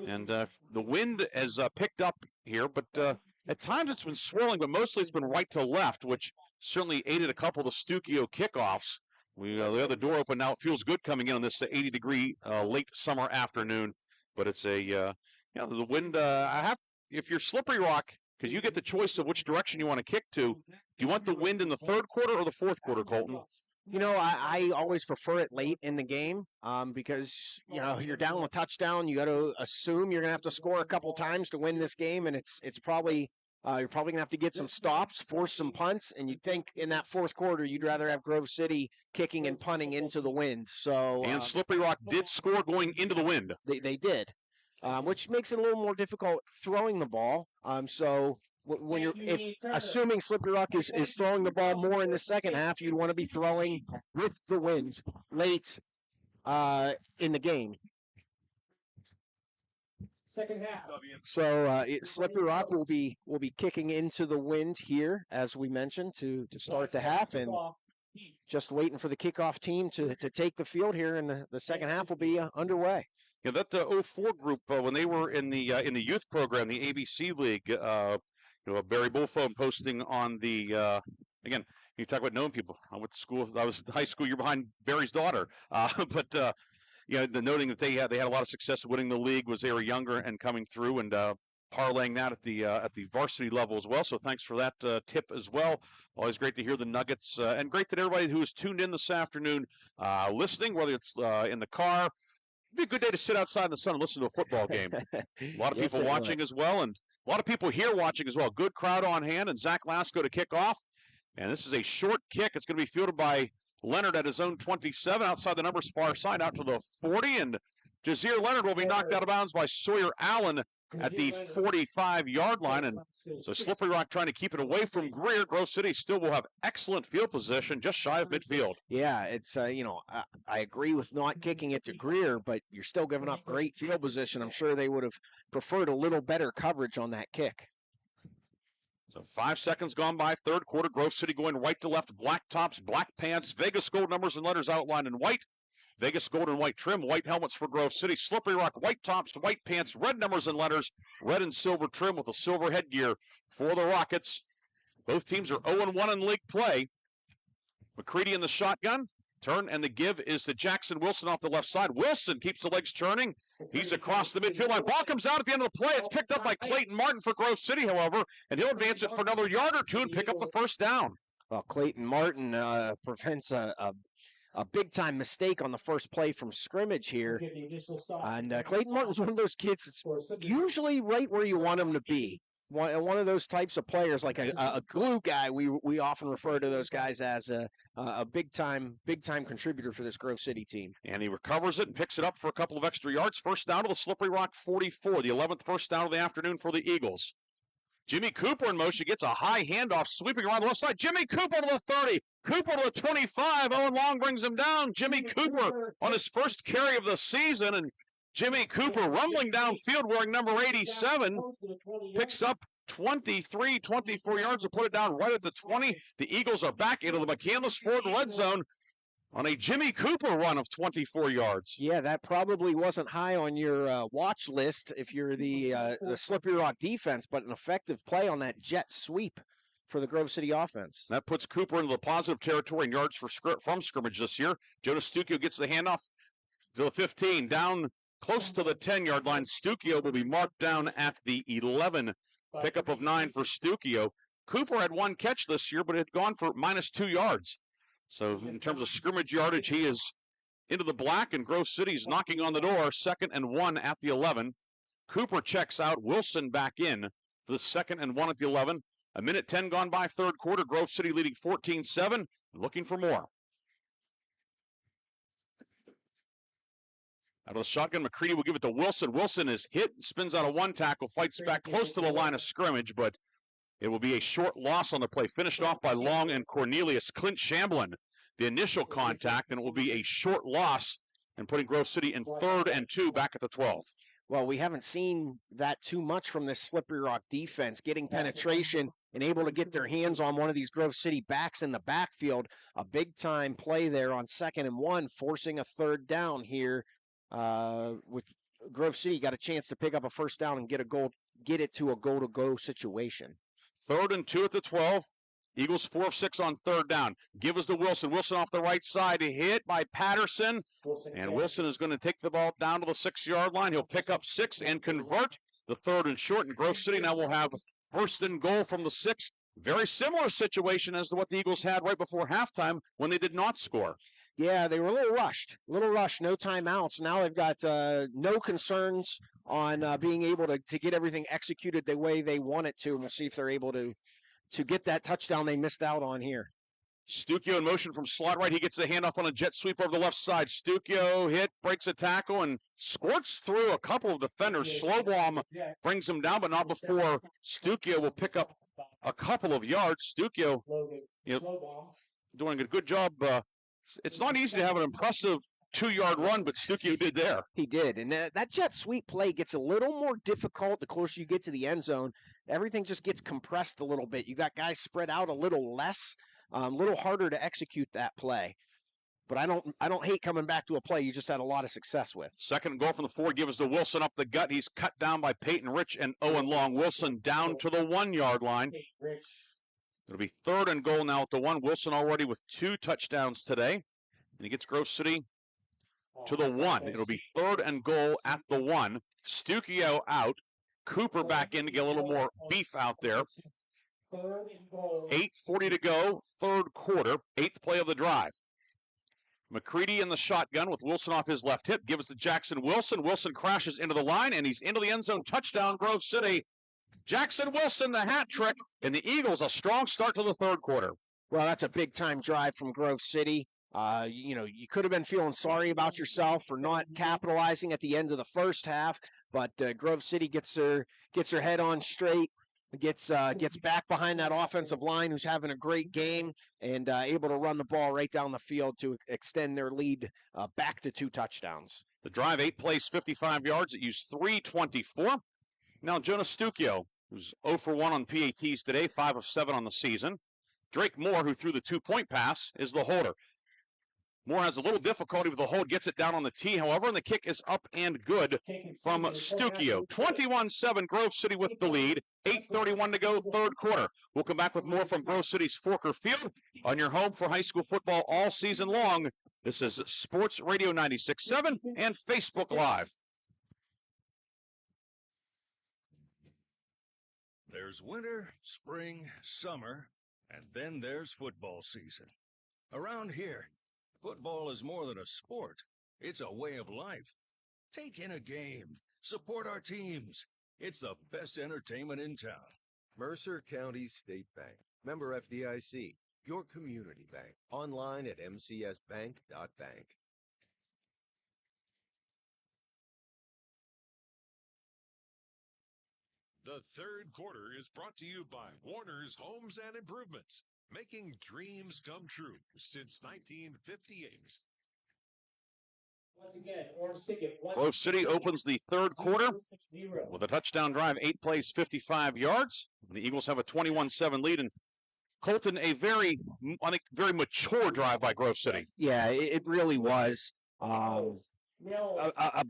And the wind has picked up here, but at times it's been swirling, but mostly it's been right to left, which certainly aided a couple of the Stukio kickoffs. We have the door open now. It feels good coming in on this 80-degree late summer afternoon, but it's the wind. If you're Slippery Rock, because you get the choice of which direction you want to kick to. Do you want the wind in the third quarter or the fourth quarter, Colton? I always prefer it late in the game because, you're down a touchdown. You got to assume you're going to have to score a couple times to win this game, and it's probably you're probably going to have to get some stops, force some punts, and you'd think in that fourth quarter you'd rather have Grove City kicking and punting into the wind. So and Slippery Rock did score going into the wind. They did. Which makes it a little more difficult throwing the ball. So when assuming Slippery Rock is throwing the ball more in the second half, you'd want to be throwing with the wind late in the game. Second half. So Slippery Rock will be kicking into the wind here, as we mentioned, to start the half, and just waiting for the kickoff team to take the field here, and the second half will be underway. Yeah, that 04 group when they were in the youth program, the ABC League. Barry Bullphone posting on the again. You talk about knowing people. I went to school. I was high school year behind Barry's daughter, but the noting that they had a lot of success winning the league was they were younger and coming through and parlaying that at the varsity level as well. So thanks for that tip as well. Always great to hear the Nuggets and great that everybody who is tuned in this afternoon listening, whether it's in the car. It'd be a good day to sit outside in the sun and listen to a football game. A lot of people watching as well, and a lot of people here watching as well. Good crowd on hand, and Zach Lasko to kick off. And this is a short kick. It's going to be fielded by Leonard at his own 27, outside the numbers far side, out to the 40. And Jazir Leonard will be knocked out of bounds by Sawyer Allen at the 45-yard line. And so Slippery Rock trying to keep it away from Greer. Grove City still will have excellent field position, just shy of midfield. Yeah, it's, I agree with not kicking it to Greer, but you're still giving up great field position. I'm sure they would have preferred a little better coverage on that kick. So 5 seconds gone by, third quarter. Grove City going right to left, black tops, black pants, Vegas gold numbers and letters outlined in white. Vegas gold and white trim, white helmets for Grove City. Slippery Rock, white tops, white pants, red numbers and letters, red and silver trim with a silver headgear for the Rockets. Both teams are 0-1 in league play. McCready in the shotgun. Turn and the give is to Jackson Wilson off the left side. Wilson keeps the legs turning. He's across the midfield line. Ball comes out at the end of the play. It's picked up by Clayton Martin for Grove City, however, and he'll advance it for another yard or two and pick up the first down. Well, Clayton Martin prevents a big-time mistake on the first play from scrimmage here. And Clayton Martin's one of those kids that's usually right where you want him to be. One of those types of players, like a glue guy. We often refer to those guys as a big-time contributor for this Grove City team. And he recovers it and picks it up for a couple of extra yards. First down to the Slippery Rock 44, the 11th first down of the afternoon for the Eagles. Jimmy Cooper in motion, gets a high handoff, sweeping around the left side. Jimmy Cooper to the 30, Cooper to the 25. Owen Long brings him down. Jimmy Cooper on his first carry of the season, and Jimmy Cooper rumbling downfield wearing number 87, picks up 23, 24 yards to put it down right at the 20. The Eagles are back into the McCandless Ford red zone on a Jimmy Cooper run of 24 yards. Yeah, that probably wasn't high on your watch list if you're the Slippery Rock defense, but an effective play on that jet sweep for the Grove City offense. That puts Cooper into the positive territory in yards from scrimmage this year. Jonas Stukio gets the handoff to the 15, down close to the 10-yard line. Stukio will be marked down at the 11. Pickup of 9 for Stukio. Cooper had one catch this year, but it had gone for -2 yards. So in terms of scrimmage yardage, he is into the black, and Grove City's knocking on the door. 2nd and 1 at the 11. Cooper checks out. Wilson back in for the 2nd and 1 at the 11. 1:10 gone by, third quarter. Grove City leading 14-7, looking for more. Out of the shotgun, McCready will give it to Wilson. Wilson is hit, spins out of one tackle, fights back close to the line of scrimmage, but it will be a short loss on the play. Finished off by Long and Cornelius. Clint Shamblin, the initial contact, and it will be a short loss and putting Grove City in 3rd and 2 back at the 12. Well, we haven't seen that too much from this Slippery Rock defense, getting penetration and able to get their hands on one of these Grove City backs in the backfield. A big-time play there on 2nd and 1, forcing a 3rd down here. With Grove City got a chance to pick up a first down and get it to a goal-to-go situation. 3rd and 2 at the 12. Eagles 4 of 6 on 3rd down. Give us to Wilson. Wilson off the right side, hit by Patterson. And Wilson is going to take the ball down to the 6-yard line. He'll pick up 6 and convert the 3rd and short. And Grove City now will have 1st and goal from the 6. Very similar situation as to what the Eagles had right before halftime when they did not score. Yeah, they were a little rushed, no timeouts. Now they've got no concerns on being able to get everything executed the way they want it to. And we'll see if they're able to get that touchdown they missed out on here. Stukio in motion from slot right. He gets the handoff on a jet sweep over the left side. Stukio hit, breaks a tackle, and squirts through a couple of defenders. Slowbaum brings him down, but not before Stukio will pick up a couple of yards. Stukio doing a good job. It's not easy to have an impressive 2-yard run, but Stukio did there. He did. And that jet sweep play gets a little more difficult the closer you get to the end zone. Everything just gets compressed a little bit. You got guys spread out a little less, a little harder to execute that play. But I don't hate coming back to a play you just had a lot of success with. Second and goal from the 4, gives to Wilson up the gut. He's cut down by Peyton Rich and Owen Long. Wilson down to the 1-yard line. It'll be 3rd and goal now at the 1. Wilson already with 2 touchdowns today. And he gets Grove City to the 1. It'll be 3rd and goal at the 1. Stukio out. Cooper back in to get a little more beef out there. 8:40 to go, 3rd quarter, 8th play of the drive. McCready in the shotgun with Wilson off his left hip, gives to Jackson Wilson. Wilson crashes into the line, and he's into the end zone. Touchdown, Grove City. Jackson Wilson, the hat trick, and the Eagles a strong start to the 3rd quarter. Well, that's a big-time drive from Grove City. You could have been feeling sorry about yourself for not capitalizing at the end of the first half, but Grove City gets her head on straight, gets back behind that offensive line who's having a great game, and able to run the ball right down the field to extend their lead back to 2 touchdowns. The drive, 8 plays, 55 yards. It used 3:24. Now Jonas Stukio, who's 0 for 1 on PATs today, 5 of 7 on the season. Drake Moore, who threw the 2-point pass, is the holder. Moore has a little difficulty with the hold, gets it down on the tee, however, and the kick is up and good from Stukio. 21-7, Grove City with the lead. 8:31 to go, 3rd quarter. We'll come back with more from Grove City's Forker Field on your home for high school football all season long. This is Sports Radio 96.7 and Facebook Live. There's winter, spring, summer, and then there's football season. Around here, football is more than a sport. It's a way of life. Take in a game. Support our teams. It's the best entertainment in town. Mercer County State Bank. Member FDIC. Your community bank. Online at mcsbank.bank. The 3rd quarter is brought to you by Warner's Homes and Improvements, making dreams come true since 1958. Once again, Orange Ticket. Grove City opens the 3rd quarter with a touchdown drive, 8 plays, 55 yards. The Eagles have a 21-7 lead, and Colton, a very mature drive by Grove City. Yeah, it really was. A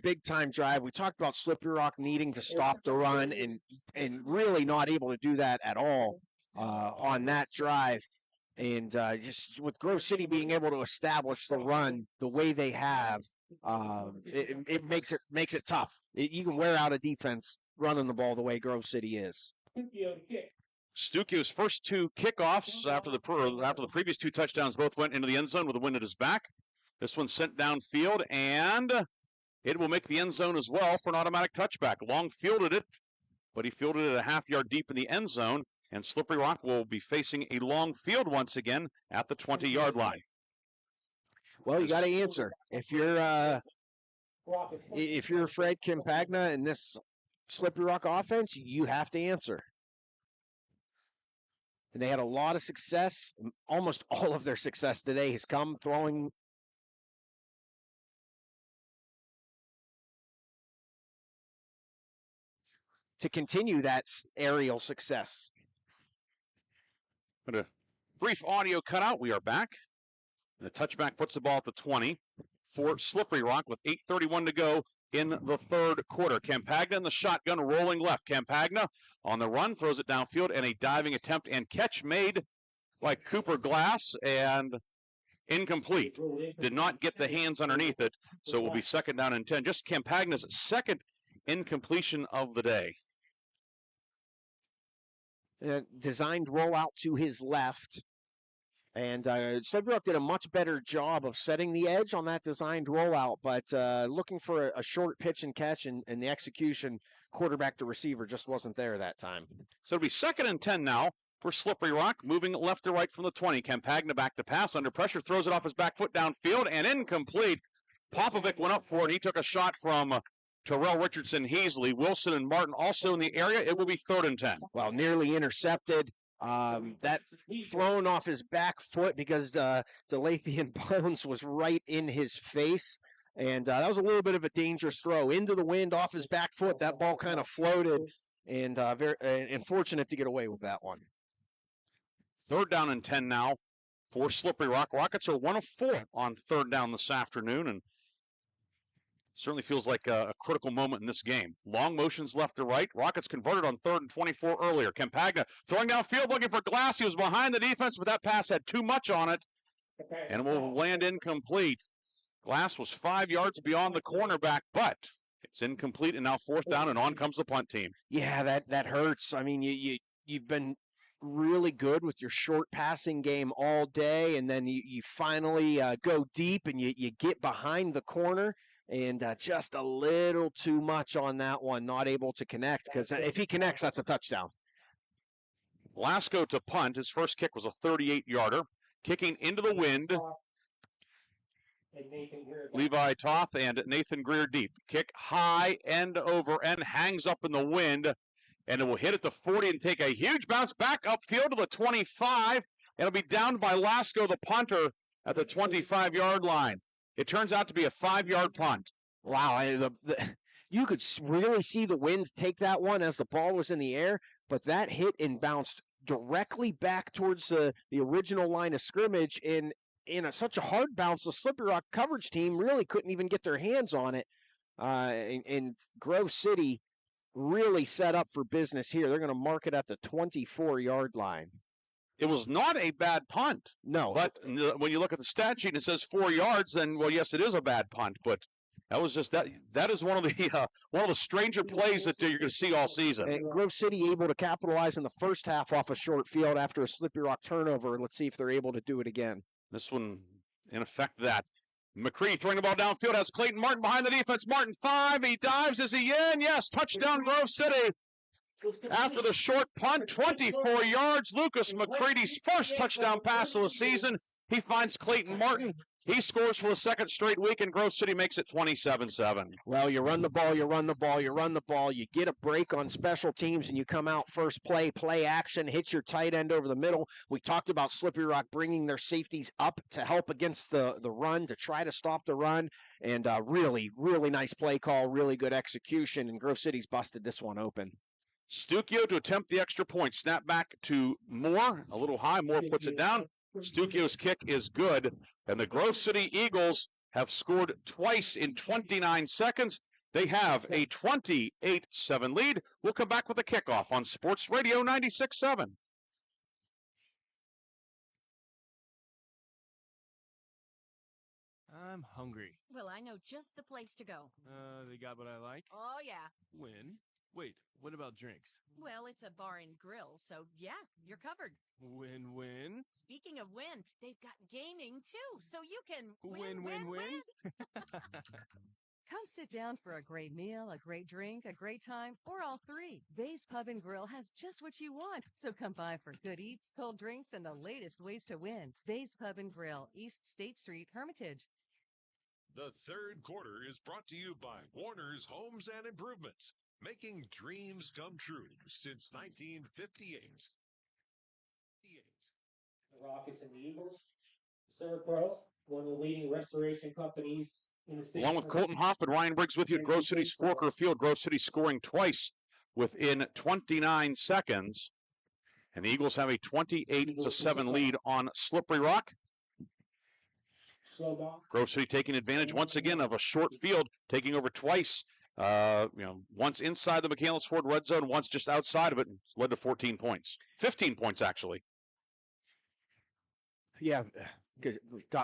big-time drive. We talked about Slippery Rock needing to stop the run and really not able to do that at all on that drive. And just with Grove City being able to establish the run the way they have, it makes it tough. You can wear out a defense running the ball the way Grove City is. Stukio's first 2 kickoffs after the previous 2 touchdowns both went into the end zone with a wind at his back. This one sent downfield, and it will make the end zone as well for an automatic touchback. Long fielded it, but he fielded it a half-yard deep in the end zone, and Slippery Rock will be facing a long field once again at the 20-yard line. Well, you got to answer. If you're Fred Campagna in this Slippery Rock offense, you have to answer. And they had a lot of success. Almost all of their success today has come throwing to continue that aerial success. But a brief audio cutout. We are back. And the touchback puts the ball at the 20 for Slippery Rock with 8:31 to go in the 3rd quarter. Campagna in the shotgun, rolling left. Campagna on the run, throws it downfield, and a diving attempt and catch made by Cooper Glass, and incomplete. Did not get the hands underneath it, so it will be 2nd down and 10. Just Campagna's 2nd incompletion of the day. Designed rollout to his left. And Slippery Rock did a much better job of setting the edge on that designed rollout, but looking for a short pitch and catch, and the execution, quarterback to receiver, just wasn't there that time. So it'll be 2nd and 10 now for Slippery Rock, moving left to right from the 20. Campagna back to pass, under pressure, throws it off his back foot downfield, and incomplete. Popovic went up for it, and he took a shot from Terrell Richardson, Heasley, Wilson, and Martin also in the area. It will be 3rd and 10. Well, nearly intercepted. That thrown off his back foot because Delathian Bones was right in his face. And that was a little bit of a dangerous throw into the wind off his back foot. That ball kind of floated, and very unfortunate to get away with that one. 3rd down and 10 now for Slippery Rock. Rockets are 1 of 4 on 3rd down this afternoon, and certainly feels like a critical moment in this game. Long motions left to right. Rockets converted on 3rd and 24 earlier. Campagna throwing downfield looking for Glass. He was behind the defense, but that pass had too much on it and will land incomplete. Glass was 5 yards beyond the cornerback, but it's incomplete, and now 4th down, and on comes the punt team. Yeah, that hurts. I mean, you've been really good with your short passing game all day, and then you finally go deep and you get behind the corner, and just a little too much on that one, not able to connect, because if he connects, that's a touchdown. Blasco to punt. His first kick was a 38-yarder. Kicking into the wind, Levi Toth and Nathan Greer deep. Kick high, end over end, hangs up in the wind, and it will hit at the 40 and take a huge bounce back upfield to the 25. And it'll be downed by Lasco, the punter, at the 25-yard line. It turns out to be a 5-yard punt. Wow, you could really see the wind take that one as the ball was in the air, but that hit and bounced directly back towards the original line of scrimmage. In such a hard bounce, the Slippery Rock coverage team really couldn't even get their hands on it. And Grove City really set up for business here. They're going to mark it at the 24-yard line. It was not a bad punt. No. But when you look at the stat sheet and it says 4 yards, then, well, yes, it is a bad punt. But that was just that is one of the stranger plays that you're going to see all season. And Grove City able to capitalize in the first half off a short field after a Slippery Rock turnover. Let's see if they're able to do it again. This one, in effect, that. McCree throwing the ball downfield, has Clayton Martin behind the defense. Martin 5, he dives, is he in? Yes, touchdown Grove City. After the short punt, 24 yards, Lucas McCready's first touchdown pass of the season. He finds Clayton Martin. He scores for the second straight week, and Grove City makes it 27-7. Well, you run the ball, you run the ball, you run the ball. You get a break on special teams, and you come out first play action, hit your tight end over the middle. We talked about Slippery Rock bringing their safeties up to help against the run, to try to stop the run, and really, really nice play call, really good execution, and Grove City's busted this one open. Stucchio to attempt the extra point. Snap back to Moore, a little high. Moore puts it down. Stucchio's kick is good. And the Grove City Eagles have scored twice in 29 seconds. They have a 28-7 lead. We'll come back with a kickoff on Sports Radio 96.7. I'm hungry. Well, I know just the place to go. They got what I like? Oh, yeah. When? Wait, what about drinks? Well, it's a bar and grill, so yeah, you're covered. Win-win. Speaking of win, they've got gaming too, so you can win. Come sit down for a great meal, a great drink, a great time, or all three. Bay's Pub and Grill has just what you want. So come by for good eats, cold drinks, and the latest ways to win. Bay's Pub and Grill, East State Street, Hermitage. The third quarter is brought to you by Warner's Homes and Improvements, making dreams come true since 1958. The Rockets and the Eagles. CeraPro, one of the leading restoration companies in the city. Along with Colton Hoffman, Ryan Briggs with you at Grove City's Forker Field. Grove City scoring twice within 29 seconds. And the Eagles have a 28-7 lead on Slippery Rock. Grove City taking advantage once again of a short field, taking over twice. Once inside the McCandless Ford red zone, once just outside of it, led to 14 points. 15 points, actually. Yeah, because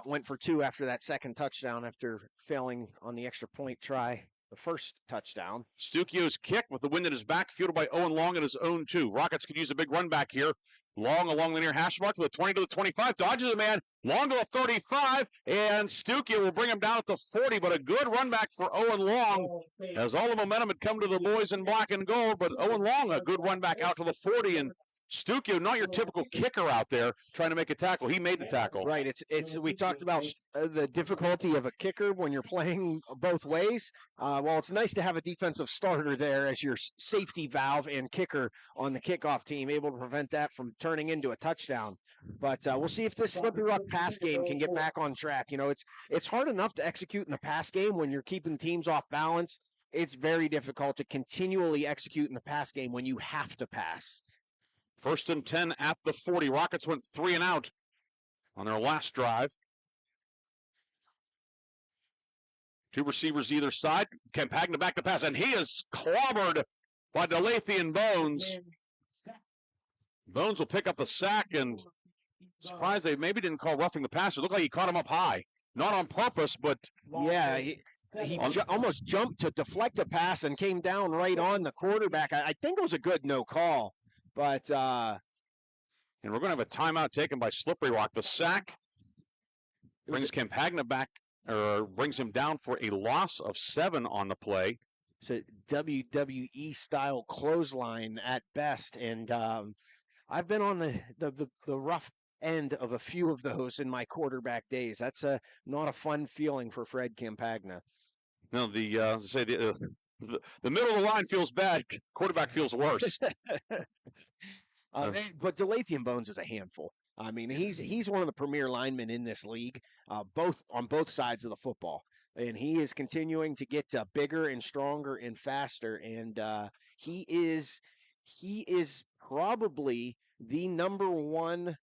went for 2 after that second touchdown after failing on the extra point try. The first touchdown. Stucchio's kick with the wind at his back, fielded by Owen Long at his own 2. Rockets could use a big run back here. Long along the near hash mark to the 20 to the 25. Dodges a man. Long to the 35. And Stucchio will bring him down at the 40. But a good run back for Owen Long, as all the momentum had come to the boys in black and gold. But Owen Long, a good run back out to the 40. And Stukio, not your typical kicker out there trying to make a tackle. He made the tackle. Right. It's we talked about the difficulty of a kicker when you're playing both ways. Well, it's nice to have a defensive starter there as your safety valve and kicker on the kickoff team, able to prevent that from turning into a touchdown. But we'll see if this Slippery Rock pass game can get back on track. You know, it's hard enough to execute in the pass game when you're keeping teams off balance. It's very difficult to continually execute in the pass game when you have to pass. 1st and 10 at the 40. Rockets went 3 and out on their last drive. 2 receivers either side. Campagna back to pass, and he is clobbered by Delathian Bones. Bones will pick up the sack, and surprised they maybe didn't call roughing the passer. It looked like he caught him up high. Not on purpose, but... Yeah, he almost jumped to deflect a pass and came down right on the quarterback. I think it was a good no call. But and we're going to have a timeout taken by Slippery Rock. The sack brings Campagna back, or brings him down for a loss of 7 on the play. It's a WWE style clothesline at best, and I've been on the rough end of a few of those in my quarterback days. That's not a fun feeling for Fred Campagna. No, the middle of the line feels bad. Quarterback feels worse. But Delathian Bones is a handful. I mean, he's one of the premier linemen in this league, on both sides of the football, and he is continuing to get bigger and stronger and faster. And he is probably the number one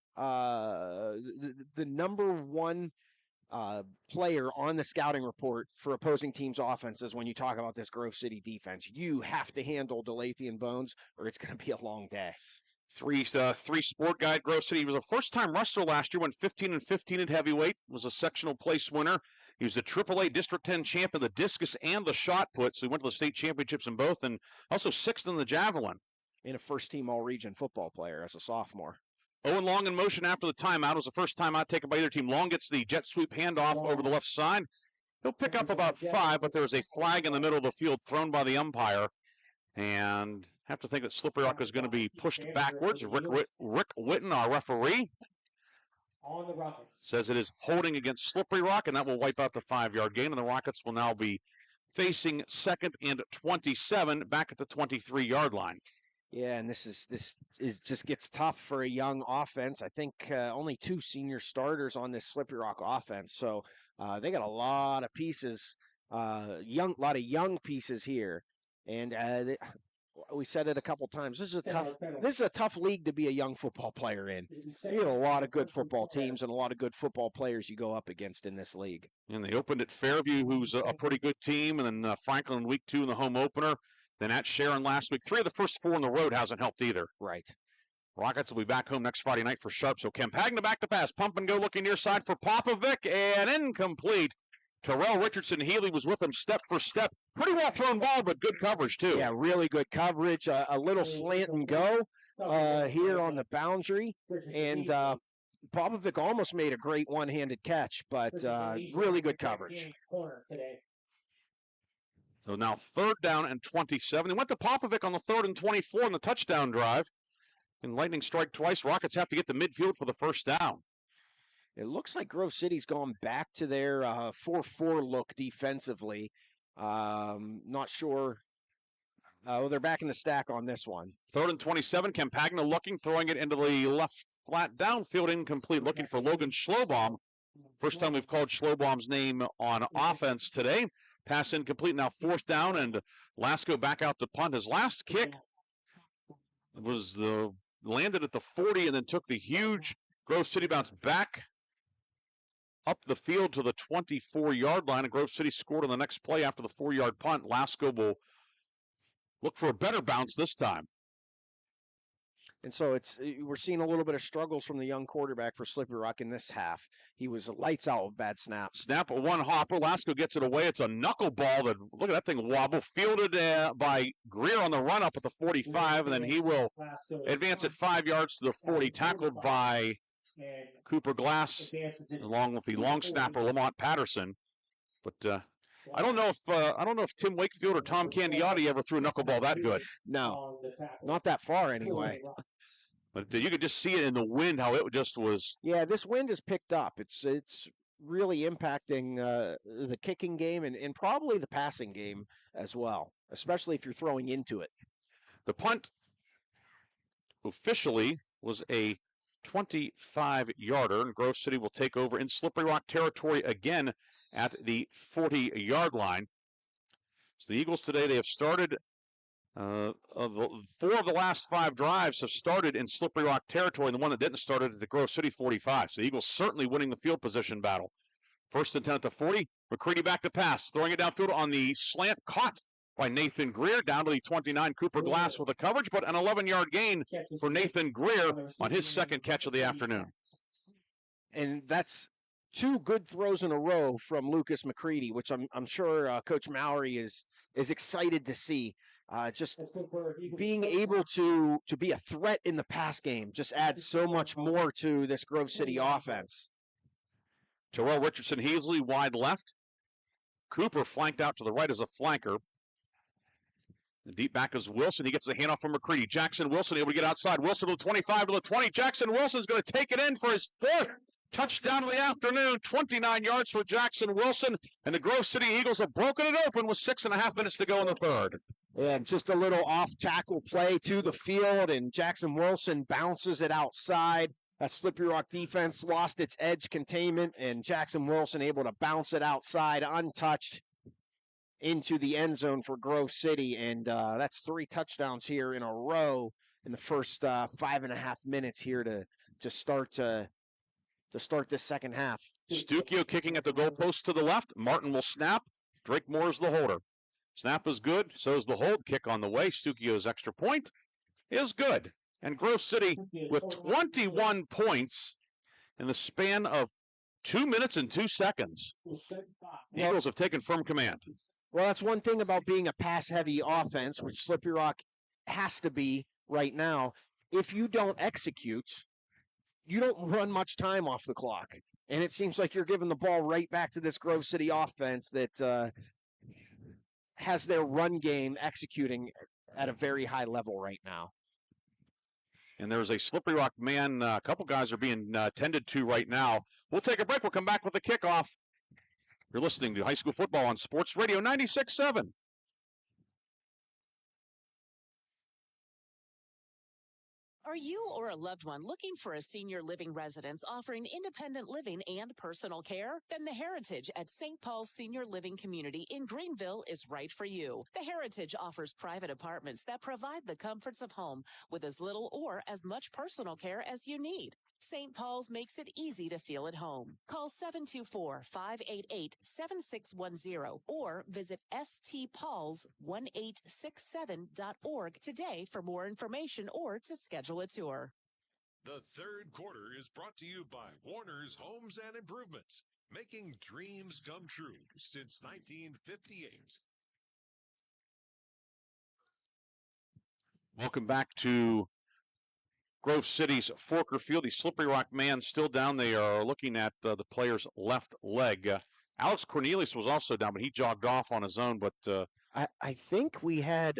player on the scouting report for opposing teams' offenses. When you talk about this Grove City defense, you have to handle Delathian Bones, or it's going to be a long day. 3 Sport Guide Grove City. He was a first-time wrestler last year, went 15-15 at heavyweight, was a sectional place winner. He was the AAA District 10 champ of the discus and the shot put, so he went to the state championships in both, and also 6th in the javelin. And a first-team all-region football player as a sophomore. Owen Long in motion after the timeout. It was the first timeout taken by either team. Long gets the jet sweep handoff over the left side. He'll pick up about 5, but there's a flag in the middle of the field thrown by the umpire. And have to think that Slippery Rock is going to be pushed backwards. Rick Witten, our referee, says it is holding against Slippery Rock, and that will wipe out the 5-yard gain. And the Rockets will now be facing 2nd and 27 back at the 23-yard line. Yeah, and this is just gets tough for a young offense. I think only 2 senior starters on this Slippery Rock offense, so they got a lot of pieces, lot of young pieces here. And we said it a couple times. This is a tough league to be a young football player in. You get a lot of good football teams and a lot of good football players you go up against in this league. And they opened at Fairview, who's a pretty good team, and then Franklin week 2 in the home opener. Then at Sharon last week. 3 of the first 4 on the road hasn't helped either. Right. Rockets will be back home next Friday night for Sharp. So Campagna back to pass. Pump and go looking near side for Popovic, and incomplete. Terrell Richardson Healy was with him step for step. Pretty well thrown ball, but good coverage, too. Yeah, really good coverage. A little slant and go here on the boundary. And Popovic almost made a great one-handed catch, but really good coverage. So now 3rd down and 27. They went to Popovic on the 3rd and 24 on the touchdown drive. And lightning strike twice. Rockets have to get the midfield for the 1st down. It looks like Grove City's gone back to their 4-4 look defensively. Not sure. They're back in the stack on this one. 3rd and 27. Campagna looking, throwing it into the left flat downfield, incomplete, looking for Logan Schlobaum. First time we've called Schlobaum's name on offense today. Pass incomplete, now 4th down, and Lasco back out to punt. His last kick was landed at the 40 and then took the huge Grove City bounce back up the field to the 24-yard line, and Grove City scored on the next play after the 4-yard punt. Lasco will look for a better bounce this time. And so we're seeing a little bit of struggles from the young quarterback for Slippery Rock in this half. He was lights out with bad snap. Snap a one hopper. Lasco gets it away. It's a knuckleball that, look at that thing wobble. Fielded by Greer on the run up at the 45, and then he will advance it 5 yards to the 40, tackled by Cooper Glass, along with the long snapper Lamont Patterson. But I don't know if Tim Wakefield or Tom Candiotti ever threw a knuckleball that good. No, not that far anyway. But you could just see it in the wind how it just was. Yeah, this wind has picked up. It's really impacting the kicking game and probably the passing game as well, especially if you're throwing into it. The punt officially was a 25-yarder, and Grove City will take over in Slippery Rock territory again at the 40-yard line. So the Eagles today, they have started, 4 of the last 5 drives have started in Slippery Rock territory, and the one that didn't start at the Grove City 45. So the Eagles certainly winning the field position battle. First and 10 at the 40. McCready back to pass, throwing it downfield on the slant, caught by Nathan Greer, down to the 29. Cooper Glass with the coverage, but an 11-yard gain for Nathan Greer on his second catch of the afternoon. And that's 2 good throws in a row from Lucas McCready, which I'm sure Coach Mowry is excited to see. Just being able to be a threat in the pass game just adds so much more to this Grove City offense. Terrell Richardson Heasley wide left. Cooper flanked out to the right as a flanker. The deep back is Wilson. He gets the handoff from McCready. Jackson Wilson able to get outside. Wilson to the 25 to the 20. Jackson Wilson's going to take it in for his 4th touchdown of the afternoon. 29 yards for Jackson Wilson. And the Grove City Eagles have broken it open with 6.5 minutes to go in the third. Yeah, just a little off-tackle play to the field, and Jackson Wilson bounces it outside. That Slippery Rock defense lost its edge containment, and Jackson Wilson able to bounce it outside untouched into the end zone for Grove City, and that's 3 touchdowns here in a row in the first 5.5 minutes here to start this second half. Stukio kicking at the goalpost to the left. Martin will snap. Drake Moore is the holder. Snap is good. So is the hold. Kick on the way. Stukio's extra point is good. And Grove City with 21 points in the span of 2 minutes and 2 seconds. The Eagles have taken firm command. Well, that's one thing about being a pass-heavy offense, which Slippery Rock has to be right now. If you don't execute, you don't run much time off the clock. And it seems like you're giving the ball right back to this Grove City offense that has their run game executing at a very high level right now. And there's a Slippery Rock man. A couple guys are being tended to right now. We'll take a break. We'll come back with the kickoff. You're listening to High School Football on Sports Radio 96.7. Are you or a loved one looking for a senior living residence offering independent living and personal care? Then the Heritage at St. Paul's Senior Living Community in Greenville is right for you. The Heritage offers private apartments that provide the comforts of home with as little or as much personal care as you need. St. Paul's makes it easy to feel at home. Call 724-588-7610 or visit stpauls1867.org today for more information or to schedule a tour. The third quarter is brought to you by Warner's Homes and Improvements, making dreams come true since 1958. Welcome back to Grove City's Forker Field. The Slippery Rock man still down. They are looking at the player's left leg. Alex Cornelius was also down, but he jogged off on his own. But I think we had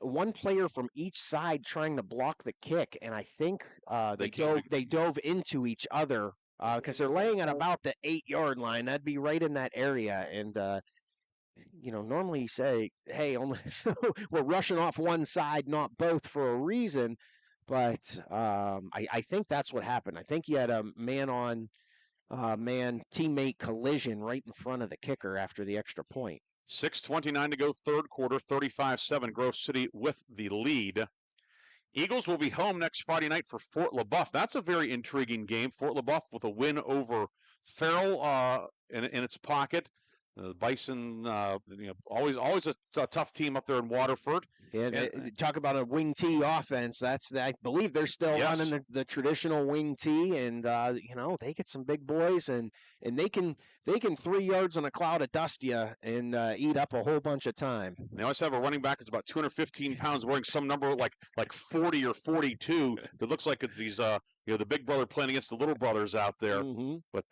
one player from each side trying to block the kick, and I think they dove into each other because they're laying at about the 8-yard line. That'd be right in that area, and normally you say, hey, only we're rushing off one side, not both, for a reason. But I think that's what happened. I think you had a man-on-man teammate collision right in front of the kicker after the extra point. 6:29 to go, third quarter, 35-7. Grove City with the lead. Eagles will be home next Friday night for Fort LaBeouf. That's a very intriguing game. Fort LaBeouf with a win over Farrell in its pocket. The Bison, always a tough team up there in Waterford. Yeah, talk about a wing tee offense. I believe they're still running the traditional wing tee, and they get some big boys, and they can 3 yards on a cloud of dust you and eat up a whole bunch of time. They always have a running back that's about 215 pounds, wearing some number like 40 or 42. It looks like it's these the big brother playing against the little brothers out there. Mm-hmm. But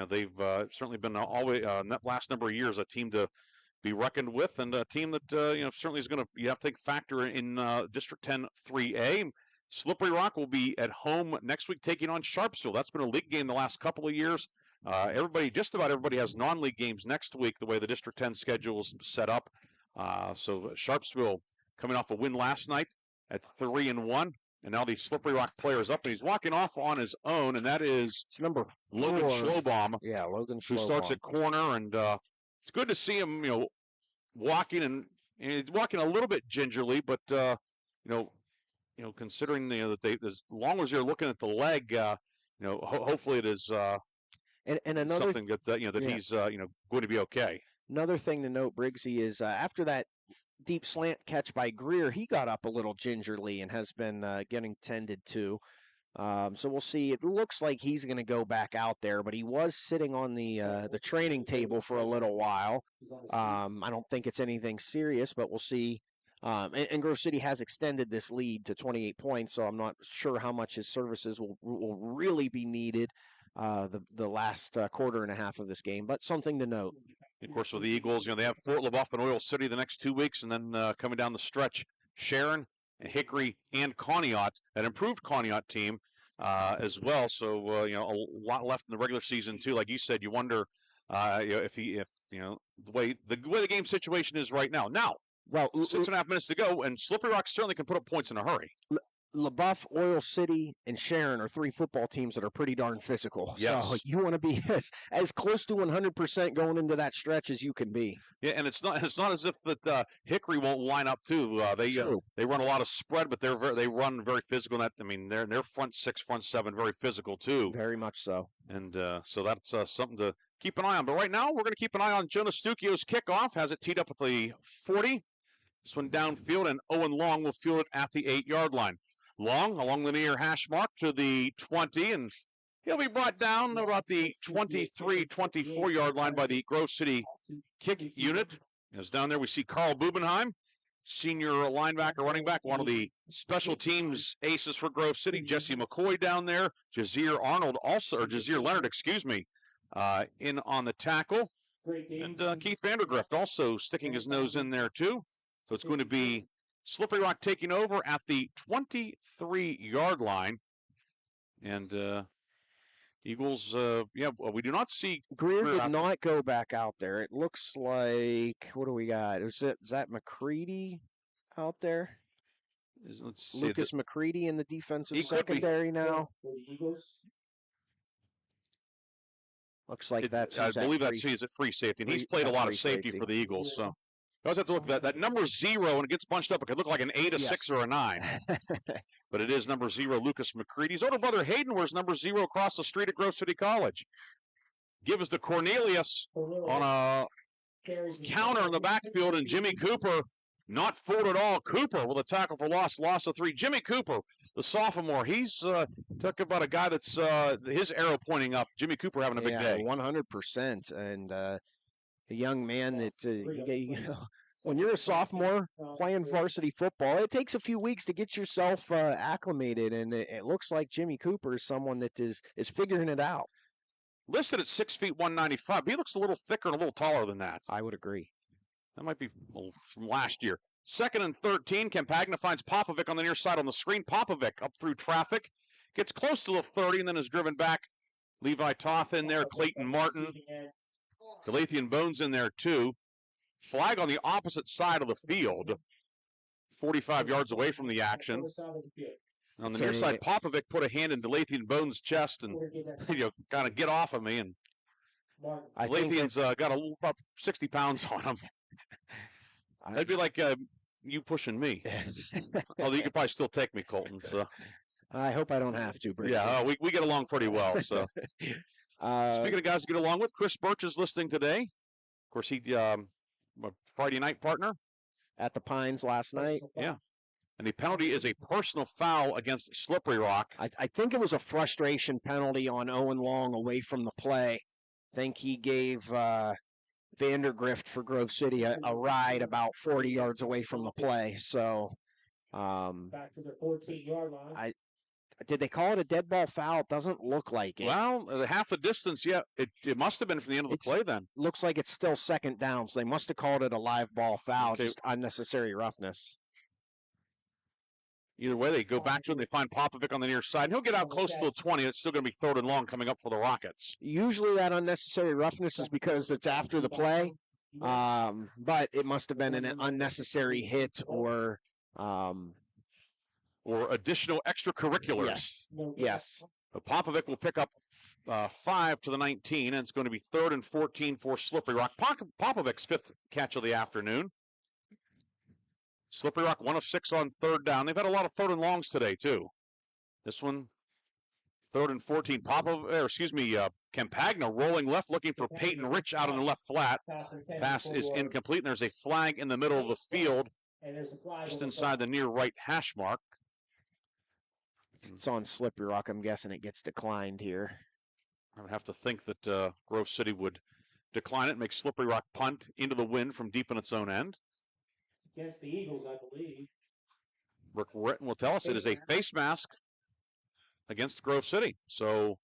they've certainly been always in that last number of years a team to be reckoned with, and a team that certainly is going to, you have to think, factor in District 10 3A. Slippery Rock will be at home next week taking on Sharpsville. That's been a league game the last couple of years. Just about everybody has non-league games next week, the way the District 10 schedule is set up. So Sharpsville coming off a win last night at 3-1, and now the Slippery Rock player is up, and he's walking off on his own, and that is number Logan 4. Schlobaum. Yeah, Logan who starts Schlobaum. at corner, and it's good to see him, walking and he's walking a little bit gingerly, but considering that they, as long as you're looking at the leg, hopefully it is and another something that he's going to be okay. Another thing to note, Briggsy, is after that deep slant catch by Greer, he got up a little gingerly and has been getting tended to. So we'll see. It looks like he's going to go back out there, but he was sitting on the training table for a little while. I don't think it's anything serious, but we'll see. And Grove City has extended this lead to 28 points, so I'm not sure how much his services will really be needed the last quarter and a half of this game, but something to note. Of course, with the Eagles, they have Fort LaBeouf and Oil City the next 2 weeks, and then coming down the stretch, Sharon, Hickory, and Conneaut, an improved Conneaut team as well. So a lot left in the regular season too. Like you said, you wonder if the way the game situation is right now. Now, well, 6.5 minutes to go, and Slippery Rock certainly can put up points in a hurry. LaBeouf, Oil City, and Sharon are 3 football teams that are pretty darn physical. Yes. So you want to be as close to 100% going into that stretch as you can be. Yeah, and it's not as if that Hickory won't line up too. They run a lot of spread, but they run very physical. Their front 6, front 7, very physical too. Very much so. And so that's something to keep an eye on. But right now, we're going to keep an eye on Jonas Stuckio's kickoff. Has it teed up at the 40. This one downfield, and Owen Long will field it at the 8-yard line. Long along the near hash mark to the 20, and he'll be brought down about the 23, 24-yard line by the Grove City kick unit. As down there we see Carl Bubenheim, senior linebacker, running back, one of the special teams aces for Grove City. Jesse McCoy down there, Jazier Leonard, in on the tackle. And Keith Vandergrift also sticking his nose in there too. So it's going to be Slippery Rock taking over at the 23-yard line. And Eagles, we do not see Greer did not go back out there. It looks like, what do we got? Is that McCready out there? Let's see. Lucas McCready in the defensive secondary now. Looks like that's. I believe he's at free safety, and he's played a lot of safety for the Eagles. So I always have to look at that number 0, and it gets bunched up. It could look like an 8, a 6, or a 9. But it is number 0, Lucas McCready. His older brother Hayden wears number 0 across the street at Grove City College. Give us to Cornelius on a counter in the backfield, and Jimmy Cooper not fooled at all. Cooper with a tackle for loss of 3. Jimmy Cooper, the sophomore, he's talking about a guy that's his arrow pointing up. Jimmy Cooper having a big day. 100%. And a young man that when you're a sophomore playing varsity football, it takes a few weeks to get yourself acclimated, and it looks like Jimmy Cooper is someone that is figuring it out. Listed at 6 feet 195. He looks a little thicker and a little taller than that. I would agree. That might be from last year. 2nd and 13. Campagna finds Popovic on the near side on the screen. Popovic up through traffic. Gets close to the 30 and then is driven back. Levi Toth in there. Clayton Martin. Galathian Bones in there too. Flag on the opposite side of the field. 45 yards away from the action. On the near side, Popovic put a hand in Galathian Bones' chest and kind of get off of me. And Galathian's got about 60 pounds on him. That'd be like you pushing me. Although you could probably still take me, Colton. So I hope I don't have to, Bruce. Yeah, we get along pretty well. So speaking of guys to get along with, Chris Birch is listening today. Of course, he Friday night partner at the Pines last night. Yeah. And the penalty is a personal foul against Slippery Rock. I think it was a frustration penalty on Owen Long away from the play. I think he gave Vandergrift for Grove City a ride about 40 yards away from the play. So back to the 14-yard line. Did they call it a dead ball foul? It doesn't look like it. Well, half the distance, yeah. It must have been from the end of the play then. Looks like it's still 2nd down, so they must have called it a live ball foul, just unnecessary roughness. Either way, they go back to it and they find Popovic on the near side. And he'll get out close to the 20. It's still going to be third and long coming up for the Rockets. Usually that unnecessary roughness is because it's after the play. But it must have been an unnecessary hit or additional extracurriculars. Yes. Yes. Popovic will pick up 5 to the 19, and it's going to be 3rd and 14 for Slippery Rock. Popovic's 5th catch of the afternoon. Slippery Rock 1 of 6 on 3rd down. They've had a lot of 3rd and longs today, too. This one, 3rd and 14. Campagna rolling left, looking for Peyton Rich out on the left flat. Pass is incomplete, and there's a flag in the middle of the field, just inside the near right hash mark. It's on Slippery Rock. I'm guessing it gets declined here. I would have to think that Grove City would decline it, make Slippery Rock punt into the wind from deep in its own end. Against the Eagles, I believe. Rick Witten will tell us it is a face mask against Grove City. So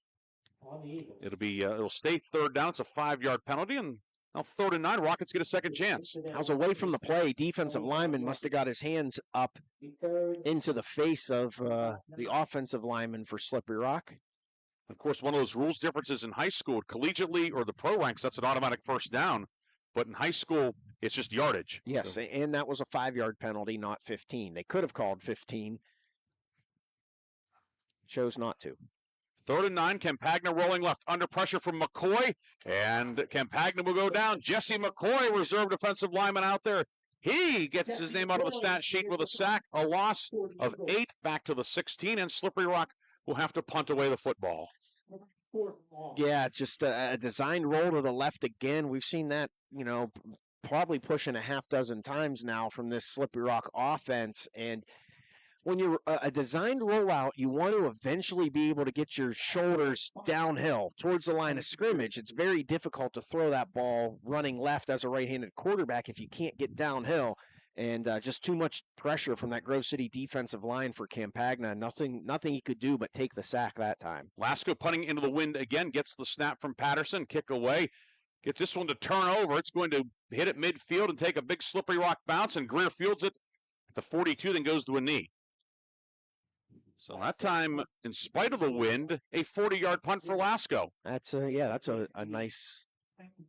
it'll stay 3rd down. It's a 5-yard penalty, and now 3rd and 9. Rockets get a second chance. I was away from the play. Defensive lineman must have got his hands up into the face of the offensive lineman for Slippery Rock. Of course, one of those rules differences in high school, collegiately or the pro ranks, that's an automatic first down. But in high school, it's just yardage. Yes, so, and that was a 5-yard penalty, not 15. They could have called 15. Chose not to. 3rd and 9, Campagna rolling left under pressure from McCoy, and Campagna will go down. Jesse McCoy, reserve defensive lineman out there. He gets his name out of the stat sheet with a sack, a loss of 8 back to the 16, and Slippery Rock will have to punt away the football. Yeah, just a designed roll to the left again. We've seen that, probably pushing a half dozen times now from this Slippery Rock offense. And when you're a designed rollout, you want to eventually be able to get your shoulders downhill towards the line of scrimmage. It's very difficult to throw that ball running left as a right-handed quarterback if you can't get downhill. And just too much pressure from that Grove City defensive line for Campagna. Nothing he could do but take the sack that time. Lasco punting into the wind again, gets the snap from Patterson, kick away. Gets this one to turn over. It's going to hit it midfield and take a big Slippery Rock bounce, and Greer fields it at the 42, then goes to a knee. So that time, in spite of the wind, a 40-yard punt for Lasco. That's a nice,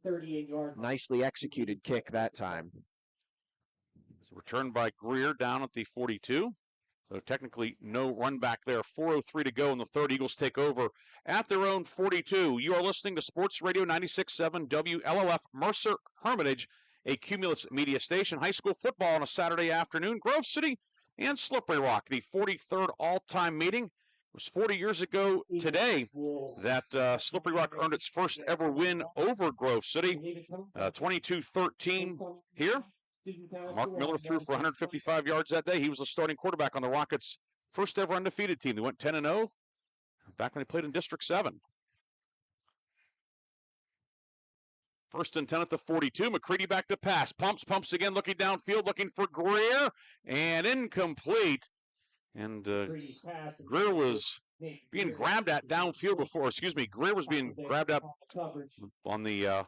38-yard, nicely executed kick that time. Returned by Greer down at the 42. So technically no run back there. 4:03 to go in the third. Eagles take over at their own 42. You are listening to Sports Radio 96.7 WLLF Mercer Hermitage, a Cumulus media station. High school football on a Saturday afternoon. Grove City and Slippery Rock, the 43rd all-time meeting. It was 40 years ago today that Slippery Rock earned its first ever win over Grove City. 22-13 here. Mark Miller threw for 155 yards that day. He was the starting quarterback on the Rockets' first ever undefeated team. They went 10-0 back when they played in District 7. 1st and 10 at the 42. McCready back to pass. Pumps again, looking downfield, looking for Greer, and incomplete. And Greer was being grabbed at downfield before. Greer was being grabbed at on the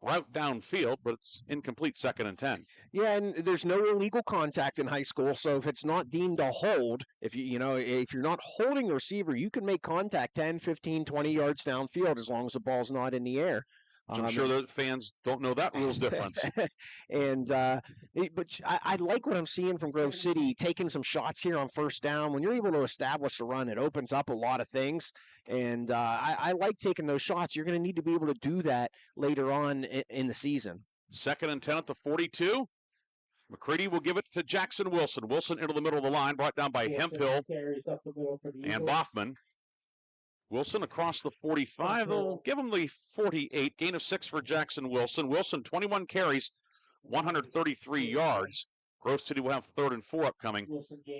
route downfield, but it's incomplete, 2nd and 10. Yeah, and there's no illegal contact in high school, so if it's not deemed a hold, if if you're not holding the receiver, you can make contact 10, 15, 20 yards downfield as long as the ball's not in the air. I'm sure the fans don't know that rules difference. And but I like what I'm seeing from Grove City, taking some shots here on 1st down. When you're able to establish a run, it opens up a lot of things. And I like taking those shots. You're going to need to be able to do that later on in the season. 2nd and 10 at the 42. McCready will give it to Jackson Wilson. Wilson into the middle of the line, brought down by Hemphill and Bachman. Wilson across the 45. They'll give him the 48. Gain of 6 for Jackson Wilson. Wilson, 21 carries, 133 yards. Grove City will have 3rd and 4 upcoming.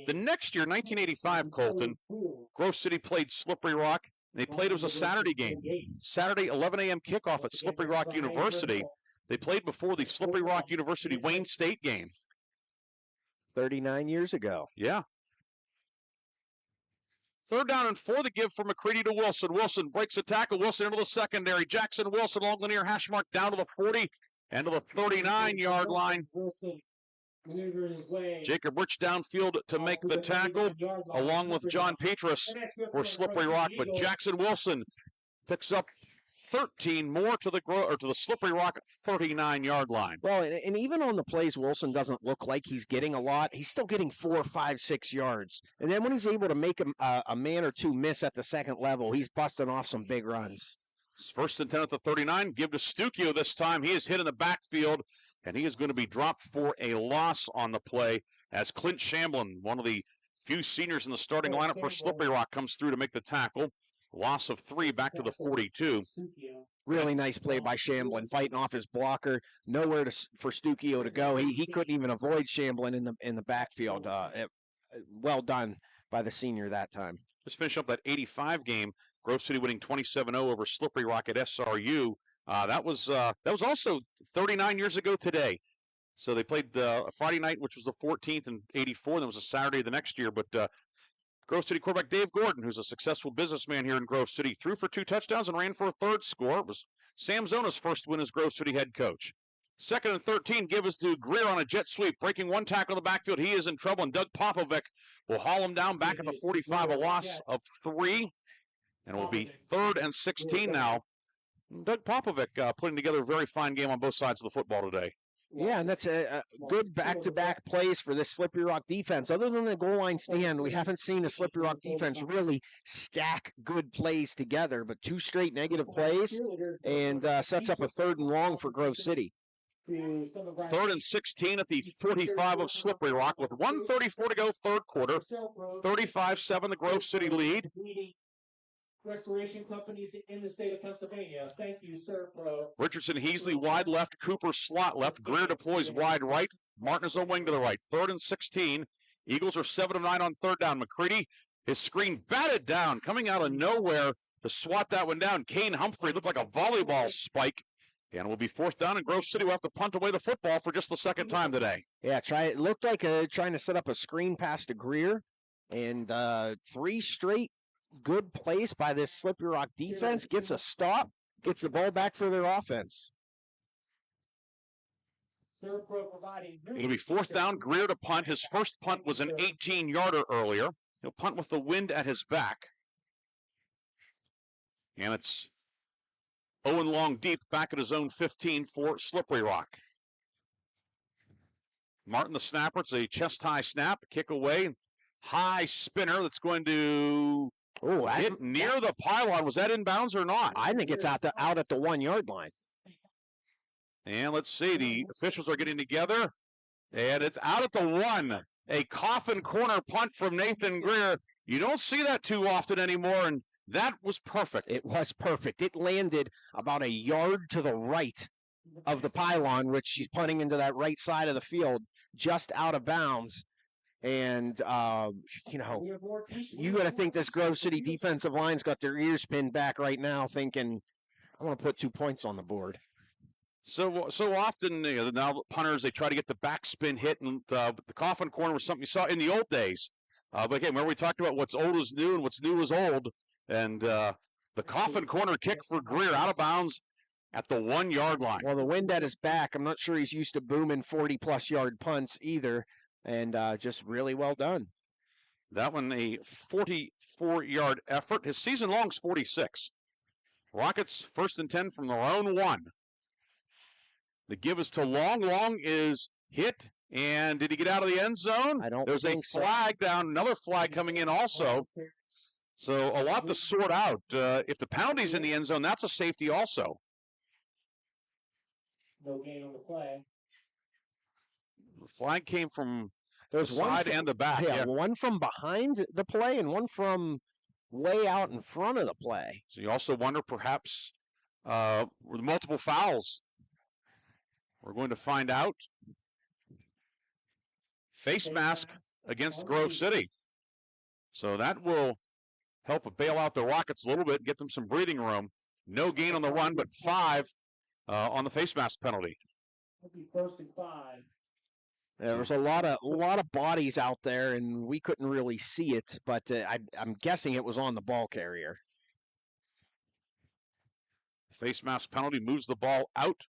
The next year, 1985, Colton, Grove City played Slippery Rock. They played, it was a Saturday game. Saturday, 11 a.m. kickoff at Slippery Rock University. They played before the Slippery Rock University Wayne State game. 39 years ago. Yeah. 3rd down and 4, the give for McCready to Wilson. Wilson breaks a tackle. Wilson into the secondary. Jackson Wilson along the near hash mark down to the 40 and to the 39-yard line. Maneuvers his way. Jacob Rich downfield to make the tackle, along with John Petrus for Slippery Rock. But Jackson Wilson picks up 13 more to the Slippery Rock 39-yard line. Well, and even on the plays, Wilson doesn't look like he's getting a lot. He's still getting 4, 5, 6 yards. And then when he's able to make a man or two miss at the second level, he's busting off some big runs. It's 1st and 10 at the 39. Give to Stukio this time. He is hit in the backfield, and he is going to be dropped for a loss on the play as Clint Shamblin, one of the few seniors in the starting lineup for Slippery Rock, comes through to make the tackle. Loss of 3 back to the 42. Really nice play by Shamblin, fighting off his blocker. Nowhere for Stukio to go. He couldn't even avoid Shamblin in the backfield. Well done by the senior that time. Let's finish up that 85 game. Grove City winning 27-0 over Slippery Rock at SRU. That was also 39 years ago today. So they played Friday night, which was the 14th in 84. That was a Saturday the next year. But Grove City quarterback Dave Gordon, who's a successful businessman here in Grove City, threw for 2 touchdowns and ran for a 3rd score. It was Sam Zona's first win as Grove City head coach. 2nd and 13, give us to Greer on a jet sweep, breaking 1 tackle in the backfield. He is in trouble, and Doug Popovic will haul him down back at the 45, a loss of 3. And it will be 3rd and 16 now. Doug Popovic putting together a very fine game on both sides of the football today. Yeah, and that's a good back-to-back plays for this Slippery Rock defense. Other than the goal line stand, we haven't seen the Slippery Rock defense really stack good plays together, but 2 straight negative plays and sets up a 3rd and long for Grove City. 3rd and 16 at the 45 of Slippery Rock with 1:34 to go, 3rd quarter. 35-7 the Grove City lead. Restoration companies in the state of Pennsylvania. Thank you, sir, Pro. Richardson, Heasley wide left, Cooper slot left, Greer deploys wide right, Martin is a wing to the right. 3rd and 16. Eagles are 7 of 9 on 3rd down. McCready, his screen batted down, coming out of nowhere to swat that one down. Kane Humphrey looked like a volleyball spike. And it will be 4th down, and Grove City will have to punt away the football for just the 2nd time today. Yeah, it looked like trying to set up a screen pass to Greer, and 3 straight good plays by this Slippery Rock defense. Gets a stop, gets the ball back for their offense. It'll be 4th down, Greer to punt. His first punt was an 18-yarder earlier. He'll punt with the wind at his back. And it's Owen Long deep back at his own 15 for Slippery Rock. Martin the snapper. It's a chest-high snap, kick away. High spinner that's going to hit near the pylon. Was that inbounds or not? I think it's out at the 1-yard line. And let's see, the officials are getting together, and it's out at the 1. A coffin corner punt from Nathan Greer. You don't see that too often anymore, and that was perfect. It was perfect. It landed about a yard to the right of the pylon, which he's punting into that right side of the field, just out of bounds. And, you got to think this Grove City defensive line's got their ears pinned back right now thinking, I want to put 2 points on the board. So often, now punters, they try to get the backspin hit, and the coffin corner was something you saw in the old days. But again, remember we talked about what's old is new and what's new is old. And the coffin corner kick for Greer out of bounds at the 1-yard line. Well, the wind at his back, I'm not sure he's used to booming 40-plus yard punts either. And just really well done. That one, a 44-yard effort. His season long's 46. Rockets 1st and 10 from their own 1. The give is to Long. Long is hit. And did he get out of the end zone? I don't There's think a flag down, another flag coming in also. So a lot to sort out. If the Poundy's in the end zone, that's a safety also. No gain on the flag. The flag came from There's the side and the back. Yeah, one from behind the play and one from way out in front of the play. So you also wonder perhaps with multiple fouls. We're going to find out. Face mask against Grove City. So that will help bail out the Rockets a little bit, get them some breathing room. No gain on the run, but 5 on the face mask penalty. It'll be 1st and 5. There was a lot of bodies out there, and we couldn't really see it, but I'm guessing it was on the ball carrier. Face mask penalty moves the ball out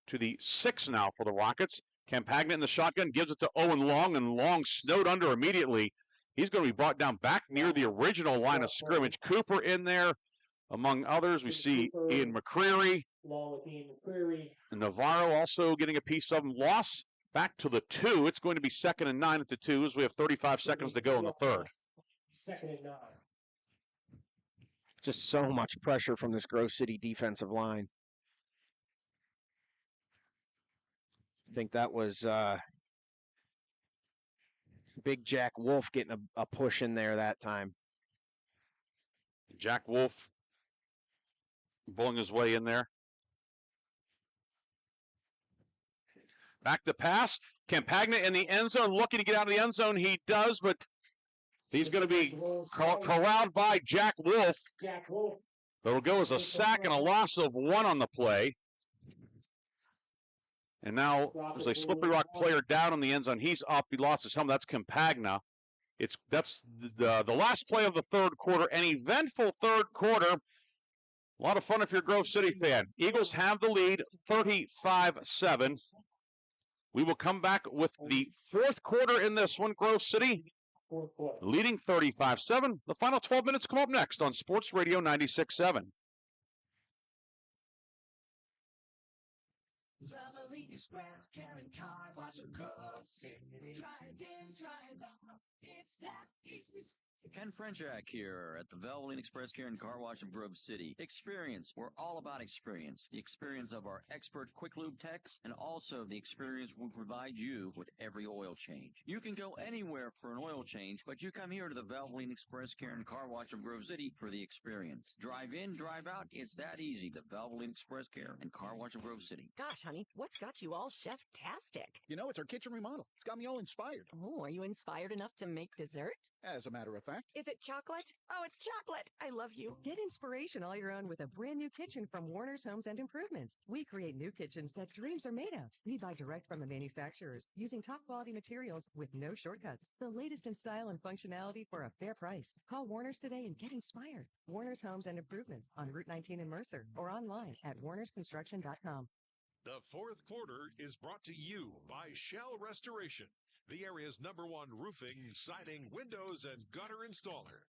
to the 6 now for the Rockets. Campagna in the shotgun gives it to Owen Long, and Long snowed under immediately. He's going to be brought down back near the original line of scrimmage. Cooper in there, among others. We see Ian McCreary. Along with Ian McCreary. And Navarro also getting a piece of him. Loss back to the 2. It's going to be 2nd and 9 at the 2 as we have 35 seconds to go in the third. 2nd and 9. Just so much pressure from this Grove City defensive line. I think that was Big Jack Wolf getting a push in there that time. Jack Wolf pulling his way in there. Back to pass. Campagna in the end zone, looking to get out of the end zone. He does, but he's going to be corralled by Jack Wolf. Jack Wolf. That'll go as a sack and a loss of 1 on the play. And now there's a Slippery Rock player down in the end zone. He's up. He lost his helmet. That's Campagna. That's the last play of the third quarter. An eventful third quarter. A lot of fun if you're a Grove City fan. Eagles have the lead, 35-7. We will come back with the fourth quarter in this one. Grove City leading 35-7. The final 12 minutes come up next on Sports Radio 96.7. Express, Karen Car Wash and Grove City. Try again, try it out. It's that easy. Ken Frenchak here at the Valvoline Express Care and Car Wash in Grove City. Experience. We're all about experience. The experience of our expert quick lube techs and also the experience we provide you with every oil change. You can go anywhere for an oil change, but you come here to the Valvoline Express Care and Car Wash of Grove City for the experience. Drive in, drive out. It's that easy. The Valvoline Express Care and Car Wash of Grove City. Gosh, honey, what's got you all chef-tastic? You know, it's our kitchen remodel. It's got me all inspired. Oh, are you inspired enough to make dessert? As a matter of fact. Is it chocolate? Oh, it's chocolate. I love you. Get inspiration all your own with a brand new kitchen from Warner's Homes and Improvements. We create new kitchens that dreams are made of. We buy direct from the manufacturers using top quality materials with no shortcuts. The latest in style and functionality for a fair price. Call Warner's today and get inspired. Warner's Homes and Improvements on Route 19 in Mercer or online at warnersconstruction.com. The fourth quarter is brought to you by Shell Restoration, the area's #1 roofing, siding, windows, and gutter installer.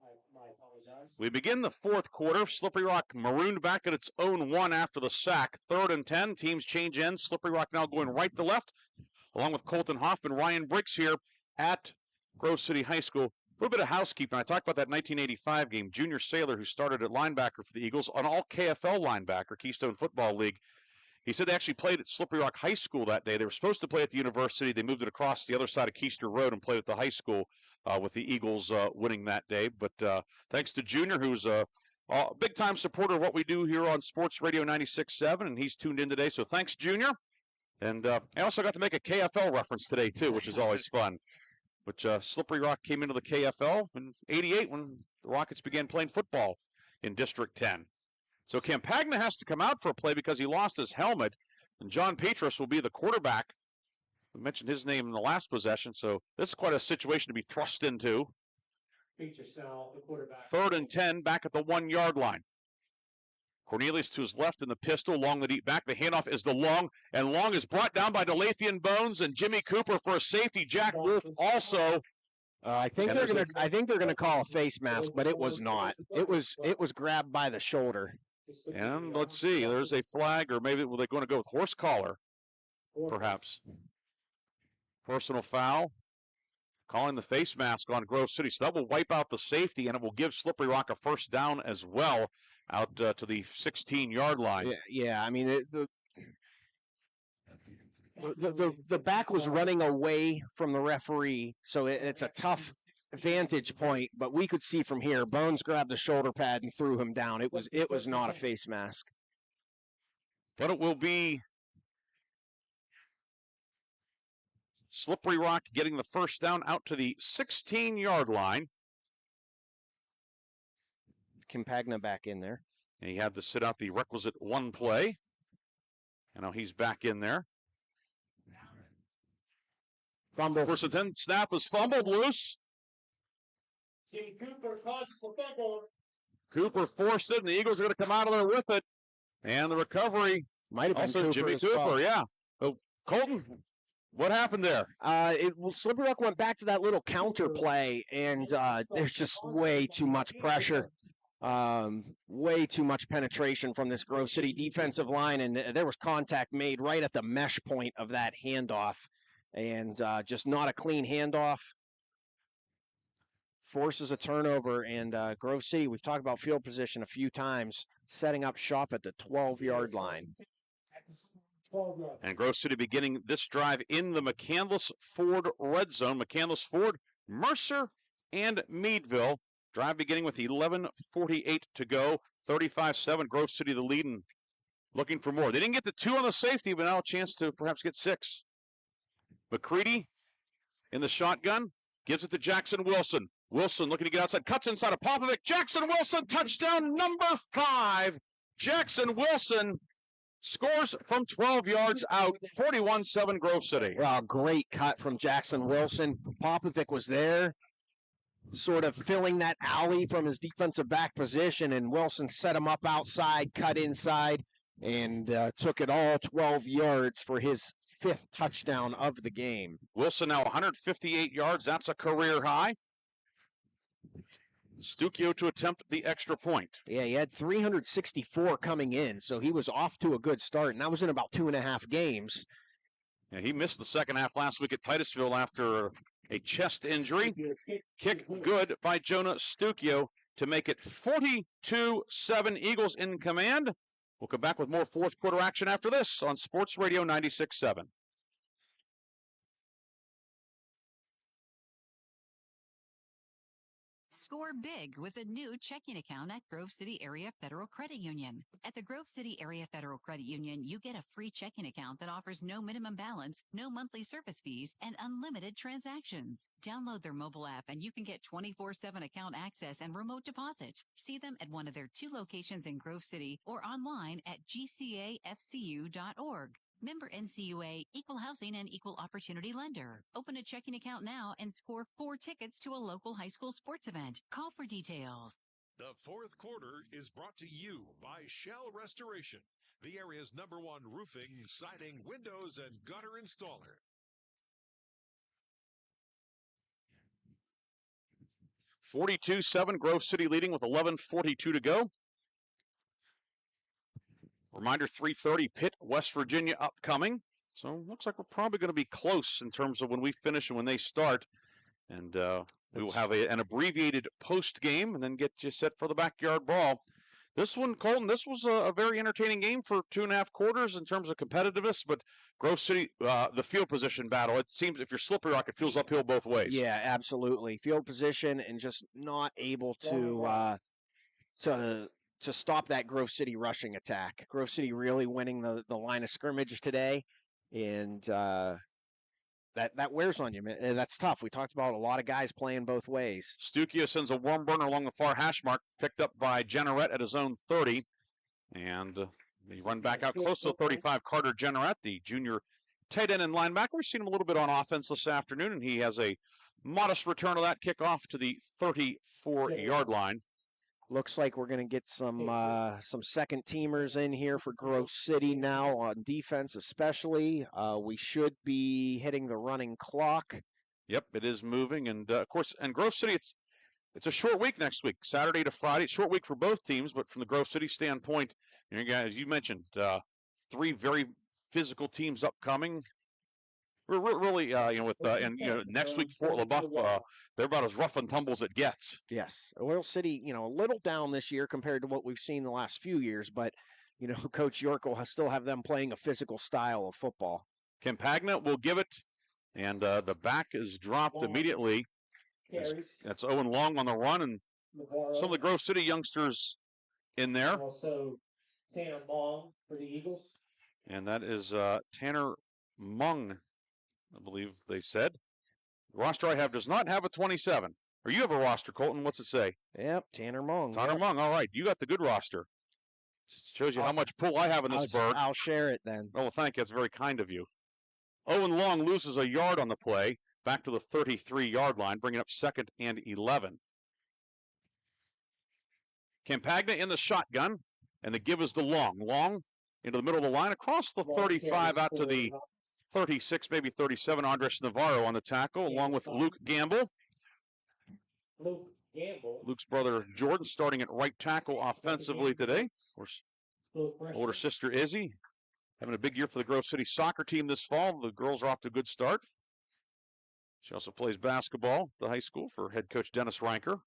I apologize. We begin the fourth quarter. Slippery Rock marooned back at its own 1 after the sack. 3rd and 10. Teams change ends. Slippery Rock now going right to left, along with Colton Hoffman. Ryan Briggs here at Grove City High School. A little bit of housekeeping. I talked about that 1985 game. Junior Saylor, who started at linebacker for the Eagles, an all-KFL linebacker, Keystone Football League. He said they actually played at Slippery Rock High School that day. They were supposed to play at the university. They moved it across the other side of Keister Road and played at the high school with the Eagles winning that day. But thanks to Junior, who's a big-time supporter of what we do here on Sports Radio 96.7, and he's tuned in today. So thanks, Junior. And I also got to make a KFL reference today, too, which is always fun. Which Slippery Rock came into the KFL in '88 when the Rockets began playing football in District 10. So Campagna has to come out for a play because he lost his helmet, and John Petros will be the quarterback. We mentioned his name in the last possession, so this is quite a situation to be thrust into. Peterson, the quarterback. 3rd and 10, back at the 1-yard line. Cornelius to his left in the pistol, Long the deep back. The handoff is to Long, and Long is brought down by Delathian Bones and Jimmy Cooper for a safety. Jack Wolf also. I think they're gonna call a face mask, but it was not. It was grabbed by the shoulder. And let's see, there's a flag, or maybe were they going to go with horse collar, perhaps? Personal foul. Calling the face mask on Grove City. So that will wipe out the safety, and it will give Slippery Rock a first down as well out to the 16-yard line. Yeah, I mean, the back was running away from the referee, so it's a tough vantage point, but we could see from here, Bones grabbed the shoulder pad and threw him down. It was not a face mask. But it will be Slippery Rock getting the first down out to the 16-yard line. Campagna back in there. And he had to sit out the requisite 1 play. And now he's back in there. Fumble. First and 10, snap is fumbled loose. Jimmy Cooper causes the fumble. Cooper forced it, and the Eagles are going to come out of there with it. And the recovery Might have been Also, Cooper Jimmy as Cooper, well. yeah. Oh, Colton, what happened there? Slippery Rock went back to that little counter play, and there's just way too much pressure, way too much penetration from this Grove City defensive line, and there was contact made right at the mesh point of that handoff, and just not a clean handoff. Forces a turnover, and Grove City, we've talked about field position a few times, setting up shop at the 12-yard line. And Grove City beginning this drive in the McCandless Ford red zone. McCandless Ford, Mercer, and Meadville. Drive beginning with 11:48 to go. 35-7, Grove City the lead and looking for more. They didn't get the 2 on the safety, but now a chance to perhaps get 6. McCready in the shotgun, gives it to Jackson Wilson. Wilson looking to get outside, cuts inside of Popovic. Jackson Wilson, touchdown number 5. Jackson Wilson scores from 12 yards out, 41-7 Grove City. Well, great cut from Jackson Wilson. Popovic was there, sort of filling that alley from his defensive back position, and Wilson set him up outside, cut inside, and took it all 12 yards for his 5th touchdown of the game. Wilson now 158 yards. That's a career high. Stucchio to attempt the extra point. Yeah, he had 364 coming in, so he was off to a good start, and that was in about 2.5 games. Yeah, he missed the second half last week at Titusville after a chest injury. Kick good by Jonah Stucchio to make it 42-7, Eagles in command. We'll come back with more fourth quarter action after this on Sports Radio 96.7. Score big with a new checking account at Grove City Area Federal Credit Union. At the Grove City Area Federal Credit Union, you get a free checking account that offers no minimum balance, no monthly service fees, and unlimited transactions. Download their mobile app and you can get 24/7 account access and remote deposit. See them at one of their 2 locations in Grove City or online at gcafcu.org. Member NCUA, Equal Housing and Equal Opportunity Lender. Open a checking account now and score 4 tickets to a local high school sports event. Call for details. The fourth quarter is brought to you by Shell Restoration, the area's #1 roofing, siding, windows, and gutter installer. 42-7, Grove City leading with 11:42 to go. Reminder, 3:30, Pitt, West Virginia upcoming. So looks like we're probably going to be close in terms of when we finish and when they start. And we will have an abbreviated post game and then get you set for the backyard brawl. This one, Colton, this was a very entertaining game for 2.5 quarters in terms of competitiveness, but Grove City, the field position battle, it seems if you're Slippery Rock, it feels uphill both ways. Yeah, absolutely. Field position and just not able to stop that Grove City rushing attack. Grove City really winning the line of scrimmage today, and that wears on you, man. That's tough. We talked about a lot of guys playing both ways. Stucchio sends a worm burner along the far hash mark, picked up by Jenneret at his own 30. And they run back out close to 35. Carter Jenneret, the junior tight end and linebacker. We've seen him a little bit on offense this afternoon, and he has a modest return of that kickoff to the 34-yard line. Looks like we're going to get some second teamers in here for Grove City now on defense, especially. We should be hitting the running clock. Yep, it is moving, and of course, and Grove City, it's a short week next week, Saturday to Friday. Short week for both teams, but from the Grove City standpoint, you guys, you mentioned 3 very physical teams upcoming. We're really, next week Fort LaBeouf, they're about as rough and tumble as it gets. Yes. Oil City, a little down this year compared to what we've seen the last few years, but, Coach York will still have them playing a physical style of football. Campagna will give it, and the back is dropped immediately. That's Owen Long on the run, and some of the Grove City youngsters in there. Also, Tanner Long for the Eagles. And that is Tanner Mung, I believe they said. The roster I have does not have a 27. Or you have a roster, Colton. What's it say? Yep, Tanner Mung. Tanner Mung. All right. You got the good roster. Shows you how much pull I have in this bird. I'll share it then. Oh, well, thank you. That's very kind of you. Owen Long loses a yard on the play. Back to the 33-yard line, bringing up 2nd and 11. Campagna in the shotgun, and the give is to Long. Long into the middle of the line, across the 35 out to the 36, maybe 37. Andres Navarro on the tackle, along with Luke Gamble. Luke Gamble. Luke's brother Jordan starting at right tackle offensively today. Of course, older sister Izzy having a big year for the Grove City soccer team this fall. The girls are off to a good start. She also plays basketball at the high school for head coach Dennis Ranker.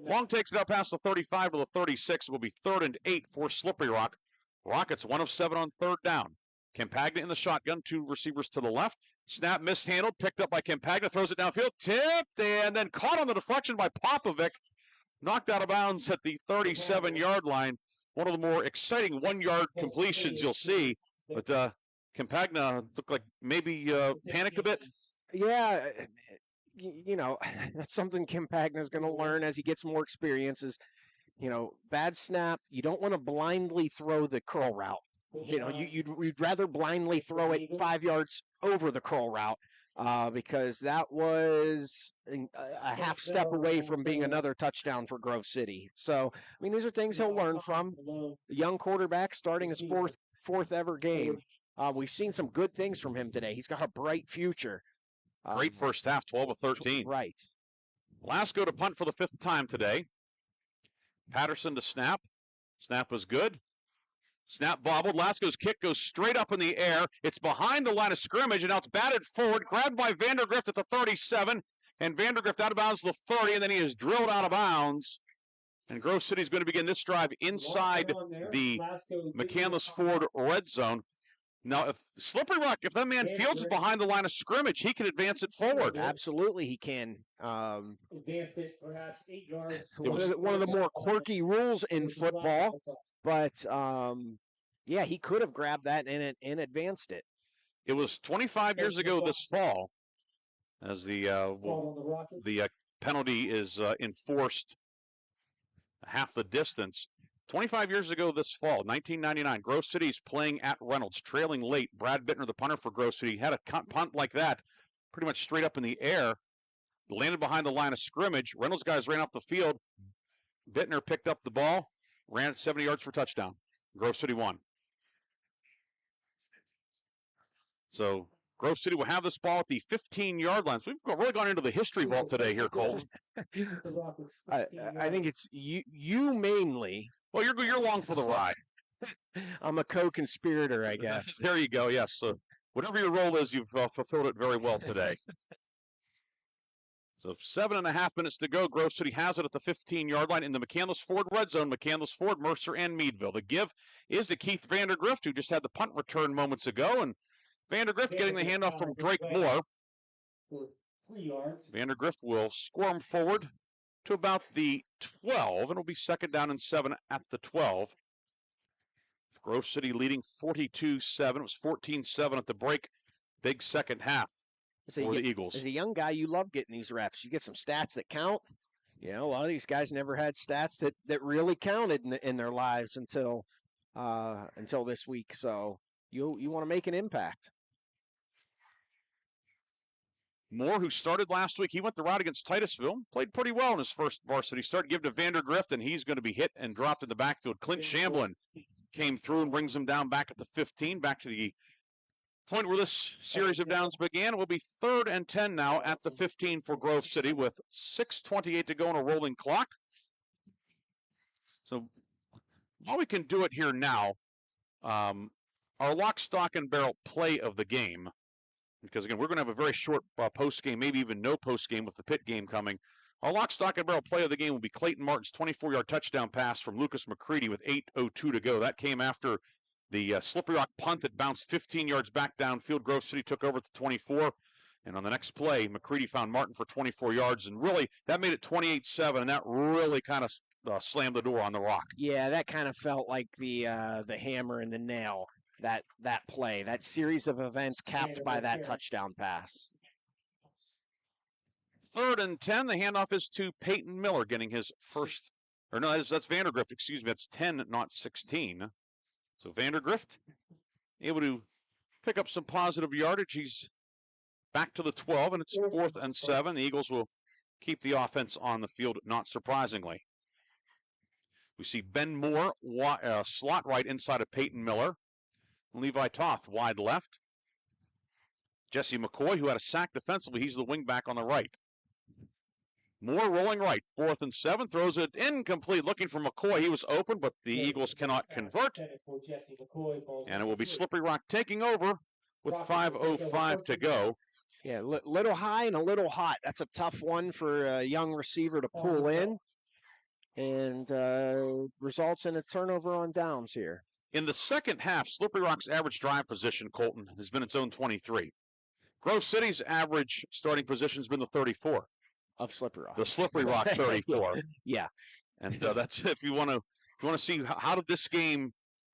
Long takes it out past the 35 to the 36. It will be 3rd and 8 for Slippery Rock. Rockets 1 of 7 on 3rd down. Campagna in the shotgun, 2 receivers to the left. Snap mishandled, picked up by Campagna, throws it downfield, tipped, and then caught on the deflection by Popovic. Knocked out of bounds at the 37-yard line. One of the more exciting 1-yard completions you'll see. But Campagna looked like maybe panicked a bit. Yeah, you know, that's something Campagna is going to learn as he gets more experiences. You know, bad snap. You don't want to blindly throw the curl route. You know, you'd rather blindly throw it 5 yards over the curl route because that was a half step away from being another touchdown for Grove City. So, I mean, these are things he'll learn from. A young quarterback starting his fourth ever game. We've seen some good things from him today. He's got a bright future. Great first half, 12 of 13. Right. Lasco to punt for the 5th time today. Patterson to snap. Snap was good. Snap bobbled. Lasco's kick goes straight up in the air. It's behind the line of scrimmage, and now it's batted forward. Grabbed by Vandergrift at the 37, and Vandergrift out of bounds to the 30, and then he is drilled out of bounds. And Grove City is going to begin this drive inside the McCandless Ford red zone. Now, if Slippery Rock, if that man fields it behind the line of scrimmage, he can advance it forward. Absolutely, he can. Advanced it perhaps 8 yards. One of the more quirky rules in football, but yeah, he could have grabbed that and advanced it. It was 25 years ago this fall, as the penalty is enforced half the distance. 25 years ago this fall, 1999, Grove City's playing at Reynolds, trailing late. Brad Bittner, the punter for Grove City, had a punt like that, pretty much straight up in the air, landed behind the line of scrimmage. Reynolds guys ran off the field. Bittner picked up the ball, ran it 70 yards for touchdown. Grove City won. So Grove City will have this ball at the 15-yard line. So we've really gone into the history vault today here, Cole. I think it's you mainly. Well, you're along for the ride. I'm a co-conspirator, I guess. There you go. Yes. So whatever your role is, you've fulfilled it very well today. So 7.5 minutes to go. Grove City has it at the 15-yard line in the McCandless Ford red zone. McCandless Ford, Mercer, and Meadville. The give is to Keith Vandergrift, who just had the punt return moments ago, and Vandergrift getting the handoff from Drake Moore. 3 yards. Vandergrift will squirm forward to about the 12, and it'll be 2nd down and 7 at the 12. Grove City leading 42-7. It was 14-7 at the break. Big second half for the Eagles. As a young guy, you love getting these reps. You get some stats that count. You know, a lot of these guys never had stats that really counted in their lives until this week. So you want to make an impact. Moore, who started last week, he went the route against Titusville, played pretty well in his first varsity start. Give to Vandergrift, and he's going to be hit and dropped in the backfield. Clint Shamblin came through and brings him down back at the 15, back to the point where this series of downs began. It will be 3rd and 10 now at the 15 for Grove City with 6:28 to go on a rolling clock. So while we can do it here now, our lock, stock, and barrel play of the game, because, again, we're going to have a very short post-game, maybe even no post-game with the Pitt game coming. Our lock, stock, and barrel play of the game will be Clayton Martin's 24-yard touchdown pass from Lucas McCready with 8:02 to go. That came after the Slippery Rock punt that bounced 15 yards back downfield. Grove City took over at the 24. And on the next play, McCready found Martin for 24 yards. And really, that made it 28-7, and that really kind of slammed the door on the Rock. Yeah, that kind of felt like the hammer and the nail. That play, that series of events capped by that touchdown pass. 3rd and 10. The handoff is to Peyton Miller, getting his first. Or no, that's Vandergrift. Excuse me. That's 10, not 16. So Vandergrift able to pick up some positive yardage. He's back to the 12, and it's 4th and 7. The Eagles will keep the offense on the field, not surprisingly. We see Ben Moore slot right inside of Peyton Miller. Levi Toth wide left. Jesse McCoy, who had a sack defensively, he's the wing back on the right. Moore rolling right, 4th and 7, throws it incomplete, looking for McCoy. He was open, but the Eagles cannot convert. And it will be Slippery Rock taking over with 5:05 to go. Yeah, little high and a little hot. That's a tough one for a young receiver to pull in, and results in a turnover on downs here. In the second half, Slippery Rock's average drive position, Colton, has been its own 23. Grove City's average starting position has been the 34. Of Slippery Rock. The Slippery Rock 34. Yeah. And that's if you want to see how did this game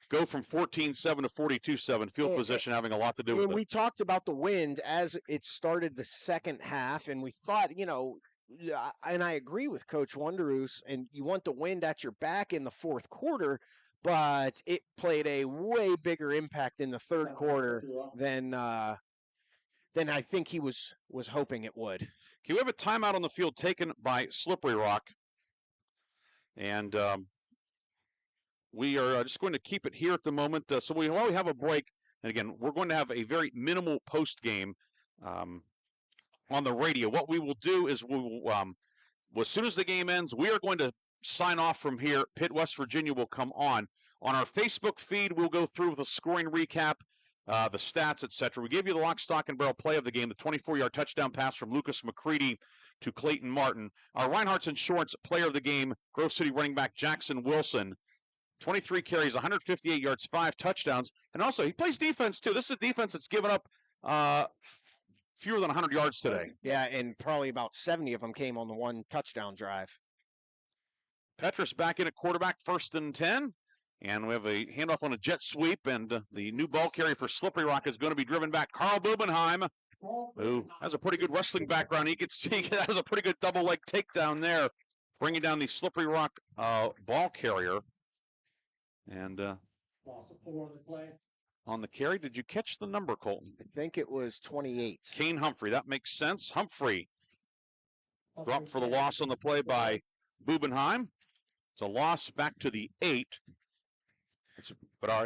go from 14-7 to 42-7. Field position having a lot to do with it. We talked about the wind as it started the second half, and we thought, and I agree with Coach Wonderoos, and you want the wind at your back in the fourth quarter, but it played a way bigger impact in the third quarter than I think he was hoping it would. Okay, we have a timeout on the field taken by Slippery Rock, and we are just going to keep it here at the moment. So while we have a break, and again, we're going to have a very minimal post game on the radio. What we will do is we will, as soon as the game ends, we are going to sign off from here. Pitt, West Virginia will come on. On our Facebook feed, we'll go through with a scoring recap, the stats, etc. We give you the lock, stock, and barrel play of the game, the 24-yard touchdown pass from Lucas McCready to Clayton Martin. Our Reinhardt's Insurance player of the game, Grove City running back Jackson Wilson. 23 carries, 158 yards, 5 touchdowns. And also, he plays defense, too. This is a defense that's given up fewer than 100 yards today. Yeah, and probably about 70 of them came on the one touchdown drive. Petrus back in at quarterback, 1st and 10. And we have a handoff on a jet sweep, and the new ball carrier for Slippery Rock is going to be driven back. Carl Bubenheim, who has a pretty good wrestling background. You can see that was a pretty good double leg takedown there, bringing down the Slippery Rock ball carrier. And on the carry, did you catch the number, Colton? I think it was 28. Kane Humphrey, that makes sense. Humphrey dropped for the loss on the play by Bubenheim. It's a loss back to the 8. But our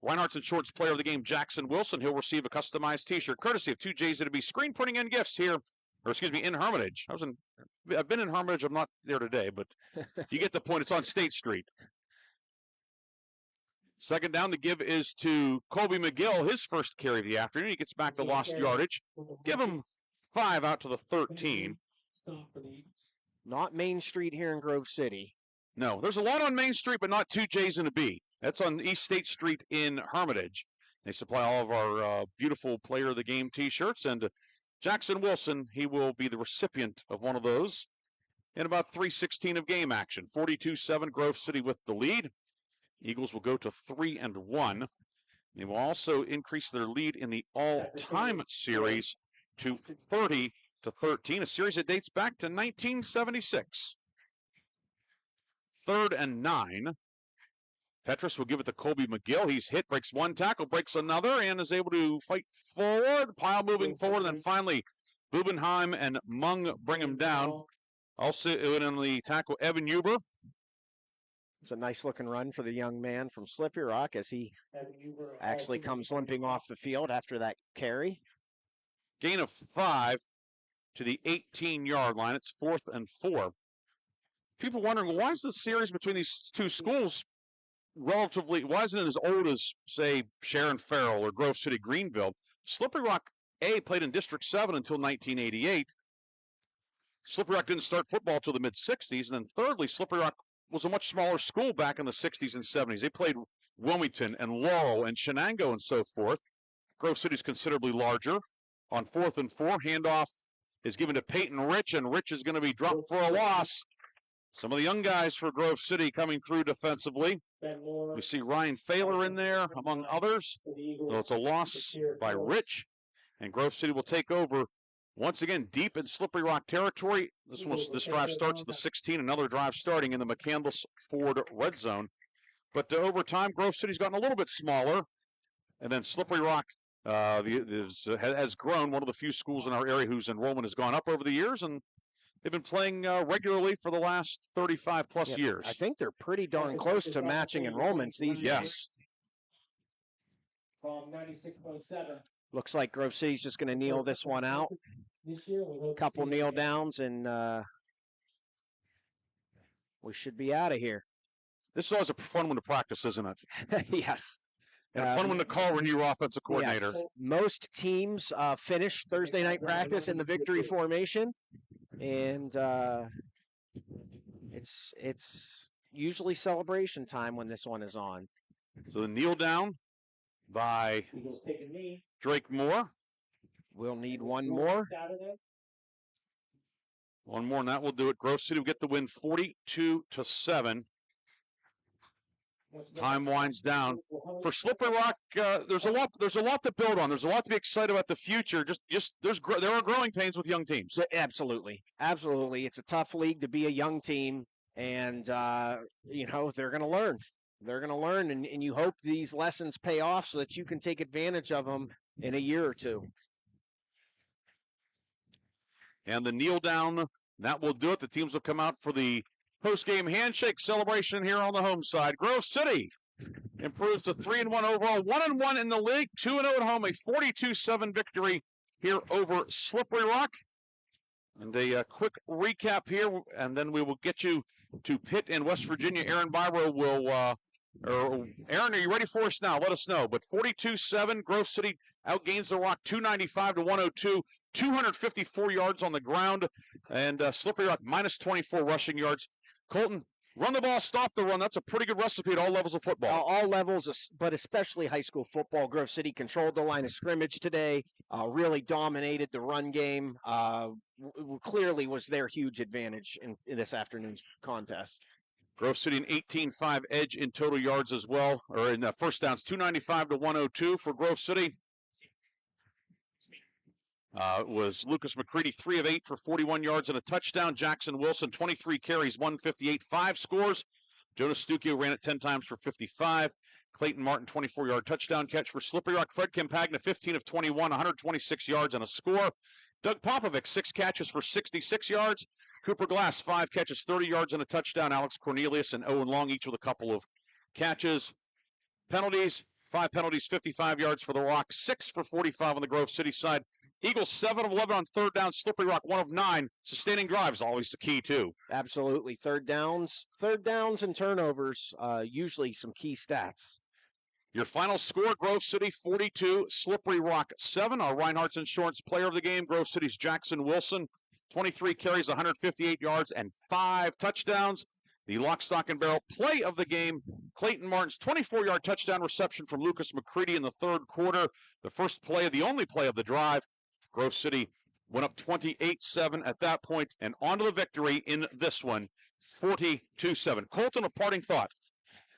Reinhardt's Insurance player of the game, Jackson Wilson, he'll receive a customized T-shirt courtesy of 2J's to be screen printing and gifts here, in Hermitage. I've been in Hermitage. I'm not there today, but you get the point. It's on State Street. Second down, the give is to Colby McGill, his first carry of the afternoon. He gets back the lost yardage. Give him 5 out to the 13. Not Main Street here in Grove City. No, there's a lot on Main Street, but not 2J's and a B. That's on East State Street in Hermitage. They supply all of our beautiful player of the game T-shirts, and Jackson Wilson, he will be the recipient of one of those in about 3:16 of game action. 42-7, Grove City with the lead. Eagles will go to 3-1. They will also increase their lead in the all-time series to 30-13, a series that dates back to 1976. 3rd and 9. Petrus will give it to Colby McGill. He's hit, breaks one tackle, breaks another, and is able to fight forward. The pile moving forward, and then finally Bubenheim and Mung bring him down. Also in the tackle, Evan Huber. It's a nice-looking run for the young man from Slippery Rock as he actually comes limping off the field after that carry. Gain of 5 to the 18-yard line. It's 4th and 4. People wondering, well, why is the series between these two schools why isn't it as old as, say, Sharon Farrell or Grove City Greenville? Slippery Rock A played in District 7 until 1988. Slippery Rock didn't start football until the mid-60s. And then thirdly, Slippery Rock was a much smaller school back in the 60s and 70s. They played Wilmington and Laurel and Shenango and so forth. Grove City's considerably larger. On 4th and 4, handoff is given to Peyton Rich, and Rich is going to be dropped for a loss. Some of the young guys for Grove City coming through defensively. We see Ryan Failer in there, among others. So it's a loss by Rich, and Grove City will take over once again deep in Slippery Rock territory. This drive starts at the 16, another drive starting in the McCandless Ford red zone. But over time, Grove City's gotten a little bit smaller, and then Slippery Rock has grown, one of the few schools in our area whose enrollment has gone up over the years, and they've been playing regularly for the last 35-plus years. I think they're pretty darn close to matching enrollments these days. Yes. from 96.7. Looks like Grove City's just going to kneel this one out. This year, we hope to Couple see kneel them downs, and we should be out of here. This is always a fun one to practice, isn't it? Yes. And a fun one to call when you're offensive coordinator. Yes. Most teams finish Thursday night practice in the victory formation, and it's usually celebration time when this one is on. So the kneel down by Eagles taking me. Drake Moore. We'll need one more. One more, and that will do it. Grove City will get the win 42-7. Time winds down. For Slippery Rock, there's a lot to build on. There's a lot to be excited about the future. There are growing pains with young teams. Absolutely. It's a tough league to be a young team, and they're going to learn. They're going to learn, and you hope these lessons pay off so that you can take advantage of them in a year or two. And the kneel down, that will do it. The teams will come out for the post-game handshake celebration here on the home side. Grove City improves to 3-1 overall, 1-1 in the league, 2-0 at home, a 42-7 victory here over Slippery Rock. And a quick recap here, and then we will get you to Pitt in West Virginia. Aaron Biro will, Aaron, are you ready for us now? Let us know. But 42-7, Grove City outgains the Rock 295-102. 254 yards on the ground, and Slippery Rock minus 24 rushing yards. Colton, run the ball, stop the run. That's a pretty good recipe at all levels of football. All levels, but especially high school football. Grove City controlled the line of scrimmage today, really dominated the run game. Clearly was their huge advantage in this afternoon's contest. Grove City an 18-5 edge in total yards as well, or in first downs, 295-102 for Grove City. Was Lucas McCready, 3 of 8 for 41 yards and a touchdown. Jackson Wilson, 23 carries, 158, 5 scores. Jonas Stuckio ran it 10 times for 55. Clayton Martin, 24-yard touchdown catch for Slippery Rock. Fred Campagna, 15 of 21, 126 yards and a score. Doug Popovic, 6 catches for 66 yards. Cooper Glass, 5 catches, 30 yards and a touchdown. Alex Cornelius and Owen Long, each with a couple of catches. Penalties, 5 penalties, 55 yards for the Rock, 6 for 45 on the Grove City side. Eagles 7 of 11 on third down. Slippery Rock 1 of 9. Sustaining drives always the key too. Absolutely, third downs and turnovers, usually some key stats. Your final score: Grove City 42, Slippery Rock 7. Our Reinhardt's Insurance Player of the Game, Grove City's Jackson Wilson, 23 carries, 158 yards, and 5 touchdowns. The Lock, Stock, and Barrel Play of the Game, Clayton Martin's 24-yard touchdown reception from Lucas McCready in the third quarter. The first play, the only play of the drive. Grove City went up 28-7 at that point, and on to the victory in this one, 42-7. Colton, a parting thought.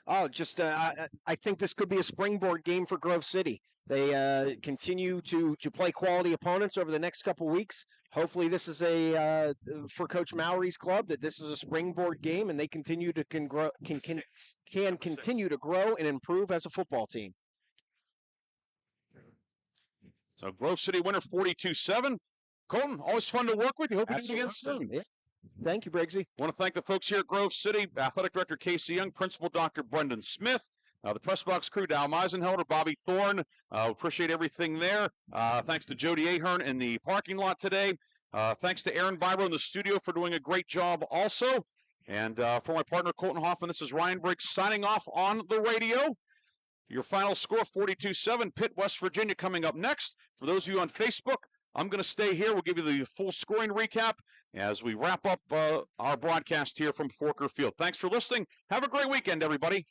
Oh, just I think this could be a springboard game for Grove City. They continue to play quality opponents over the next couple weeks. Hopefully, this is for Coach Mowry's club, that this is a springboard game, and they continue to can continue to grow and improve as a football team. So Grove City winner 42-7. Colton, always fun to work with you. Hope you do it again soon. Yeah. Thank you, Briggsy. Want to thank the folks here at Grove City, Athletic Director Casey Young, Principal Dr. Brendan Smith, the press box crew, Dal Meisenhelder, Bobby Thorne. Appreciate everything there. Thanks to Jody Ahern in the parking lot today. Thanks to Aaron Biro in the studio for doing a great job also. And for my partner, Colton Hoffman, this is Ryan Briggs signing off on the radio. Your final score, 42-7, Pitt, West Virginia, coming up next. For those of you on Facebook, I'm going to stay here. We'll give you the full scoring recap as we wrap up our broadcast here from Forker Field. Thanks for listening. Have a great weekend, everybody.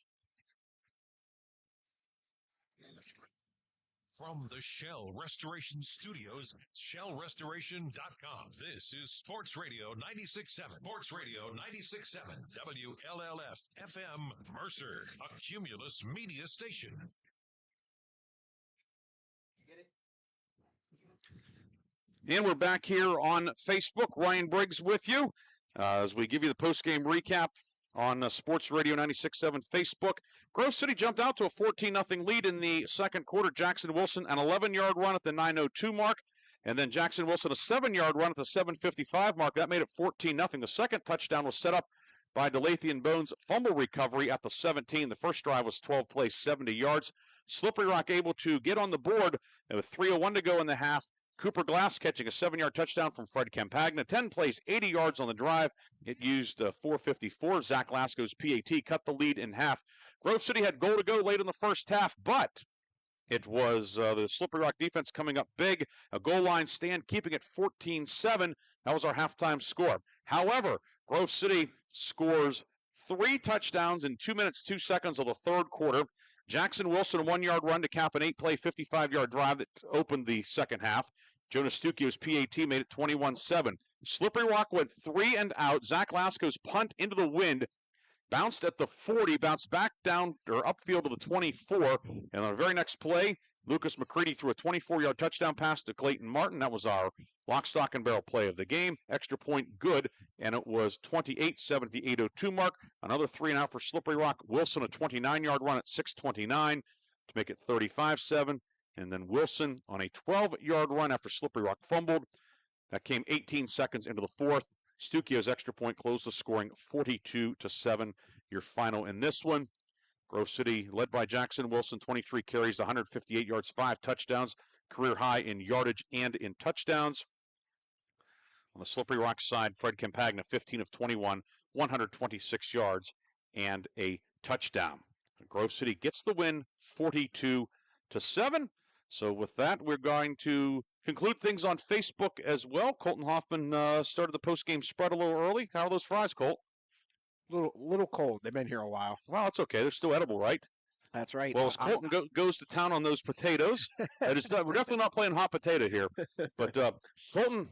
From the Shell Restoration Studios, shellrestoration.com. This is Sports Radio 96.7. Sports Radio 96.7. WLLF FM Mercer, a Cumulus media station. And we're back here on Facebook. Ryan Briggs with you as we give you the post-game recap on Sports Radio 96.7 Facebook. Grove City jumped out to a 14-0 lead in the second quarter. Jackson Wilson, an 11-yard run at the 9:02 mark. And then Jackson Wilson, a 7-yard run at the 7:55 mark. That made it 14-0. The second touchdown was set up by Delathian Bones. Fumble recovery at the 17. The first drive was 12 plays, 70 yards. Slippery Rock able to get on the board with 3:01 to go in the half. Cooper Glass catching a 7-yard touchdown from Fred Campagna. 10 plays, 80 yards on the drive. It used 4:54. Zach Lasco's PAT cut the lead in half. Grove City had goal to go late in the first half, but it was the Slippery Rock defense coming up big. A goal line stand, keeping it 14-7. That was our halftime score. However, Grove City scores 3 touchdowns in 2 minutes, 2 seconds of the third quarter. Jackson Wilson, a 1-yard run to cap an 8-play, 55-yard drive that opened the second half. Jonas Stukio's PAT made it 21-7. Slippery Rock went 3 and out. Zach Lasco's punt into the wind, bounced at the 40, bounced back down or upfield to the 24. And on the very next play, Lucas McCready threw a 24-yard touchdown pass to Clayton Martin. That was our lock, stock, and barrel play of the game. Extra point good, and it was 28-7 at the 8:02 mark. Another 3 and out for Slippery Rock. Wilson, a 29-yard run at 6:29 to make it 35-7. And then Wilson on a 12-yard run after Slippery Rock fumbled. That came 18 seconds into the fourth. Stukio's extra point closed the scoring 42-7. Your final in this one. Grove City led by Jackson Wilson, 23 carries, 158 yards, 5 touchdowns, career high in yardage and in touchdowns. On the Slippery Rock side, Fred Campagna, 15 of 21, 126 yards and a touchdown. Grove City gets the win, 42-7. So with that, we're going to conclude things on Facebook as well. Colton Hoffman started the post-game spread a little early. How are those fries, Colt? Little cold. They've been here a while. Well, it's okay. They're still edible, right? That's right. Well, as Colton goes to town on those potatoes, we're definitely not playing hot potato here. But Colton,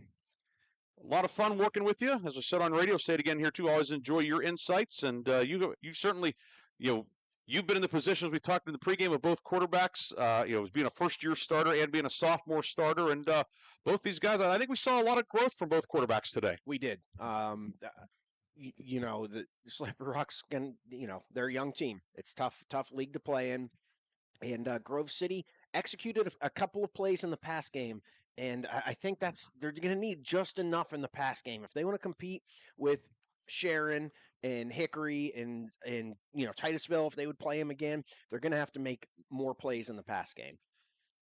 a lot of fun working with you. As I said on radio, say it again here too. Always enjoy your insights, and you certainly, you've been in the positions we talked in the pregame of both quarterbacks. As being a first-year starter and being a sophomore starter, and both these guys, I think we saw a lot of growth from both quarterbacks today. We did. The Slippery Rocks, they're a young team. It's tough league to play in. And Grove City executed a couple of plays in the pass game. And I think they're going to need just enough in the pass game. If they want to compete with Sharon and Hickory and Titusville, if they would play them again, they're going to have to make more plays in the pass game.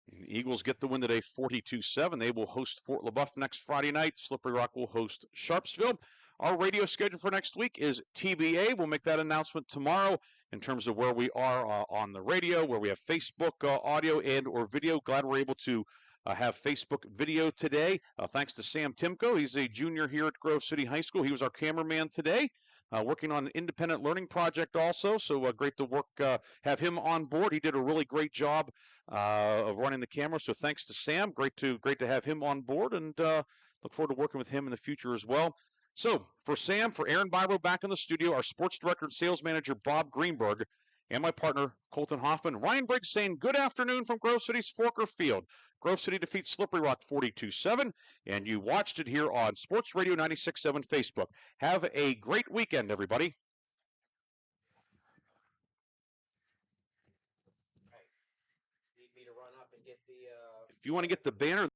The Eagles get the win today, 42-7. They will host Fort LaBeouf next Friday night. Slippery Rock will host Sharpsville. Our radio schedule for next week is TBA. We'll make that announcement tomorrow in terms of where we are on the radio, where we have Facebook audio and or video. Glad we're able to have Facebook video today. Thanks to Sam Timko. He's a junior here at Grove City High School. He was our cameraman today, working on an independent learning project also. So great to have him on board. He did a really great job of running the camera. So thanks to Sam. Great to have him on board, and look forward to working with him in the future as well. So, for Sam, for Aaron Biro back in the studio, our sports director and sales manager, Bob Greenberg, and my partner, Colton Hoffman, Ryan Briggs saying good afternoon from Grove City's Forker Field. Grove City defeats Slippery Rock 42-7, and you watched it here on Sports Radio 96.7 Facebook. Have a great weekend, everybody. Need me to run up and get the... If you want to get the banner...